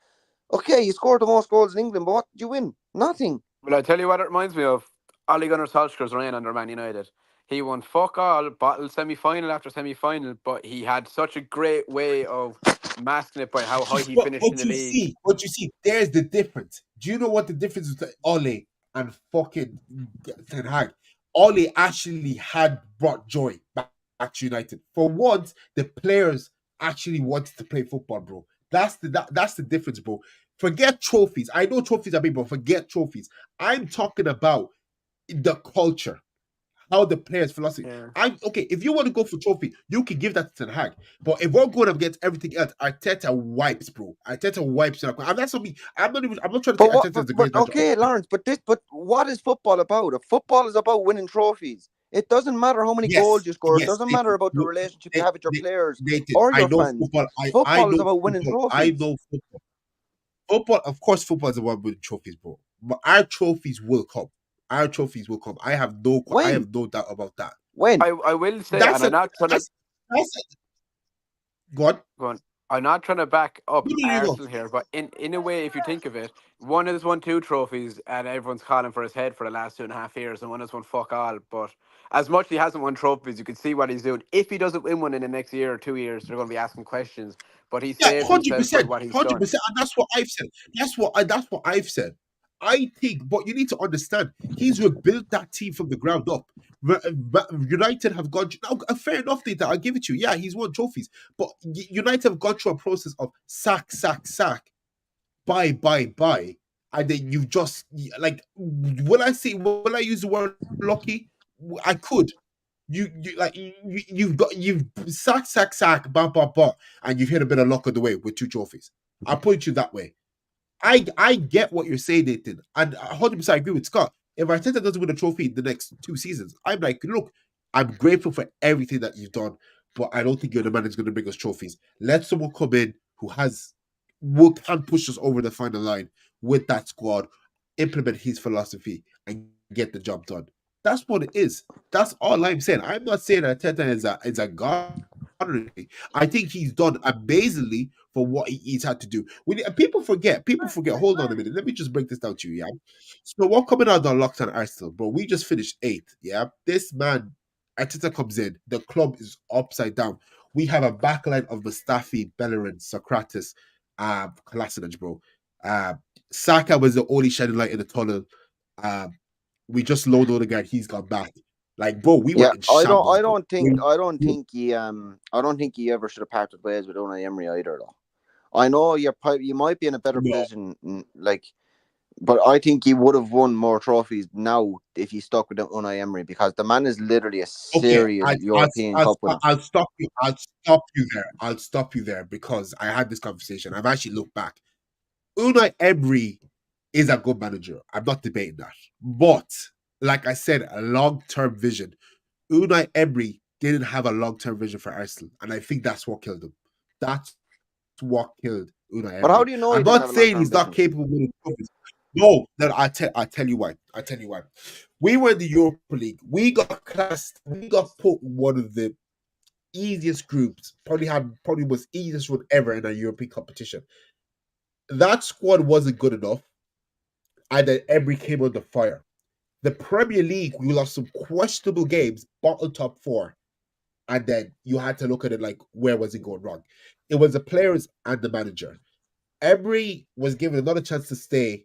Okay, you scored the most goals in England, but what did you win? Nothing. Well, I tell you what it reminds me of. Ole Gunnar Solskjaer's reign under Man United. He won fuck all, bottled semi-final after semi-final, but he had such a great way of masking it by how high he finished in the league. what you see, there's the difference. Do you know what the difference is between Ole and fucking Ten Hag? Ole actually had brought joy back to United. For once, the players actually wanted to play football, bro. That's the difference, bro. Forget trophies. I know trophies are big, but forget trophies. I'm talking about the culture, how the players' philosophy. Yeah. I'm okay. If you want to go for trophy, you can give that to Ten Hag. But if we're going up against everything else, Arteta wipes, bro. Arteta wipes. And that's not me. I'm not trying to say But what? Arteta is the But greatest manager. okay, Lawrence. But what is football about? Football is about winning trophies. It doesn't matter how many goals Yes, you score. It yes. doesn't matter Nathan, about the look, relationship you have with your players Nathan, or I your know fans. football. I Football is know about winning football. I trophies. know football. Football, of course, football is the one with trophies, bro. But our trophies will come. Our trophies will come. I have no When? doubt about that. When? I will say, That's and a I'm not trying to that's God. go on. I'm not trying to back up You go. Arsenal here, but in a way, if you think of it, one has won 2 trophies, and everyone's calling for his head for the last 2.5 years, and one has won fuck all. But as much as he hasn't won trophies, you can see what he's doing. If he doesn't win one in the next year or 2 years, they're going to be asking questions. But he Yeah, saved hundred himself by percent, what he's hundred done. percent, and that's what I've said. That's what I've said. I think, but you need to understand, he's rebuilt that team from the ground up. United have gone now. Fair enough, Data. I'll give it to you. Yeah, he's won trophies, but United have gone through a process of sack, buy, and then you just like when I use the word lucky, I could. You've sack, bah, and you've hit a bit of luck on the way with 2 trophies. I'll put it to you that way. I get what you're saying, Nathan, and 100% agree with Scott. If Arteta doesn't win a trophy in the next 2 seasons, I'm like, look, I'm grateful for everything that you've done, but I don't think you're the man who's going to bring us trophies. Let someone come in who can push us over the final line with that squad, implement his philosophy, and get the job done. That's what it is. That's all I'm saying. I'm not saying Arteta is a god. I think he's done amazingly for what he's had to do. People forget. Hold on a minute. Let me just break this down to you. Yeah. So we're coming out on lockdown Arsenal, bro. We just finished 8th. Yeah. This man, Arteta comes in. The club is upside down. We have a backline of Mustafi, Bellerin, Socrates, Kolasinac, bro. Saka was the only shining light in the tunnel. We just loaded the guy. He's gone back. Like, bro, we were in shambles. I don't think he ever should have parted ways with Unai Emery either. Though I know you might be in a better position. Like But I think he would have won more trophies now if he stuck with Unai Emery, because the man is literally a Okay, serious European Cup winner. I'll stop you. I'll stop you there. I'll stop you there because I had this conversation. I've actually looked back. Unai Emery is a good manager. I'm not debating that. But like I said, a long-term vision. Unai Emery didn't have a long-term vision for Arsenal, and I think that's what killed him. That's what killed Unai But how Emery. do you know he I'm didn't not have a saying long-term he's not vision? capable of winning trophies. No, I tell you why. I tell you why. We were in the Europa League. We got classed. We got put one of the easiest groups. Probably was easiest one ever in a European competition. That squad wasn't good enough, and then Emery came under fire. The Premier League, we lost some questionable games, bottom top four, and then you had to look at it like, where was it going wrong? It was the players and the manager. Emery was given another chance to stay,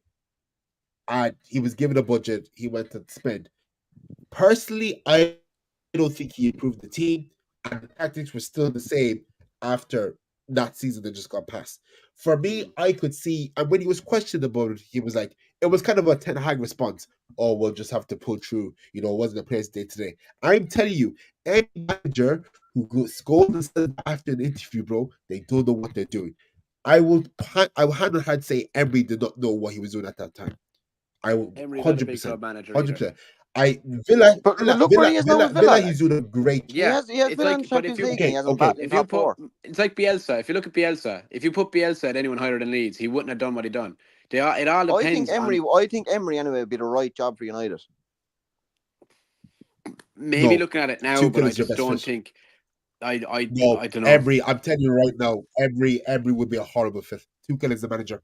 and he was given a budget. He went to spend. Personally, I don't think he improved the team, and the tactics were still the same after that season that just got past. For me, I could see, and when he was questioned about it, he was like, it was kind of a Ten Hag response. Oh, we'll just have to pull through. You know, it wasn't a player's day today. I'm telling you, any manager who goes and says after an interview, bro, they don't know what they're doing. I will hand on heart say Emery did not know what he was doing at that time. I will Emery's not a big 100%, club manager 100%. either. But look where he is now with Villa. Villa, Like. he's doing a great. He Yeah, has it's Villa in the like, but Champions League and he has them Okay. battling if you top put, four. it's like Bielsa. If you look at Bielsa, if you put Bielsa at anyone higher than Leeds, he wouldn't have done what he done. It all depends on I think Emery anyway would be the right job for United. maybe No, looking at it now, but Tuchel I is your just best don't fit. think. No, I don't know. Emery. I'm telling you right now, Emery would be a horrible fit. Tuchel is the manager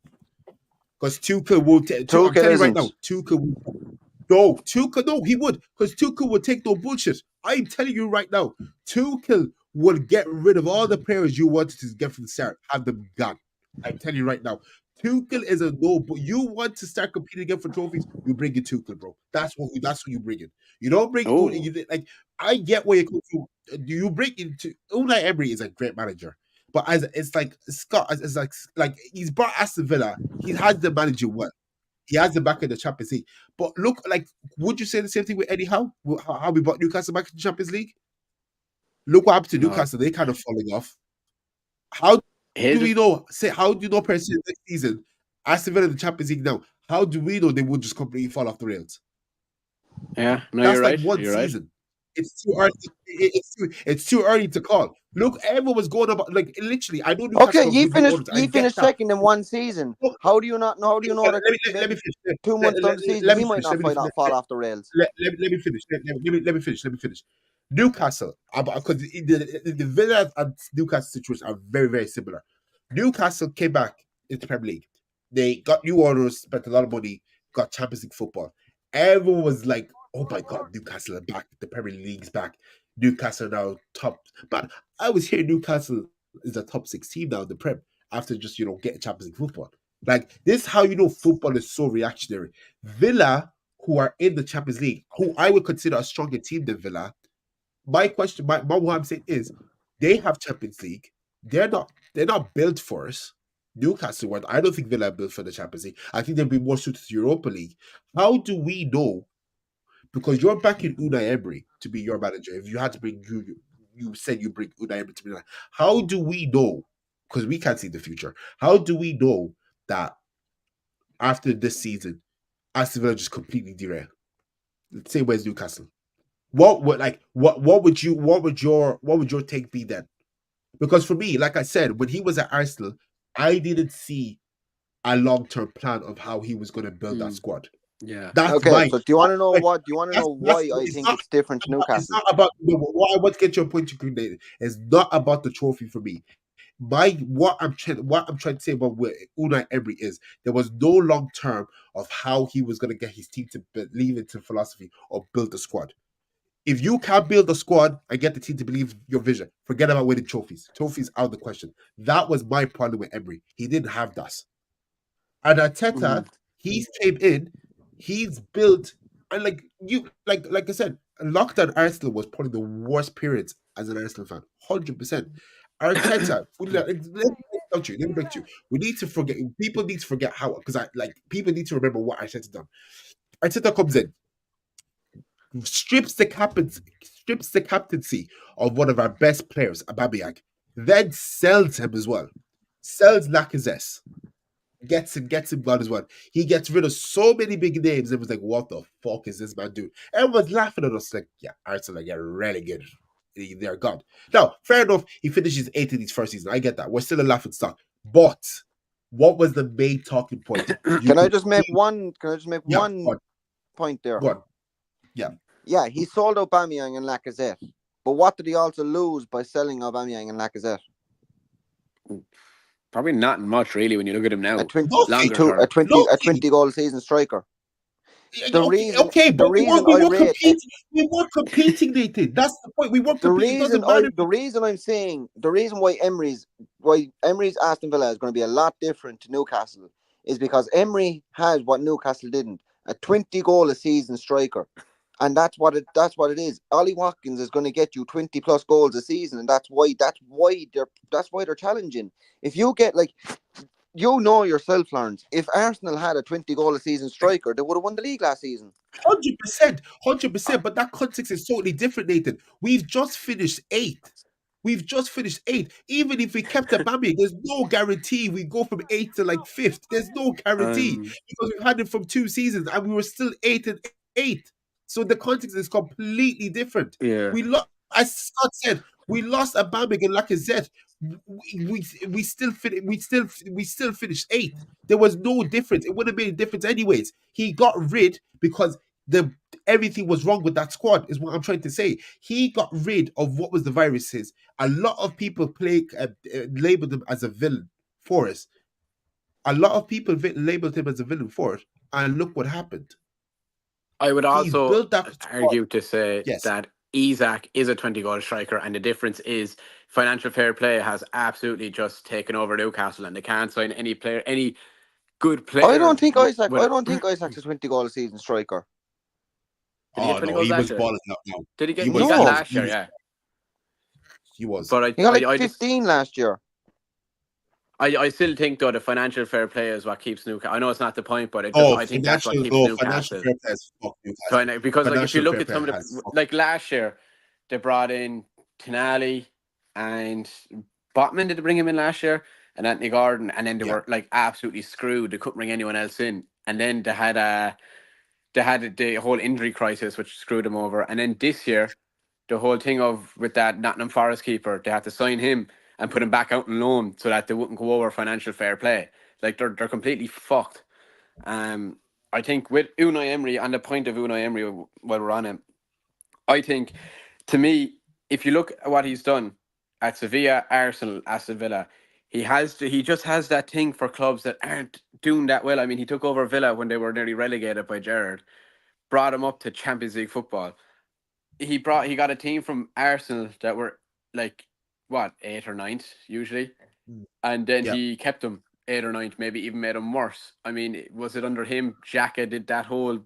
because Tuchel will. I'm Tuchel telling you right isn't. now, Tuchel will. No, Tuchel. No, he would because Tuchel would take no bullshit. I'm telling you right now, Tuchel would get rid of all the players you wanted to get from the start, have them gone. I'm telling you right now, Tuchel is a no. But you want to start competing again for trophies, you bring in Tuchel, bro. That's who you bring in. You don't bring Oh, like I get where you come from. You bring into Unai Emery is a great manager, but as it's like Scott, it's like he's brought Aston Villa. He has the manager well. He has the back in the Champions League. But look, like, would you say the same thing with Eddie Howe? How we brought Newcastle back in the Champions League? Look what happened to no. Newcastle. They kind of falling off. How do His we know? How do you know personally next season, Aston Villa in the Champions League now? How do we know they would just completely fall off the rails? yeah, no, That's you're like right. one You're right. season. It's too early. It's too early to call. Look, everyone was going about like literally. I know Newcastle Okay, have ye good new finished owners. I ye get finished that. second in one season. Look, How do you not know? How do you know that let me maybe finish. 2 months down the season Let he me might finish. not fall off the rails? Let me finish. Let me finish. Newcastle, because the Villa and Newcastle situation are very, very similar. Newcastle came back into Premier League. They got new owners, spent a lot of money, got Champions League football. Everyone was like, "Oh my God, Newcastle are back. The Premier League's back. Newcastle now top." But I was hearing Newcastle is a top 6 team now in the Prem after just getting Champions League football. Like this, is how you know football is so reactionary. Villa, who are in the Champions League, who I would consider a stronger team than Villa. My question, what I'm saying is, they have Champions League. They're not built for us. Newcastle weren't. I don't think Villa are built for the Champions League. I think they'd be more suited to Europa League. How do we know? Because you're backing Unai Emery to be your manager. If you had to bring you said you bring Unai Emery to be like, how do we know? Because we can't see the future. How do we know that after this season, Aston Villa just completely derail? Let's say where's Newcastle? What would your take be then? Because for me, like I said, when he was at Arsenal, I didn't see a long-term plan of how he was going to build that squad. Yeah. That's Okay, my. so do you want to know Like, what? Do you want to know why I think it's different to It's Newcastle? not about what I want to get your point to create. It's not about the trophy for me. What I'm trying to say about what Unai Emery is, there was no long term of how he was going to get his team to believe into philosophy or build a squad. If you can't build a squad and get the team to believe your vision, forget about winning trophies. Trophies out of the question. That was my problem with Emery. He didn't have that. And Arteta, he's came in, he's built, and like I said, lockdown Arsenal was probably the worst periods as an Arsenal fan. 100%. Arteta, Don't you? Let me break you. We need to forget. People need to forget how, because people need to remember what Arteta done. Arteta comes in, strips the captaincy of one of our best players, Aubameyang, then sells him as well. Sells Lacazette. Gets him gone as well. He gets rid of so many big names. It was like, what the fuck is this man doing? Everyone's laughing at us like, yeah, Arsenal get relegated. They're gone. Now, fair enough, he finishes 8th in his first season. I get that. We're still a laughing stock. But what was the main talking point? Can I just make one point there? Go on. Yeah. Yeah, he sold Aubameyang and Lacazette. But what did he also lose by selling Aubameyang and Lacazette? Probably not much, really, when you look at him now. A 20 goal season striker. But we weren't competing, Nathan. That's the point. We weren't competing. The reason why Emery's Aston Villa is going to be a lot different to Newcastle is because Emery has what Newcastle didn't: a 20 goal a season striker. And that's what it is. Ollie Watkins is going to get you 20 plus goals a season, and that's why they're challenging. If you get yourself, Lawrence, if Arsenal had a 20 goal a season striker, they would have won the league last season. 100%. But that context is totally different, Nathan. We've just finished 8th. Even if we kept Aubameyang, there's no guarantee we go from 8th to 5th. There's no guarantee because we've had it from 2 seasons and we were still 8th and 8th. So the context is completely different. Yeah. As Scott said, we lost Aubameyang and Lacazette. We still finished 8th. There was no difference. It wouldn't have made a difference anyways. He got rid because everything was wrong with that squad, is what I'm trying to say. He got rid of what was the viruses. A lot of people labeled him as a villain for us. And look what happened. I would also argue to say that Isak is a 20 goal striker, and the difference is financial fair play has absolutely just taken over Newcastle, and they can't sign any good player. I don't think Isak's a 20 goal a season striker. Did he get 20 goals last year? Did he get? He got last year, yeah. He was. But he got 15 last year. I still think though the financial fair play is what keeps Newcastle. I know it's not the point, but I think that's what keeps Newcastle. So because if you look at some of the last year, they brought in Tonali and Botman. Did they bring him in last year? And Anthony Gordon, and then they were absolutely screwed. They couldn't bring anyone else in, and then they had the whole injury crisis, which screwed them over. And then this year, the whole thing with that Nottingham Forest keeper, they had to sign him and put him back out on loan so that they wouldn't go over financial fair play. Like they're completely fucked. I think with Unai Emery, on the point of Unai Emery while we're on him, I think, to me, if you look at what he's done at Sevilla, Arsenal, Aston Villa, he just has that thing for clubs that aren't doing that well. I mean, he took over Villa when they were nearly relegated by Gerrard, brought them up to Champions League football. He got a team from Arsenal that were 8th or 9th usually, and then he kept them 8th or 9th, maybe even made them worse. I mean, was it under him? Xhaka did that whole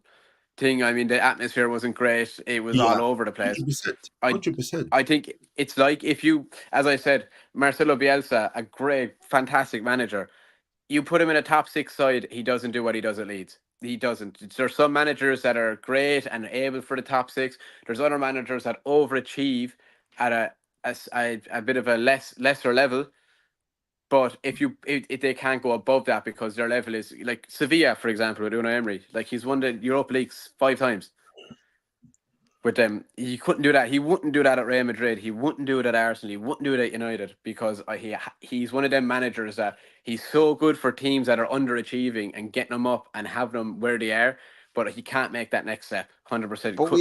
thing. I mean, the atmosphere wasn't great. It was all over the place. 100%. I think it's like if you, as I said, Marcelo Bielsa, a great, fantastic manager, you put him in a top 6 side, he doesn't do what he does at Leeds. He doesn't. There's some managers that are great and able for the top 6. There's other managers that overachieve at a bit of a lesser level. But if they can't go above that because their level is like Sevilla, for example, with Unai Emery, he's won the Europa Leagues 5 times. With them, he couldn't do that. He wouldn't do that at Real Madrid. He wouldn't do it at Arsenal. He wouldn't do it at United because he's one of them managers that he's so good for teams that are underachieving and getting them up and having them where they are, but he can't make that next step. 100%. But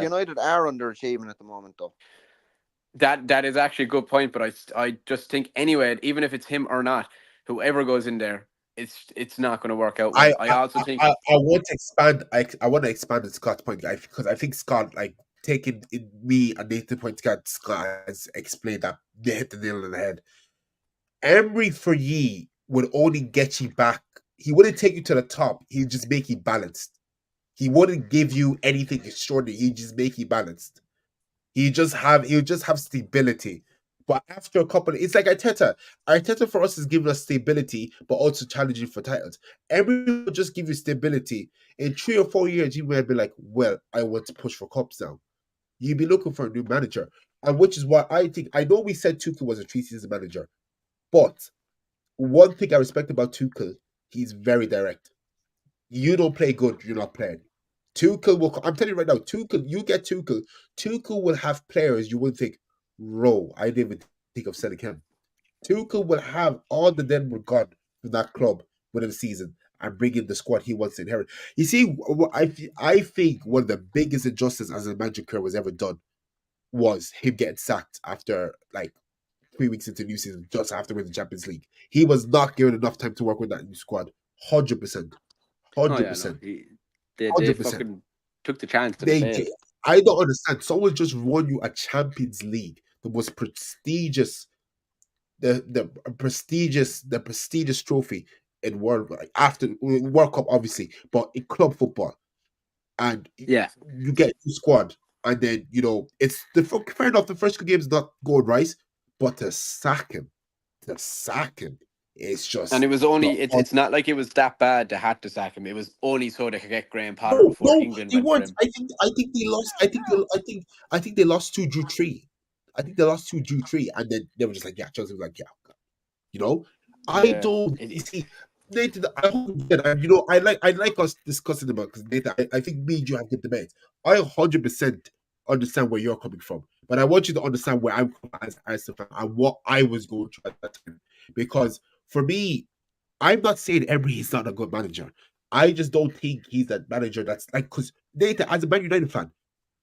United are underachieving at the moment, though. That is actually a good point, but I just think anyway, even if it's him or not, whoever goes in there, it's not going to work out well. I also think I want to expand. I want to expand on Scott's point because I think Scott, taking in me and Nathan's point, Scott has explained that they hit the nail on the head. Emery for ye would only get you back. He wouldn't take you to the top. He'd just make you balanced. He wouldn't give you anything extraordinary. He'd just make you balanced. He'll just have stability. But after a couple, it's like Arteta. Arteta for us is giving us stability, but also challenging for titles. Everyone will just give you stability. In 3 or 4 years, you might be like, well, I want to push for cups now. You'd be looking for a new manager. And which is why I think, I know we said Tuchel was a 3 season manager, but one thing I respect about Tuchel, he's very direct. You don't play good, you're not playing. Tuchel will, I'm telling you right now, Tuchel, you get Tuchel will have players you wouldn't think, I didn't even think of selling him. Tuchel will have all the then were gone from that club within the season and bring in the squad he wants to inherit. You see, I think one of the biggest injustices as a manager career was ever done was him getting sacked after like 3 weeks into the new season, just after winning the Champions League. He was not given enough time to work with that new squad. 100%. Oh yeah, 100%. no. They 100%. fucking took the chance and They, failed. I don't understand. Someone just won you a Champions League, the most prestigious, the prestigious trophy in world, like after World Cup, obviously, but in club football, and Yeah. you get your squad, and then it's fair enough. The first 2 games not going right, but to sack him, it's just. And it was only it's not like it was that bad they had to sack him. It was only so they could get Graham Potter before England they went for weren't. him. I think they lost. I think they lost 2, drew 3. I think they lost 2, drew 3, and then they were just like, yeah. Chelsea was like, yeah. I don't. You see, Nathan, I hope that, and I like us discussing about, because Nathan, I think me and you have good debate. I 100% understand where you're coming from, but I want you to understand where I'm coming as Arsenal fan and what I was going through at that time. Because for me, I'm not saying Emery is not a good manager. I just don't think he's that manager that's like, because Nathan, as a Man United fan,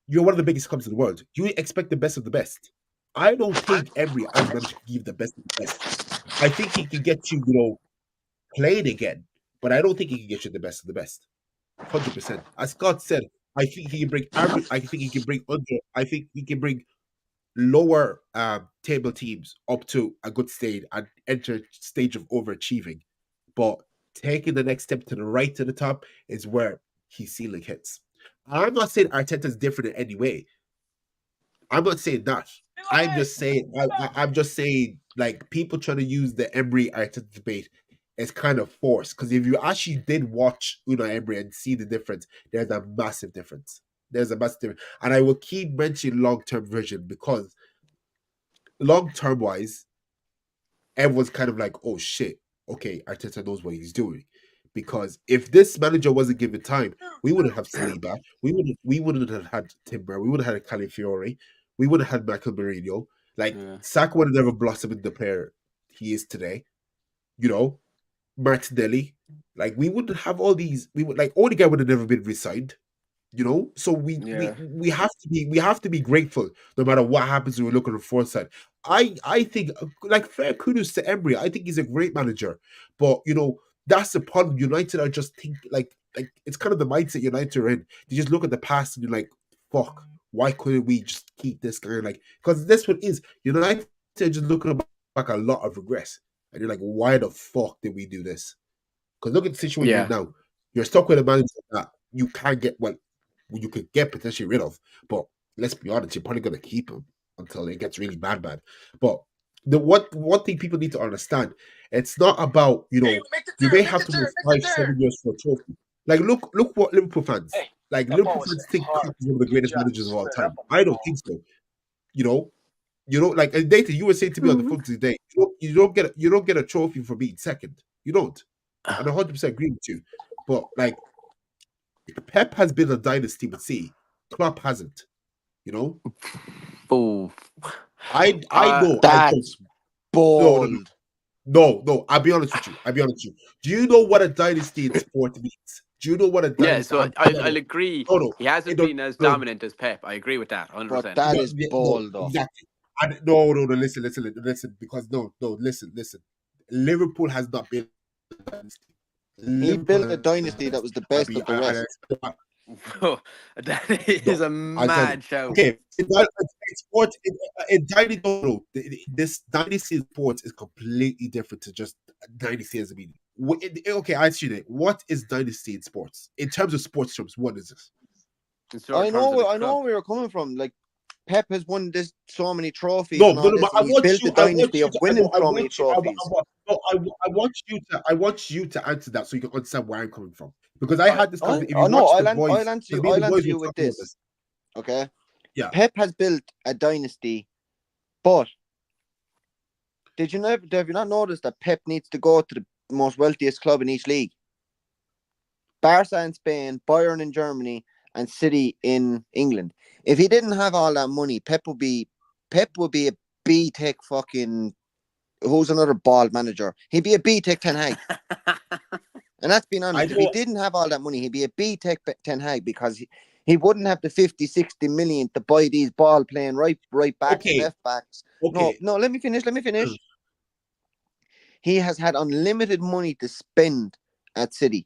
you're one of the biggest clubs in the world. You expect the best of the best. I don't think Emery as a manager can give the best of the best. I think he can get you, playing again, but I don't think he can get you the best of the best. 100%. As Scott said, I think he can bring average. I think he can bring under. I think he can bring lower table teams up to a good stage and enter stage of overachieving. But taking the next step to the right to the top is where his ceiling hits. I'm not saying Arteta's different in any way. I'm not saying that. I'm just saying. I'm just saying, like, people trying to use the Emery Arteta debate is kind of forced, because if you actually did watch Unai Emery and see the difference, there's a massive difference. And I will keep mentioning long-term vision, because long-term wise, everyone's kind of like, oh shit, okay, Arteta knows what he's doing. Because if this manager wasn't given time, we wouldn't have Saliba, we wouldn't have had Timber, we would have had Calafiore, we would have had Michael Mourinho. Like, Saka would have never blossomed into the player he is today. Martinelli. Like, we wouldn't have all these. We would, like, Odegaard would have never been resigned. So we have to be grateful no matter what happens when we look at the fourth side. I think, like, fair kudos to Emery. I think he's a great manager, but that's the problem. United are just like it's kind of the mindset United are in. You just look at the past and you're like, fuck, why couldn't we just keep this guy? Like, because this one is United are just looking back a lot of regrets, and you're like, why the fuck did we do this? Because look at the situation you're in now. You're stuck with a manager that you can't get you could get potentially rid of, but let's be honest, you're probably gonna keep him until it gets really bad. But the one thing people need to understand, it's not about you may have to wait 5-7 years for a trophy. Like, look what Liverpool fans Liverpool fans think Klopp is one of the greatest managers of all time. I don't think so. Like, and Nathan, you were saying to me on the phone today, you don't get a trophy for being second. You don't. And 100% agree with you. But like, Pep has been a dynasty with C. Klopp hasn't. Oh, I know. That's bold. No. I'll be honest with you. Do you know what a dynasty in sport means? Do you know what a dynasty? Yeah, so I'll agree. No, he hasn't been as dominant as Pep. I agree with that. 100%. But that is bold, though. Exactly. No. Listen. Because listen. Liverpool has not been a dynasty. He built a dynasty that was the best of the rest. That is a mad shout. Okay, this dynasty in sports is completely different to just dynasty as a meaning. Okay, I ask you that. What is dynasty in sports? In terms of sports terms, what is this? I know where we were coming from. Like, Pep has won this so many trophies No, and no, all no. this, But and he's built a dynasty of winning I so want many you, trophies. I want you to answer that so you can understand where I'm coming from. Because I had this conversation. If you No, watch the boys, I'll answer because me and the boys were you with talking about this. this. Okay. Yeah. Pep has built a dynasty, but have you not noticed that Pep needs to go to the most wealthiest club in each league? Barca in Spain, Bayern in Germany, and City in England. If he didn't have all that money, Pep would be a B-Tech fucking, who's another bald manager? He'd be a B-Tech Ten Hag. And that's being honest. If he didn't have all that money, he'd be a B-Tech Ten Hag, because he wouldn't have the 50, 60 million to buy these ball playing right backs, left backs. Okay. No, let me finish. He has had unlimited money to spend at City.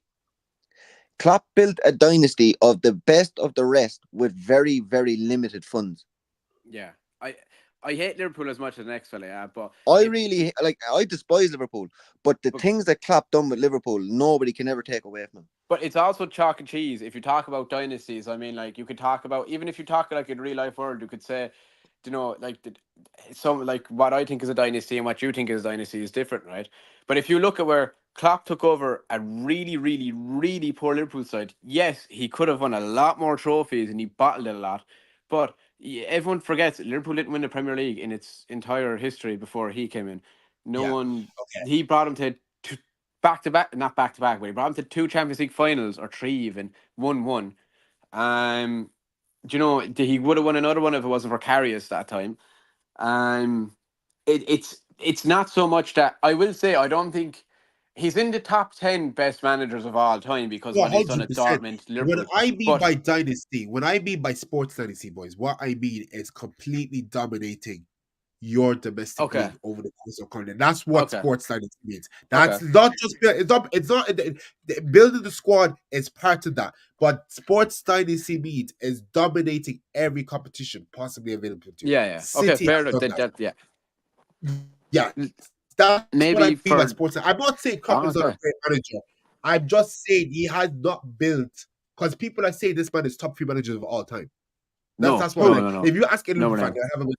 Klopp built a dynasty of the best of the rest with very, very limited funds. Yeah. I hate Liverpool as much as the next fella, yeah, but I despise Liverpool, but the things that Klopp done with Liverpool, nobody can ever take away from him. But it's also chalk and cheese. If you talk about dynasties, I mean, like, you could talk about, even if you talk like in real life world, you could say, you know, like some, like, what I think is a dynasty and what you think is a dynasty is different, right? But if you look at where Klopp took over a really, really, really poor Liverpool side, yes, he could have won a lot more trophies and he bottled it a lot, but everyone forgets Liverpool didn't win the Premier League in its entire history before he came in. No one. Okay. He brought him to back to back, not back to back, but he brought him to 2 Champions League finals, or 3 even, 1-1. Do you know, he would have won another one if it wasn't for Karius that time. It's not so much that, I will say, I don't think he's in the top 10 best managers of all time because what he's done at Dortmund, Liverpool. When I mean by dynasty, when I mean by sports dynasty, boys, what I mean is completely dominating your domestic league over the course of content. That's what sports dynasty means. That's not just it's not building the squad is part of that, but sports dynasty means is dominating every competition possibly available to you. Yeah. Okay, fair enough. Yeah. That's maybe what I mean by sports. I'm not saying Klopp is not a great manager. I'm just saying he has not built, because people are saying this man is top 3 managers of all time. That's what no. If you ask any Liverpool fan, they'll have a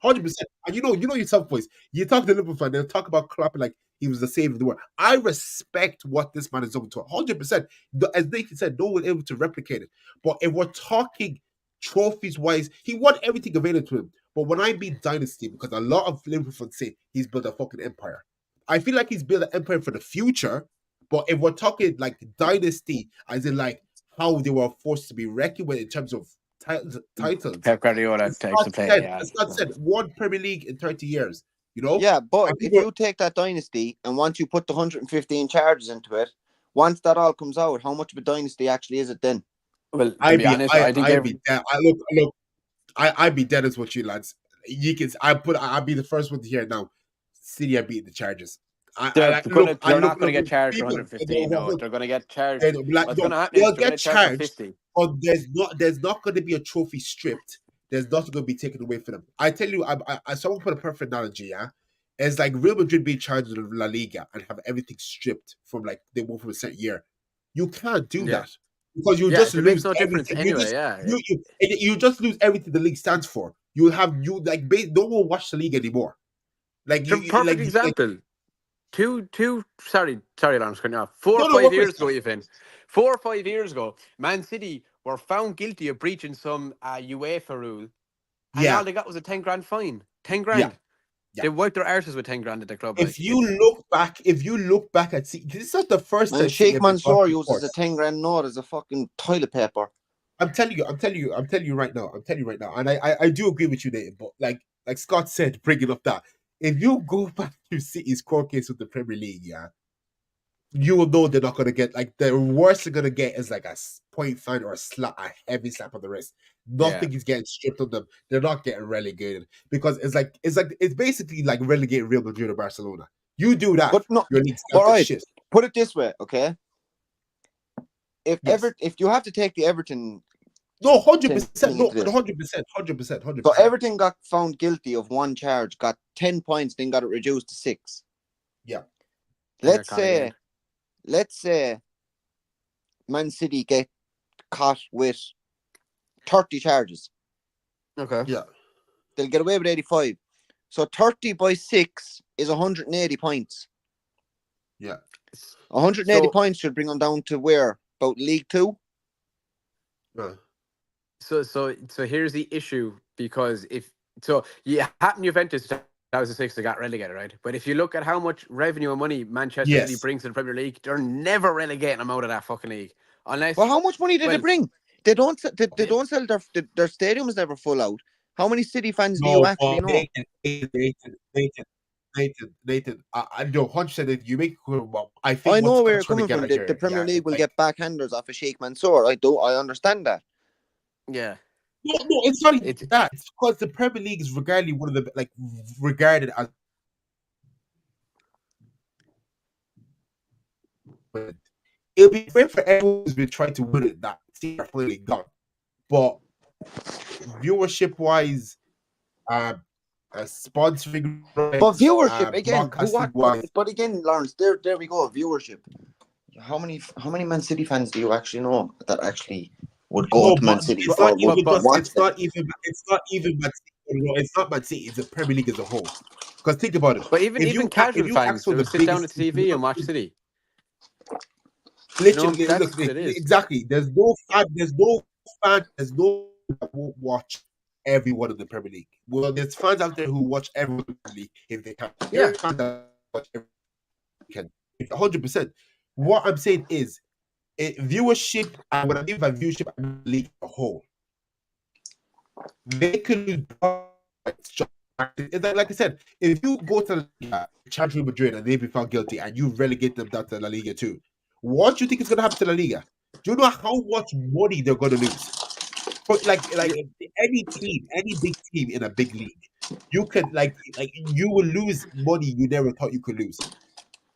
100%. And you know yourself, boys. You talk to the Liverpool fan, they'll talk about Klopp like he was the savior of the world. I respect what this man is doing to 100%. As Nathan said, no one able to replicate it. But if we're talking trophies wise, he won everything available to him. But when I mean dynasty, because a lot of Liverpool fans say he's built a fucking empire, I feel like he's built an empire for the future. But if we're talking like dynasty, as in like how they were forced to be reckoned with in terms of titles. Pep Guardiola takes the play. As Scott said, 1 Premier League in 30 years. You know? Yeah, but if you take that dynasty and once you put the 115 charges into it, once that all comes out, how much of a dynasty actually is it then? Well, to be honest, I think I'd be dead. I'd be dead as what you lads. You can. I'll be the first one to hear it now. City are beating the Chargers. They're not going to get charged for 115. No, they're going to get charged. What's going to happen is they're going to charge for 50. But there's not going to be a trophy stripped. There's nothing going to be taken away from them. I tell you, I someone put a perfect analogy. Yeah, it's like Real Madrid being charged in La Liga and have everything stripped from like they won from a certain year. You can't do that because you just lose no difference anyway. You just lose everything the league stands for. You no one will watch the league anymore. Like perfect example. Sorry, Lawrence, cutting off. 4 or 5 years ago, even 4 or 5 years ago, Man City were found guilty of breaching some UEFA rule, and all they got was a 10 grand fine. 10 grand. Yeah. They wiped their arses with 10 grand at the club. If you look back at City, this is not the first time. Sheikh Mansour uses a 10 grand note as a fucking toilet paper. I'm telling you right now, and I do agree with you, Nathan. But like Scott said, bringing up that, if you go back to City's court case with the Premier League, you will know they're not going to get, like, the worst they're going to get is like a point fine or a heavy slap on the wrist. Nothing is getting stripped on them. They're not getting relegated because it's basically like relegating Real Madrid or Barcelona. You do that, but no, all right. Shit. Put it this way, okay? If you have to take the Everton. No, 100%. No, 100%. So Everton got found guilty of 1 charge, got 10 points, then got it reduced to 6. Yeah. Let's say Man City get caught with 30 charges. Okay. Yeah. They'll get away with 85. So 30 by 6 is 180 points. Yeah. 180 points should bring them down to where? About League 2? So here's the issue, because Hatton Juventus 2006 they got relegated, right? But if you look at how much revenue and money Manchester City brings to the Premier League, they're never relegating them out of that fucking league. Unless, well, how much money did they bring? They don't sell their stadium is never full out. How many City fans do you actually know? Nathan, I know 100% that you make. I think I know where you're coming from. The Premier League will get backhanders off of Sheikh Mansour. I understand that. Yeah. No, it's not even that. It's because the Premier League is regarded as. It'll be great for everyone who's been trying to win it that team are clearly gone. But viewership wise, sponsoring, but viewership again. But again, Lawrence, there we go. Viewership. How many Man City fans do you actually know that actually would go to Man City? It's not even Man City. It's not Man City. It's the Premier League as a whole. Because think about it. But even casual fans will sit down at the TV and watch City. Literally, exactly. There's no fan that won't watch everyone in the Premier League. Well, there's fans out there who watch everyone in the Premier League if they can. Yeah. Fans that watch everyone can. 100%. What I'm saying is, viewership, and what I mean by viewership, I mean the league as a whole. They could lose. Like I said, if you go to Real Madrid and they've been found guilty and you relegate them down to La Liga too, what do you think is going to happen to La Liga? Do you know how much money they're going to lose? Like any team, any big team in a big league, you could you will lose money you never thought you could lose.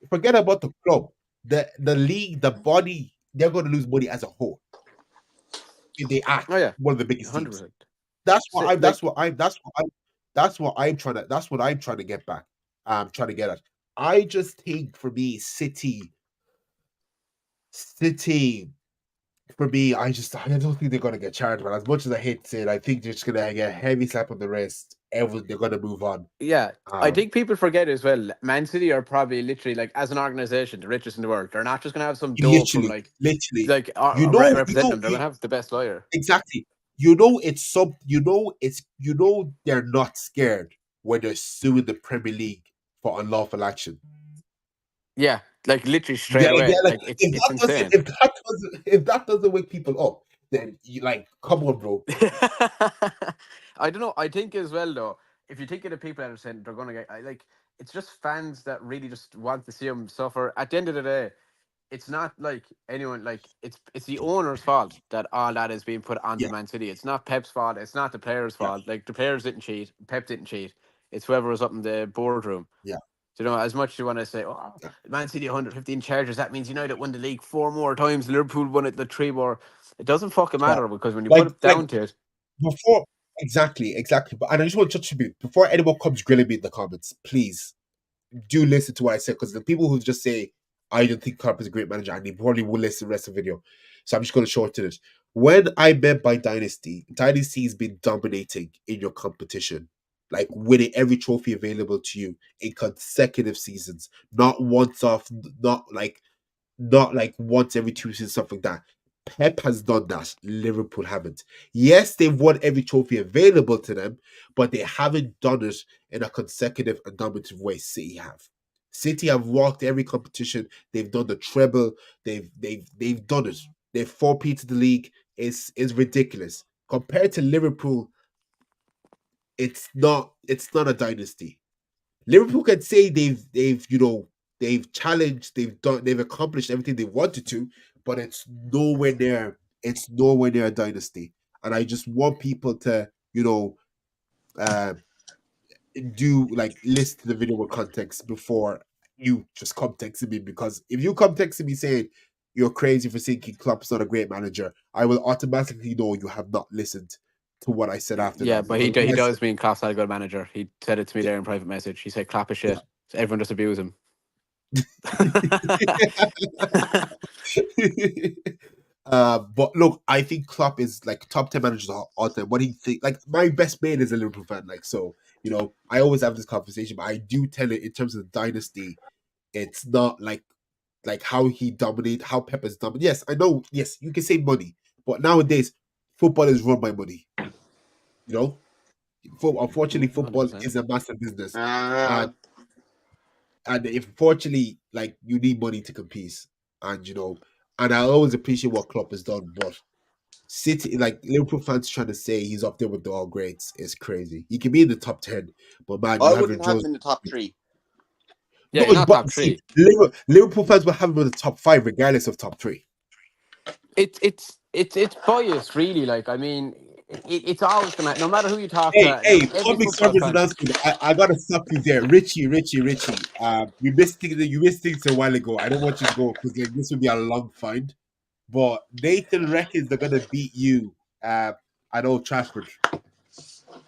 Forget about the club, the league, the body. They're going to lose money as a whole if they act one of the biggest 100%. Teams. That's what I'm trying to get back. I'm trying to get at. I just think for me, City. For me, I don't think they're gonna get charged. But as much as I hate to say it, I think they're just gonna get a heavy slap on the wrist. They're gonna move on. Yeah, I think people forget as well. Man City are probably literally as an organization the richest in the world. They're not just gonna have some dope from represent them. They're gonna have the best lawyer. Exactly. They're not scared when they're suing the Premier League for unlawful action. Yeah, literally straight away. Yeah, it's insane. If that doesn't wake people up, then you come on, bro. I don't know. I think as well though, if you think of the people that are saying they're gonna get it's just fans that really just want to see them suffer. At the end of the day, it's not anyone it's the owner's fault that all that is being put onto Man City. It's not Pep's fault. It's not the players' fault. The players didn't cheat. Pep didn't cheat. It's whoever was up in the boardroom. Yeah. You know, as much as you want to say, Man City 115 charges, that means United won the league 4 more times, Liverpool won it 3 more. It doesn't fucking matter because when you put it down to it. Before, exactly. But and I just want to touch you before anyone comes grilling me in the comments, please do listen to what I said, because the people who just say, I don't think Klopp is a great manager, and they probably will listen to the rest of the video. So I'm just going to shorten it. When I meant by dynasty has been dominating in your competition. Winning every trophy available to you in consecutive seasons, not once off, not once every 2 seasons, stuff like that. Pep has done that. Liverpool haven't. Yes, they've won every trophy available to them, but they haven't done it in a consecutive and dominative way. City have walked every competition. They've done the treble. They've done it. They've 4-peated the league. It's ridiculous compared to Liverpool. It's not a dynasty. Liverpool can say they've challenged, they've accomplished everything they wanted to, but it's nowhere near a dynasty. And I just want people to listen to the video with context before you just come texting me, because if you come texting me saying you're crazy for thinking Klopp's not a great manager, I will automatically know you have not listened to what I said after. Yeah, but he does mean Klopp's not a good manager. He said it to me there in private message. He said Klopp is shit. Yeah. So everyone just abuse him. But look, I think Klopp is like top 10 managers all time. What do you think? Like my best mate is a Liverpool fan. Like so, I always have this conversation, but I do tell it in terms of the dynasty. It's not like how he dominated, how Pep has dominated. Yes, I know. Yes, you can say money, but nowadays football is run by money. Unfortunately, football 100%. is a massive business, and if unfortunately, like you need money to compete, and and I always appreciate what Klopp has done, but City, like Liverpool fans trying to say he's up there with the all greats is crazy. He can be in the top 10, but man, I you have wouldn't have him in the top 3. Yeah, he's not but top see, 3. Liverpool fans will have him in the top 5 regardless of top 3. It's biased, really. Like, I mean, it's always gonna, no matter who you talk Hey, to, hey, every public football service fan. announcement. I gotta stop you there, Richie. You missed things a while ago. I don't want you to go because this would be a long find. But Nathan reckons they're gonna beat you at Old Trafford.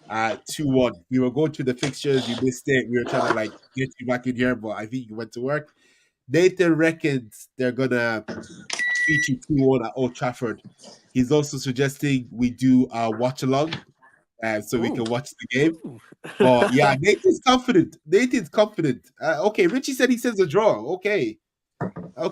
2-1. We were going through the fixtures. You missed it. We were trying to get you back in here, but I think you went to work. Nathan reckons they're gonna beat you 2-1 at Old Trafford. He's also suggesting we do a watch along, so we can watch the game. Ooh. But yeah, Nathan's confident. Okay, Richie said he says a draw. Okay. I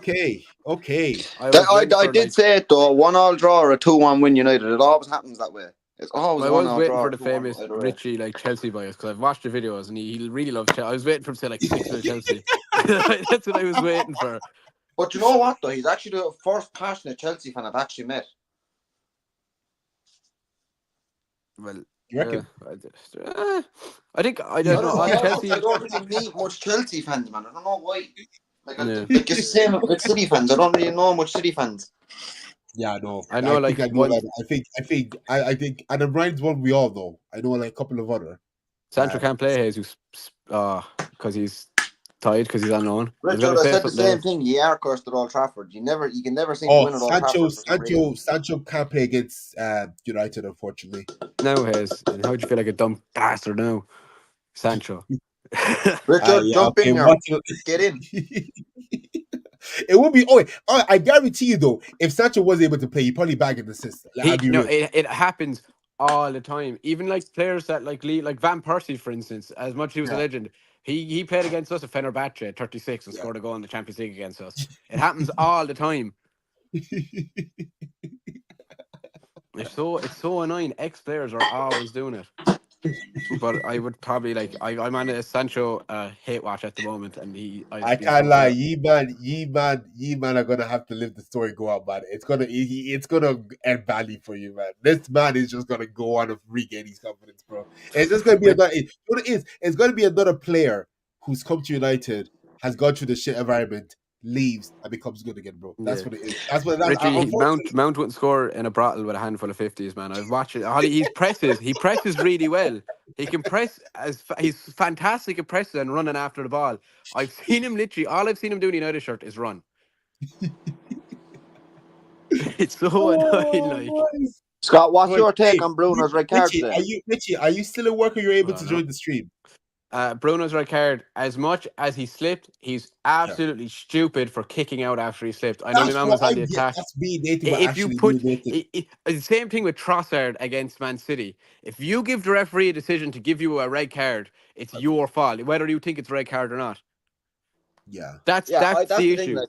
I did say it though, 1-1 draw or a 2-1 win United. It always happens that way. It's always was 1-1 waiting draw. for or the 2-1 famous either way. Richie Chelsea bias, because I've watched the videos and he really loves Chelsea. I was waiting for him to say 6-0 Chelsea. That's what I was waiting for. But you know what though? He's actually the first passionate Chelsea fan I've actually met. Well, You reckon? I think I don't know. Chelsea. I don't really meet much Chelsea fans, man. I don't know why. Yeah. Like it's the same with City fans. I don't really know much City fans. Yeah, no. I know, I think, and the Ryan's one we all know. I know a couple of other. Sancho can't play Jesus because he's tired because he's unknown. Richard, I said the same thing. You are cursed at Old Trafford. You can never seem to win at Old Trafford. Sancho can't play against United, unfortunately. No, Hayes. And how would you feel like a dumb bastard now, Sancho? Richard, jump in here. Get in. It would be. I guarantee you though, if Sancho was able to play, he'd probably bag in the system. It happens all the time. Even players that like Van Persie, for instance, as much as he was a legend, he played against us at Fenerbahce at 36 and scored a goal in the Champions League against us. It happens all the time. It's so annoying. Ex-players are always doing it. But I would probably I'm on a Sancho hate watch at the moment, and I can't lie, ye man are gonna have to live the story go out, man. It's gonna end badly for you, man. This man is just gonna go on and regain his confidence, bro. It's just gonna be it's gonna be another player who's come to United, has gone through the shit environment, leaves and becomes good again, bro. That's what it is. That's Richie, Mount wouldn't score in a brothel with a handful of 50s, man. I've watched it. He presses really well. He can press he's fantastic at pressing and running after the ball. I've seen him all I've seen him do in United shirt is run. It's so annoying. Boys. Scott, what's your take on Bruno's red card today? Richie, are you still at work or you're able to join the stream? Bruno's red card, as much as he slipped, he's absolutely stupid for kicking out after he slipped. I know my mum was on the attack. That's me, Nathan. If you put the same thing with Trossard against Man City, if you give the referee a decision to give you a red card, it's your fault, whether you think it's a red card or not. Yeah, that's the issue. Thing,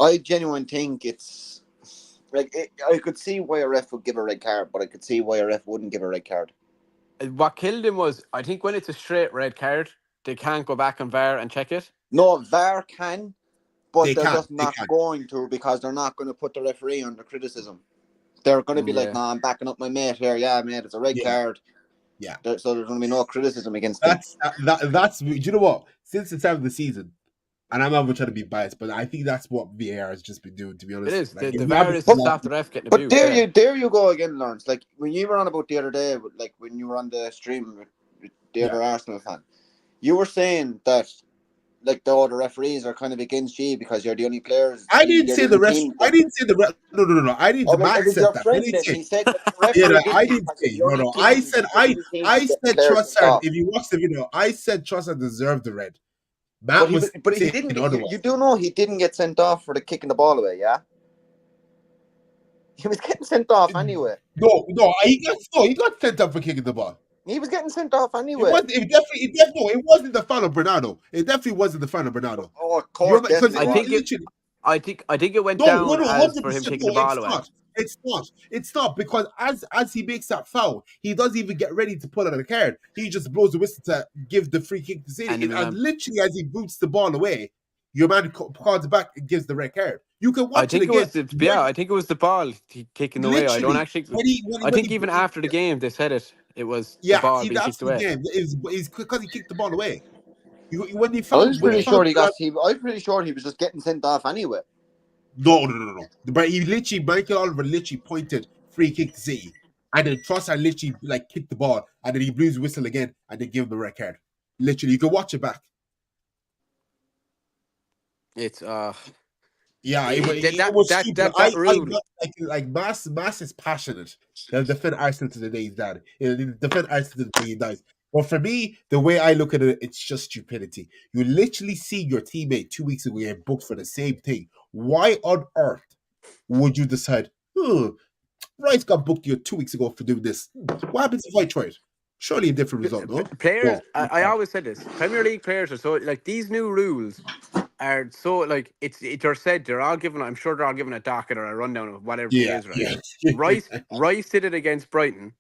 I genuinely think it's. I could see why a ref would give a red card, but I could see why a ref wouldn't give a red card. What killed him was, I think when it's a straight red card, they can't go back on VAR and check it. No, VAR can, but they're just not going to, because they're not going to put the referee under criticism. They're going to be like, "Nah, I'm backing up my mate here. Yeah, mate, it's a red card." Yeah. So there's going to be no criticism against them. That's you know what? Since the start of the season, and I'm not even trying to be biased, but I think that's what VAR has just been doing, to be honest. It is. The VAR is to stop the ref getting abused. But there you go again, Lawrence. Like, when you were on about the other day, like when you were on the stream with the other Arsenal fan, you were saying that, like, the other referees are kind of against you because you're the only players. I didn't say the ref. I didn't say the ref. No. I didn't. Matt said that. I didn't say. He said that the referee I didn't say. No. I said Trossard. If you watch the video, I said Trossard deserved the red. Matt was but he saying didn't. otherwise. You do know he didn't get sent off for the kicking the ball away, yeah? He was getting sent off anyway. No, he got sent off for kicking the ball. He was getting sent off It anyway. wasn't. It wasn't the foul of Bernardo. It definitely wasn't the foul of Bernardo. Oh, of course, Because I think literally. I think it went No, down as for him 100%. kicking No, the ball away. It's not. It's not because as he makes that foul, he doesn't even get ready to pull out a card. He just blows the whistle to give the free kick to City. And literally, as he boots the ball away, your man calls it back and gives the red card. You can watch it again. I think it was the ball kicking the way. I don't actually. I think even after the game they said it was the ball being kicked away. It's because he kicked the ball away. When he I found, was pretty sure he was just getting sent off anyway. No. But Michael Oliver literally pointed free kick to City, and then Trossard literally like kicked the ball, and then he blew his whistle again, and they give him the red card. Literally, you can watch it back. It's Yeah, it was stupid. That rule. Like Mass is passionate. He'll defend Arsenal to the day he's dead. He'll defend Arsenal to the day he dies. But for me, the way I look at it, it's just stupidity. You literally see your teammate 2 weeks ago get booked for the same thing. Why on earth would you decide, Rice got booked you 2 weeks ago for doing this? What happens if I try it? Surely a different result, no? Players, I always said this. Premier League players are so like these new rules are so like they're said they're all given. I'm sure they're all given a docket or a rundown of whatever it is. Right? Rice did it against Brighton.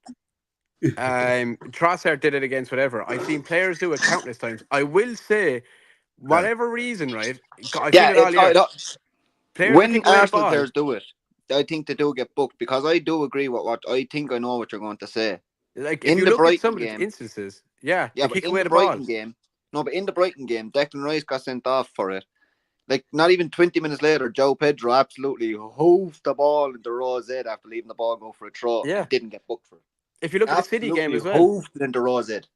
Trossard did it against whatever. I've seen players do it countless times. I will say, whatever reason, right? I've seen it all year. When Arsenal players do it, I think they do get booked because I do agree with what I think. I know what you're going to say. Like in the Brighton game, instances, but in the Brighton game, but in the Brighton game, Declan Rice got sent off for it. Like not even 20 minutes later, Joe Pedro absolutely hoofed the ball into Rosette after leaving the ball go for a throw. Yeah, didn't get booked for it. If you look at the City game as well, hoofed it into Rosette.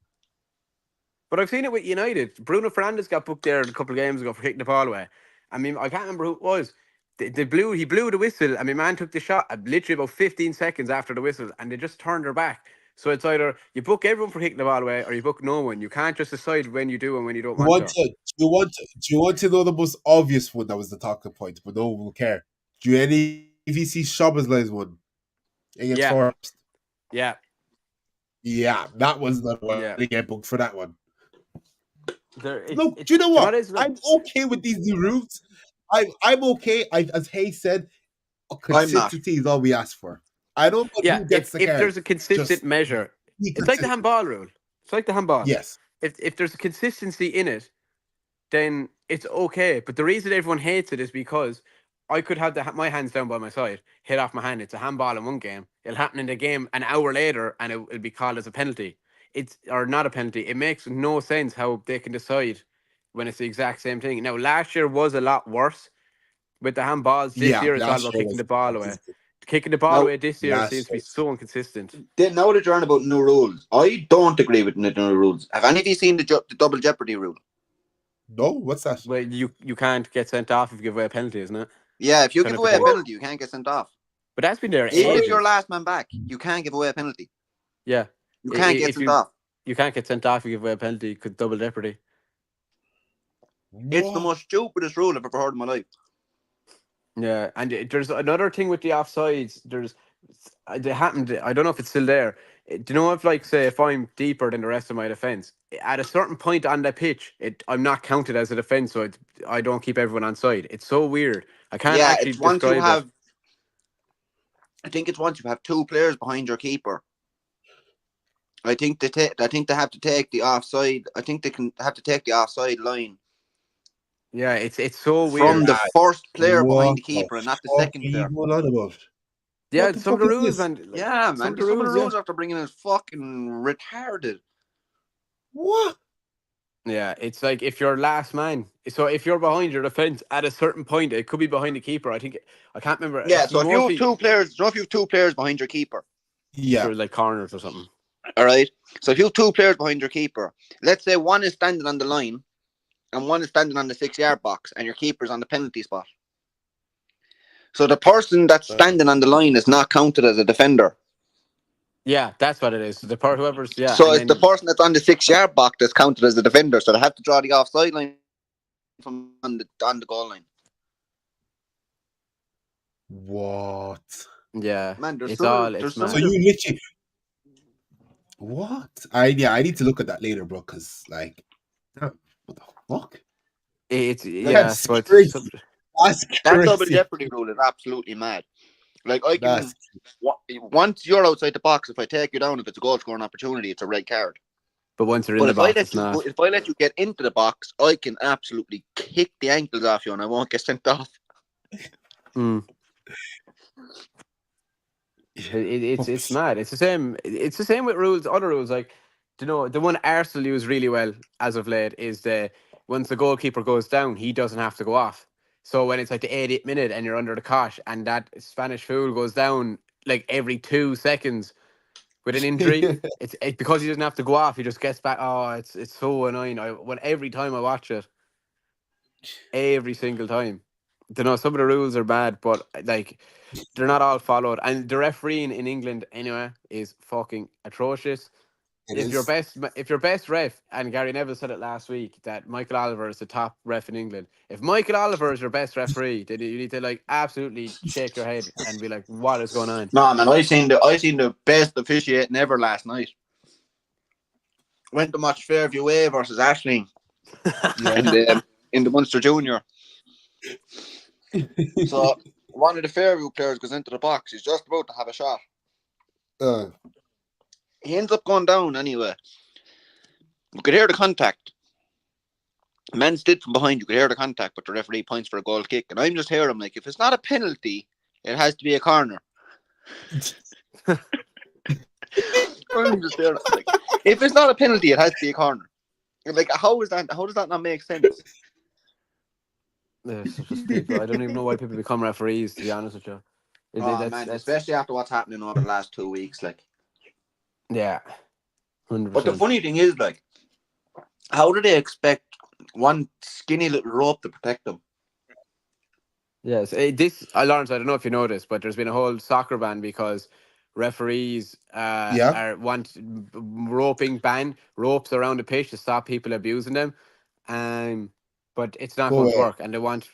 But I've seen it with United. Bruno Fernandes got booked there a couple of games ago for kicking the ball away. I mean, I can't remember who it was. He blew the whistle, and my man took the shot literally about 15 seconds after the whistle, and they just turned her back. So it's either you book everyone for kicking the ball away, or you book no one. You can't just decide when you do and when you don't want to. Do you want to know the most obvious one that was the talking point, but no one will care? Do you if you see Szoboszlai's one against Forest? Yeah, that was the one. They get booked for that one. Look, do you know what? I'm okay with these new rules. I'm okay. As Hayes said, consistency is all we ask for. I don't know who gets the card. If there's a consistent measure, it's like the handball rule. It's like the handball. Yes. If there's a consistency in it, then it's okay. But the reason everyone hates it is because I could have my hands down by my side, hit off my hand. It's a handball in one game. It'll happen in the game an hour later, and it'll be called as a penalty. Or not a penalty. It makes no sense how they can decide when it's the exact same thing. Now, last year was a lot worse with the handballs. This year it's all about kicking the ball away. Kicking the ball away this year seems to be so inconsistent. Now that you're on about new rules, I don't agree with the new rules. Have any of you seen the double jeopardy rule? No, what's that? Well, you can't get sent off if you give away a penalty, isn't it? Yeah, if you give away a penalty, you can't get sent off. But that's been there. Even if you're last man back, you can't give away a penalty. Yeah. You can't get sent off. You can't get sent off if you give away a penalty. You could double jeopardy. It's the most stupidest rule I've ever heard in my life. Yeah, and there's another thing with the offsides. It happened. I don't know if it's still there. Do you know if I'm deeper than the rest of my defense, at a certain point on the pitch, I'm not counted as a defense, so I don't keep everyone on side. It's so weird. I can't actually describe it. I think it's once you have two players behind your keeper. I think they have to take the offside. I think they have to take the offside line. Yeah, it's so weird. From the first player behind the keeper and not the second player. Yeah, some of the rules, man. Yeah, man. Some of the rules after bringing is fucking retarded. What? Yeah, it's like if you're last man. So if you're behind your defense at a certain point, it could be behind the keeper. I can't remember. Yeah, so if you have two players behind your keeper. Yeah. Sort of like corners or something. All right. So if you have two players behind your keeper, let's say one is standing on the line and one is standing on the 6-yard box and your keeper's on the penalty spot. So the person that's standing on the line is not counted as a defender. Yeah, that's what it is. So it's the person that's on the 6-yard box that's counted as a defender. So they have to draw the offside line from on the goal line. What? Yeah, Man, there's it's some all of it's So mad. you literally what? I need to look at that later, bro. Cause like, what the fuck? It's That's but crazy. That's that double crazy. jeopardy rule is absolutely mad. Like I can That's once you're outside the box, if I take you down, if it's a goal scoring opportunity, it's a red card. but once you're in But the box, it's not. if I let you get into the box, I can absolutely kick the ankles off you, and I won't get sent off. Mm. It's mad. It's the same. It's the same with rules. Other rules, like the one Arsenal use really well as of late is the once the goalkeeper goes down, he doesn't have to go off. So when it's like the 80th minute and you're under the cosh and that Spanish fool goes down like every 2 seconds with an injury, it's because he doesn't have to go off. He just gets back. Oh, it's so annoying. Every time I watch it, every single time. Some of the rules are bad, but like they're not all followed. And the refereeing in England anyway is fucking atrocious. it is. If your best ref, and Gary Neville said it last week that Michael Oliver is the top ref in England. If Michael Oliver is your best referee, then you need to like absolutely shake your head and be like, what is going on? No, man, I seen the best officiating ever last night. Went to watch Fairview A versus Ashling in the Munster Junior. So one of the Fairview players goes into the box. He's just about to have a shot. He ends up going down anyway. You could hear the contact. Man stood from behind. You could hear the contact, but the referee points for a goal kick. And I'm just hearing like, if it's not a penalty, it has to be a corner. I'm just hearing like, if it's not a penalty, it has to be a corner. Like, how is that? How does that not make sense? There's just people. I don't even know why people become referees. To be honest with you, Man, especially after what's happening over the last 2 weeks, like. Yeah, 100%. But the funny thing is, like, how do they expect one skinny little rope to protect them? Yes, Lawrence. I don't know if you know this, but there's been a whole soccer ban because referees want ropes around the pitch to stop people abusing them, but it's not going to work, and they want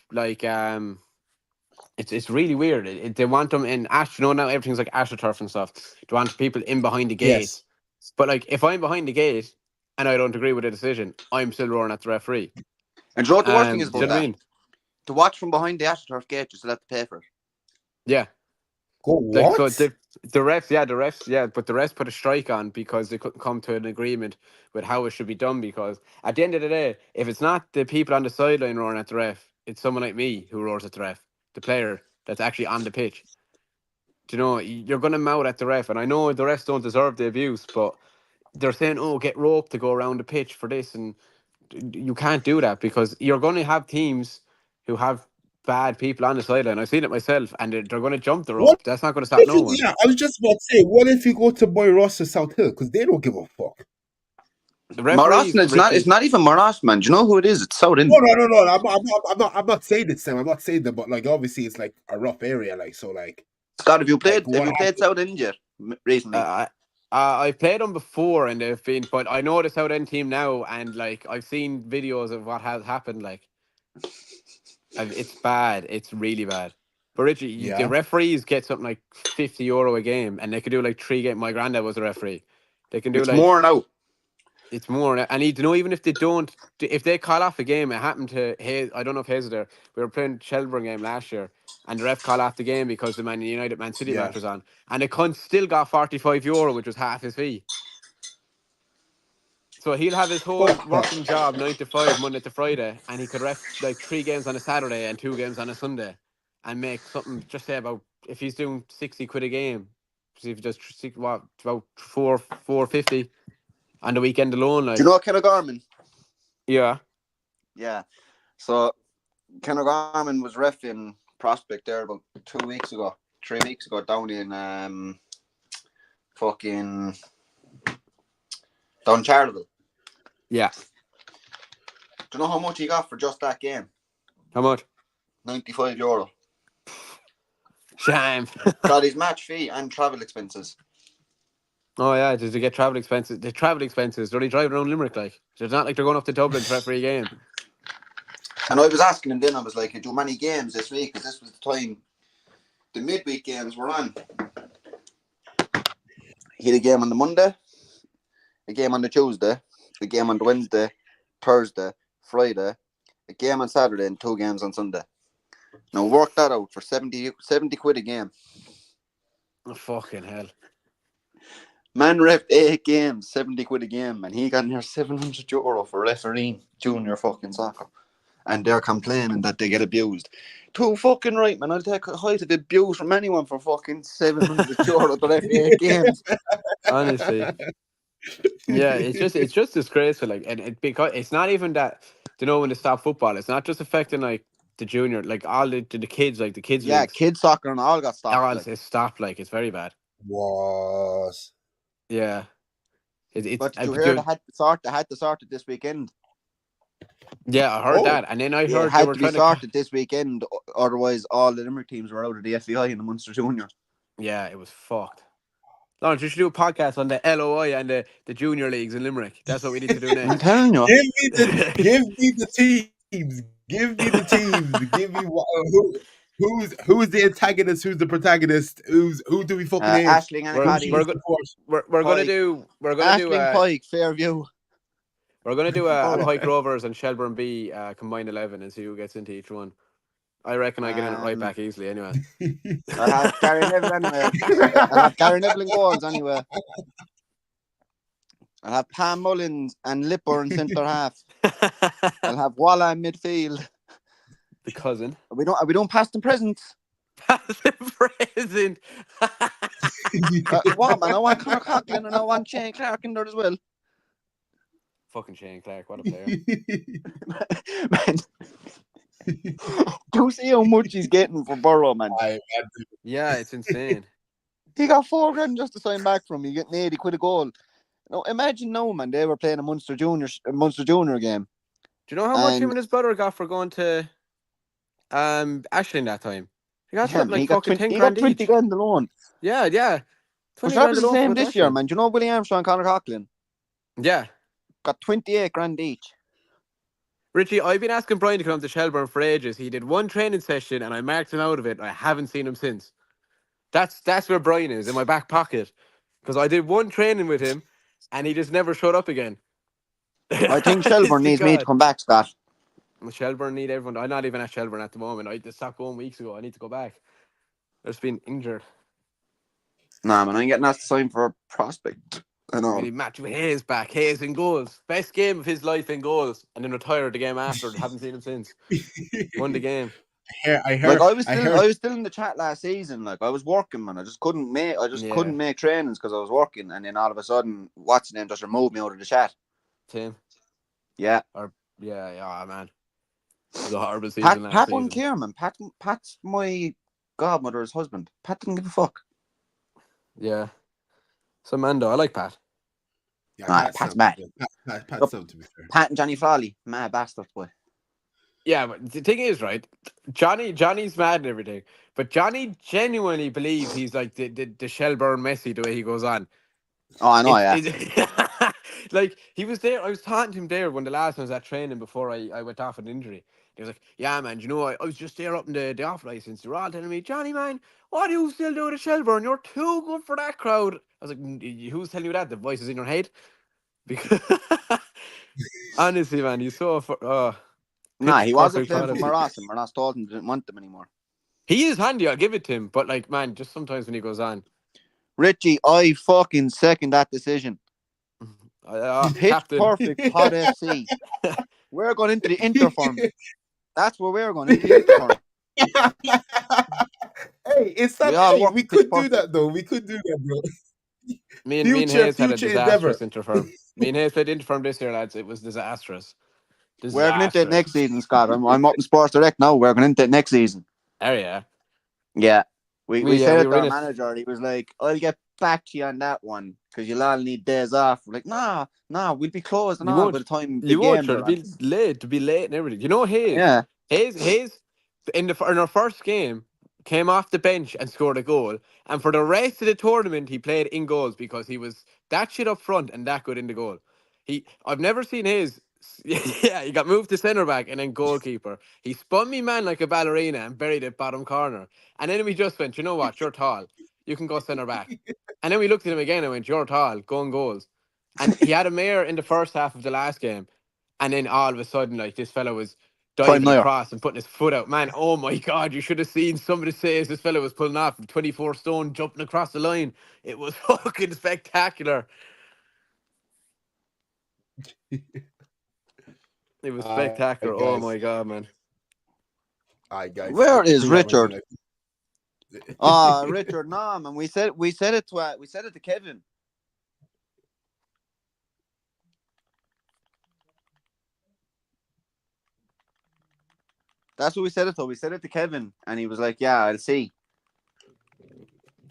it's really weird. They want them in now everything's like AstroTurf and stuff. They want people in behind the gates, but like if I'm behind the gate and I don't agree with the decision, I'm still roaring at the referee. And you know what the worst thing is about you know that? what I mean? To watch from behind the AstroTurf gate, you still have to pay for it. Yeah. What? Like, so the refs, but the refs put a strike on because they couldn't come to an agreement with how it should be done. Because at the end of the day, if it's not the people on the sideline roaring at the ref, it's someone like me who roars at the ref, the player that's actually on the pitch. Do you know, you're going to mouth at the ref, and I know the refs don't deserve the abuse, but they're saying, "Oh, get roped to go around the pitch for this," and you can't do that because you're going to have teams who have bad people on the sideline. I've seen it myself, and they're going to jump the rope. What That's not going to stop no one. Yeah, I was just about to say, what if you go to Boy Ross or South Hill? Because they don't give a fuck. The referees, it's not even Morass, man. Do you know who it is? It's South End. No. I'm not saying it's them. I'm not saying them, but like obviously it's like a rough area, like so, like. Scott, have you played South End yet recently? I've played them before, and they've been, but I know the South End team now, and like I've seen videos of what has happened. Like, it's bad. It's really bad. But Richie, the referees get something like €50 a game, and they could do like 3 games. My granddad was a referee. They can do it's more now. It's more, and even if they don't, if they call off a game, it happened to Hayes. I don't know if Hayes is there. We were playing Shelburne game last year, and the ref called off the game because the Man City match was on, and the cunt still got €45, which was half his fee. So he'll have his whole working job 9 to 5, Monday to Friday, and he could ref like 3 games on a Saturday and 2 games on a Sunday, and make something. Just say about if he's doing £60 a game, so if he does about 450 on the weekend alone. Like, do you know Kenna Garman? Yeah. Yeah. So Kenna Garman was ref in Prospect there about 2 weeks ago, 3 weeks ago, down in fucking down Charleville. Yeah. Do you know how much he got for just that game? How much? €95. Shame. Got his match fee and travel expenses. Oh yeah, did they get travel expenses? The travel expenses, they're only driving around Limerick, like. So it's not like they're going up to Dublin to referee a game. And I was asking him then, I was like, "You do many games this week?" Because this was the time the midweek games were on. He had a game on the Monday, a game on the Tuesday, a game on the Wednesday, Thursday, Friday, a game on Saturday, and 2 games on Sunday. Now work that out for 70 quid a game. Oh, fucking hell. Man ref 8 games, 70 quid a game, and he got near €700 for refereeing junior fucking soccer. And they're complaining that they get abused. Too fucking right, man. I'll take a height of abuse from anyone for fucking €700 to ref 8 games. Honestly. Yeah, it's just disgraceful. Like, and it because it's not even that, you know, when they stop football, it's not just affecting like the junior, like all the kids, like the kids Yeah, leagues. kids soccer and all got stopped. All Like. it's stopped. Like, it's very bad. Was. Yeah. It's But did you hear they had to sort it this weekend? Yeah, I heard that, and then I Yeah, heard it had they were to be trying sorted this weekend. Otherwise, all the Limerick teams were out of the FEI and the Munster Junior. Yeah, it was fucked. Lawrence, you should do a podcast on the LOI and the junior leagues in Limerick. That's what we need to do I'm next. telling you. Give me the teams. Give me the teams. Give me who's the antagonist? Who's the protagonist? Who do we fucking hate? Aisling and Paddy. We're gonna do Aisling Pike, Fairview. We're gonna do a Pike Rovers and Shelburne B combined 11 and see who gets into each one. I reckon I get in it right back easily anyway. I'll have Gary Neville anyway. I'll have Gary Neville in goals anyway. I'll have Pam Mullins and Lipper in centre half. I'll have Walla in midfield. The cousin. Are we don't pass them presents. Pass them present. What man? I want Conor Coughlin and I want Shane Clark in there as well. Fucking Shane Clark, what a player. Man. Do you see how much he's getting for Burrow, man? Yeah, it's insane. He got $4,000 just to sign back from him. He getting 80 quid a goal. Now imagine man, they were playing a Munster Junior game. Do you know how much him and his brother got for going to Ashling that time? He got something like fucking 10 grand each. 20 grand alone. Yeah. But that was the same this year, man. Do you know Willie Armstrong and Conor Coughlin? Yeah. Got 28 grand each. Richie, I've been asking Brian to come to Shelburne for ages. He did one training session and I marked him out of it. I haven't seen him since. That's where Brian is, in my back pocket. Because I did one training with him and he just never showed up again. I think Shelburne needs me to come back, Scott. Shelburne need everyone. I'm not even at Shelburne at the moment. I just stopped going weeks ago. I need to go back. I've just been injured. Nah, man, I ain't getting asked to sign for a prospect. I know. Really match with Hayes back. Hayes in goals. Best game of his life in goals. And then retired the game after. Haven't seen him since. Won the game. I heard. Like I was still in the chat last season. Like I was working, man. I just couldn't make trainings because I was working. And then all of a sudden, what's his name just removed me out of the chat. Tim. Yeah. Yeah, man. It was a horrible season last Pat season. wouldn't care, man. Pat's my godmother's husband. Pat didn't give a fuck. Yeah. So Mando, I like Pat. Yeah, Pat's mad. Pat's to be fair. Pat and Johnny Frawley, mad bastards, boy. Yeah, but the thing is, right? Johnny's mad and everything, but Johnny genuinely believes he's like the Shelburne Messi the way he goes on. Oh, I know, Like, he was there. I was talking to him there when the last time I was at training before I went off an injury. He was like, yeah, man, you know, I was just there up in the off license. They were all telling me, Johnny, man, what do you still do at Shelburne? You're too good for that crowd. I was like, who's telling you that? The voice is in your head? Because honestly, man, he's so... he wasn't playing for Maras, and Maras told him didn't want them anymore. He is handy, I'll give it to him. But, like, man, just sometimes when he goes on... Richie, I fucking second that decision. Pitch perfect, hot FC. We're going into the Interform. That's where we're going, into the Interform. Hey, it's that. We could do that, though. We could do that, bro. Me and Hayes had a disastrous Interform. Me and Hayes played Interform this year, lads. It was disastrous. We're going into it next season, Scott. I'm up in Sports Direct now. We're going into it next season. Oh, yeah. Yeah. We said it to our manager. He was like, I'll get back to you on that one because you'll all need days off. We're like, nah, we'll be closed and all by the time the game. It'll be late and everything. You know, Hayes. Yeah. Hayes in our first game came off the bench and scored a goal, and for the rest of the tournament he played in goals because he was that shit up front and that good in the goal. I've never seen Hayes Yeah, he got moved to centre back and then goalkeeper. He spun me man like a ballerina and buried it bottom corner. And then we just went, you know what? You're tall. You can go centre back. And then we looked at him again and went, you're tall. Go on goals. And he had a mare in the first half of the last game. And then all of a sudden, like this fella was Prime diving Nair. across and putting his foot out. Man, oh my God, you should have seen some of the saves this fella was pulling off from 24 stone jumping across the line. It was fucking spectacular. It was spectacular. Oh my God, man. Hi guys. Where is Pretty much Richard? Richard, no, man. We said it to Kevin. That's what we said it to. We said it to Kevin, and he was like, "Yeah, I'll see."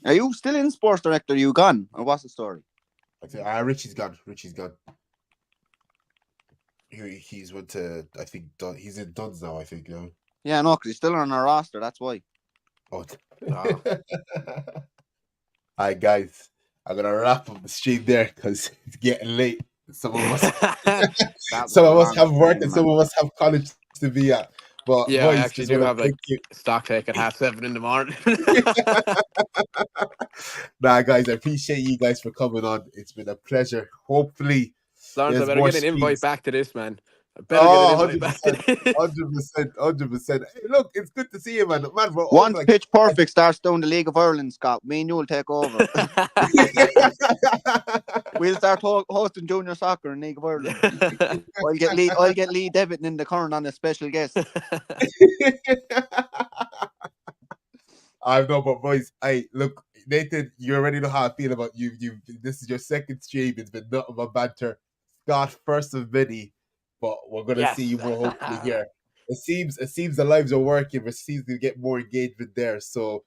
Are you still in sports director? Are you gone, or what's the story? Richie's gone. Richie's gone. He's went to, I think, he's in Duns now, I think, yeah. Yeah, no, because he's still on our roster. That's why. Oh. Oh. Alright, guys. I'm gonna wrap up the stream there because it's getting late. Some of us have work and some of us have college to be at. But Yeah, boys, I actually do have like stock take at 7:30 in the morning. Nah, guys, I appreciate you guys for coming on. It's been a pleasure. Hopefully, Lawrence, I there's better more get an invite streams. back to this, man. I better get an invite back to 100%, this. 100%. Hey, look, it's good to see you, man. Man, we're all Once like, Pitch Perfect starts down the League of Ireland, Scott, me and you will take over. We'll start hosting junior soccer in League of Ireland. I'll get Lee Devitt in the corner on a special guest. I know, but boys, look, Nathan, you already know how I feel about you. This is your second stream. It's been nothing but banter. Scott, first of many, but we're gonna Yes. see you more hopefully here. It seems the lives are working. It seems to get more engagement there. So,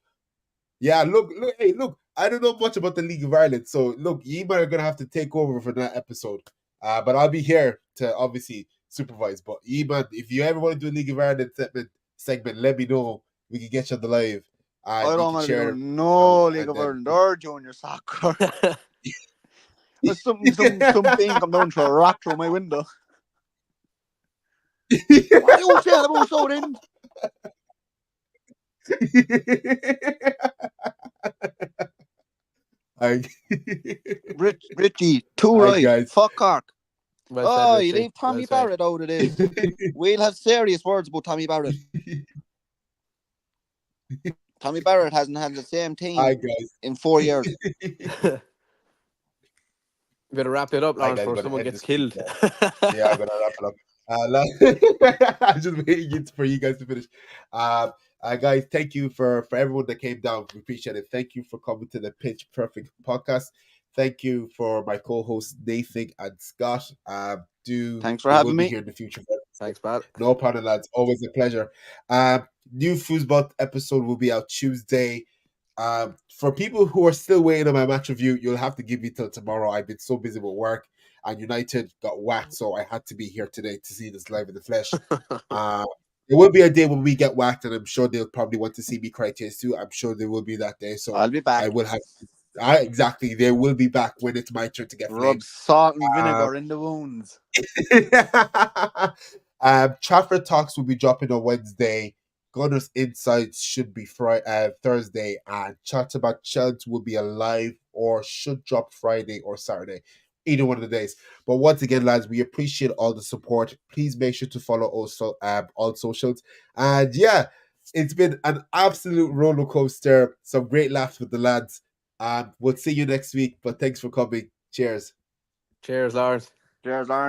yeah, look, hey, look. I don't know much about the League of Ireland, so look, you might are gonna have to take over for that episode. But I'll be here to obviously supervise. But Eman, if you ever want to do a League of Ireland segment, let me know. We can get you on the live. I don't want to do no League of Ireland or junior soccer. There's some thing come down to a rock through my window. What are you saying about Southend? Richie, too right. Guys. Fuck Cork. Well said, you leave Tommy Barrett out of this. We'll have serious words about Tommy Barrett. Tommy Barrett hasn't had the same team in 4 years. You better wrap it up, Lawrence, before someone gets killed. Yeah, I'm gonna wrap it up. I'm just waiting for you guys to finish. Guys, thank you for everyone that came down. We appreciate it. Thank you for coming to the Pitch Perfect podcast. Thank you for my co-hosts Nathan and Scott. Thanks for having me here in the future. Thanks, Pat. No problem, lads. Always a pleasure. New foosball episode will be out Tuesday. For people who are still waiting on my match review, you'll have to give me till tomorrow. I've been so busy with work, and United got whacked, so I had to be here today to see this live in the flesh. There will be a day when we get whacked, and I'm sure they'll probably want to see me cry tears too. I'm sure there will be that day. So I'll be back. I will have. Exactly. They will be back when it's my turn to get rub salt and vinegar in the wounds. Trafford Talks will be dropping on Wednesday. Gunners Insights should be Thursday, and Chat About Chelsea will be alive or should drop Friday or Saturday, either one of the days. But once again, lads, we appreciate all the support. Please make sure to follow also all socials. And yeah, it's been an absolute roller coaster. Some great laughs with the lads. We'll see you next week. But thanks for coming. Cheers. Cheers, Lawrence. Cheers, Lawrence.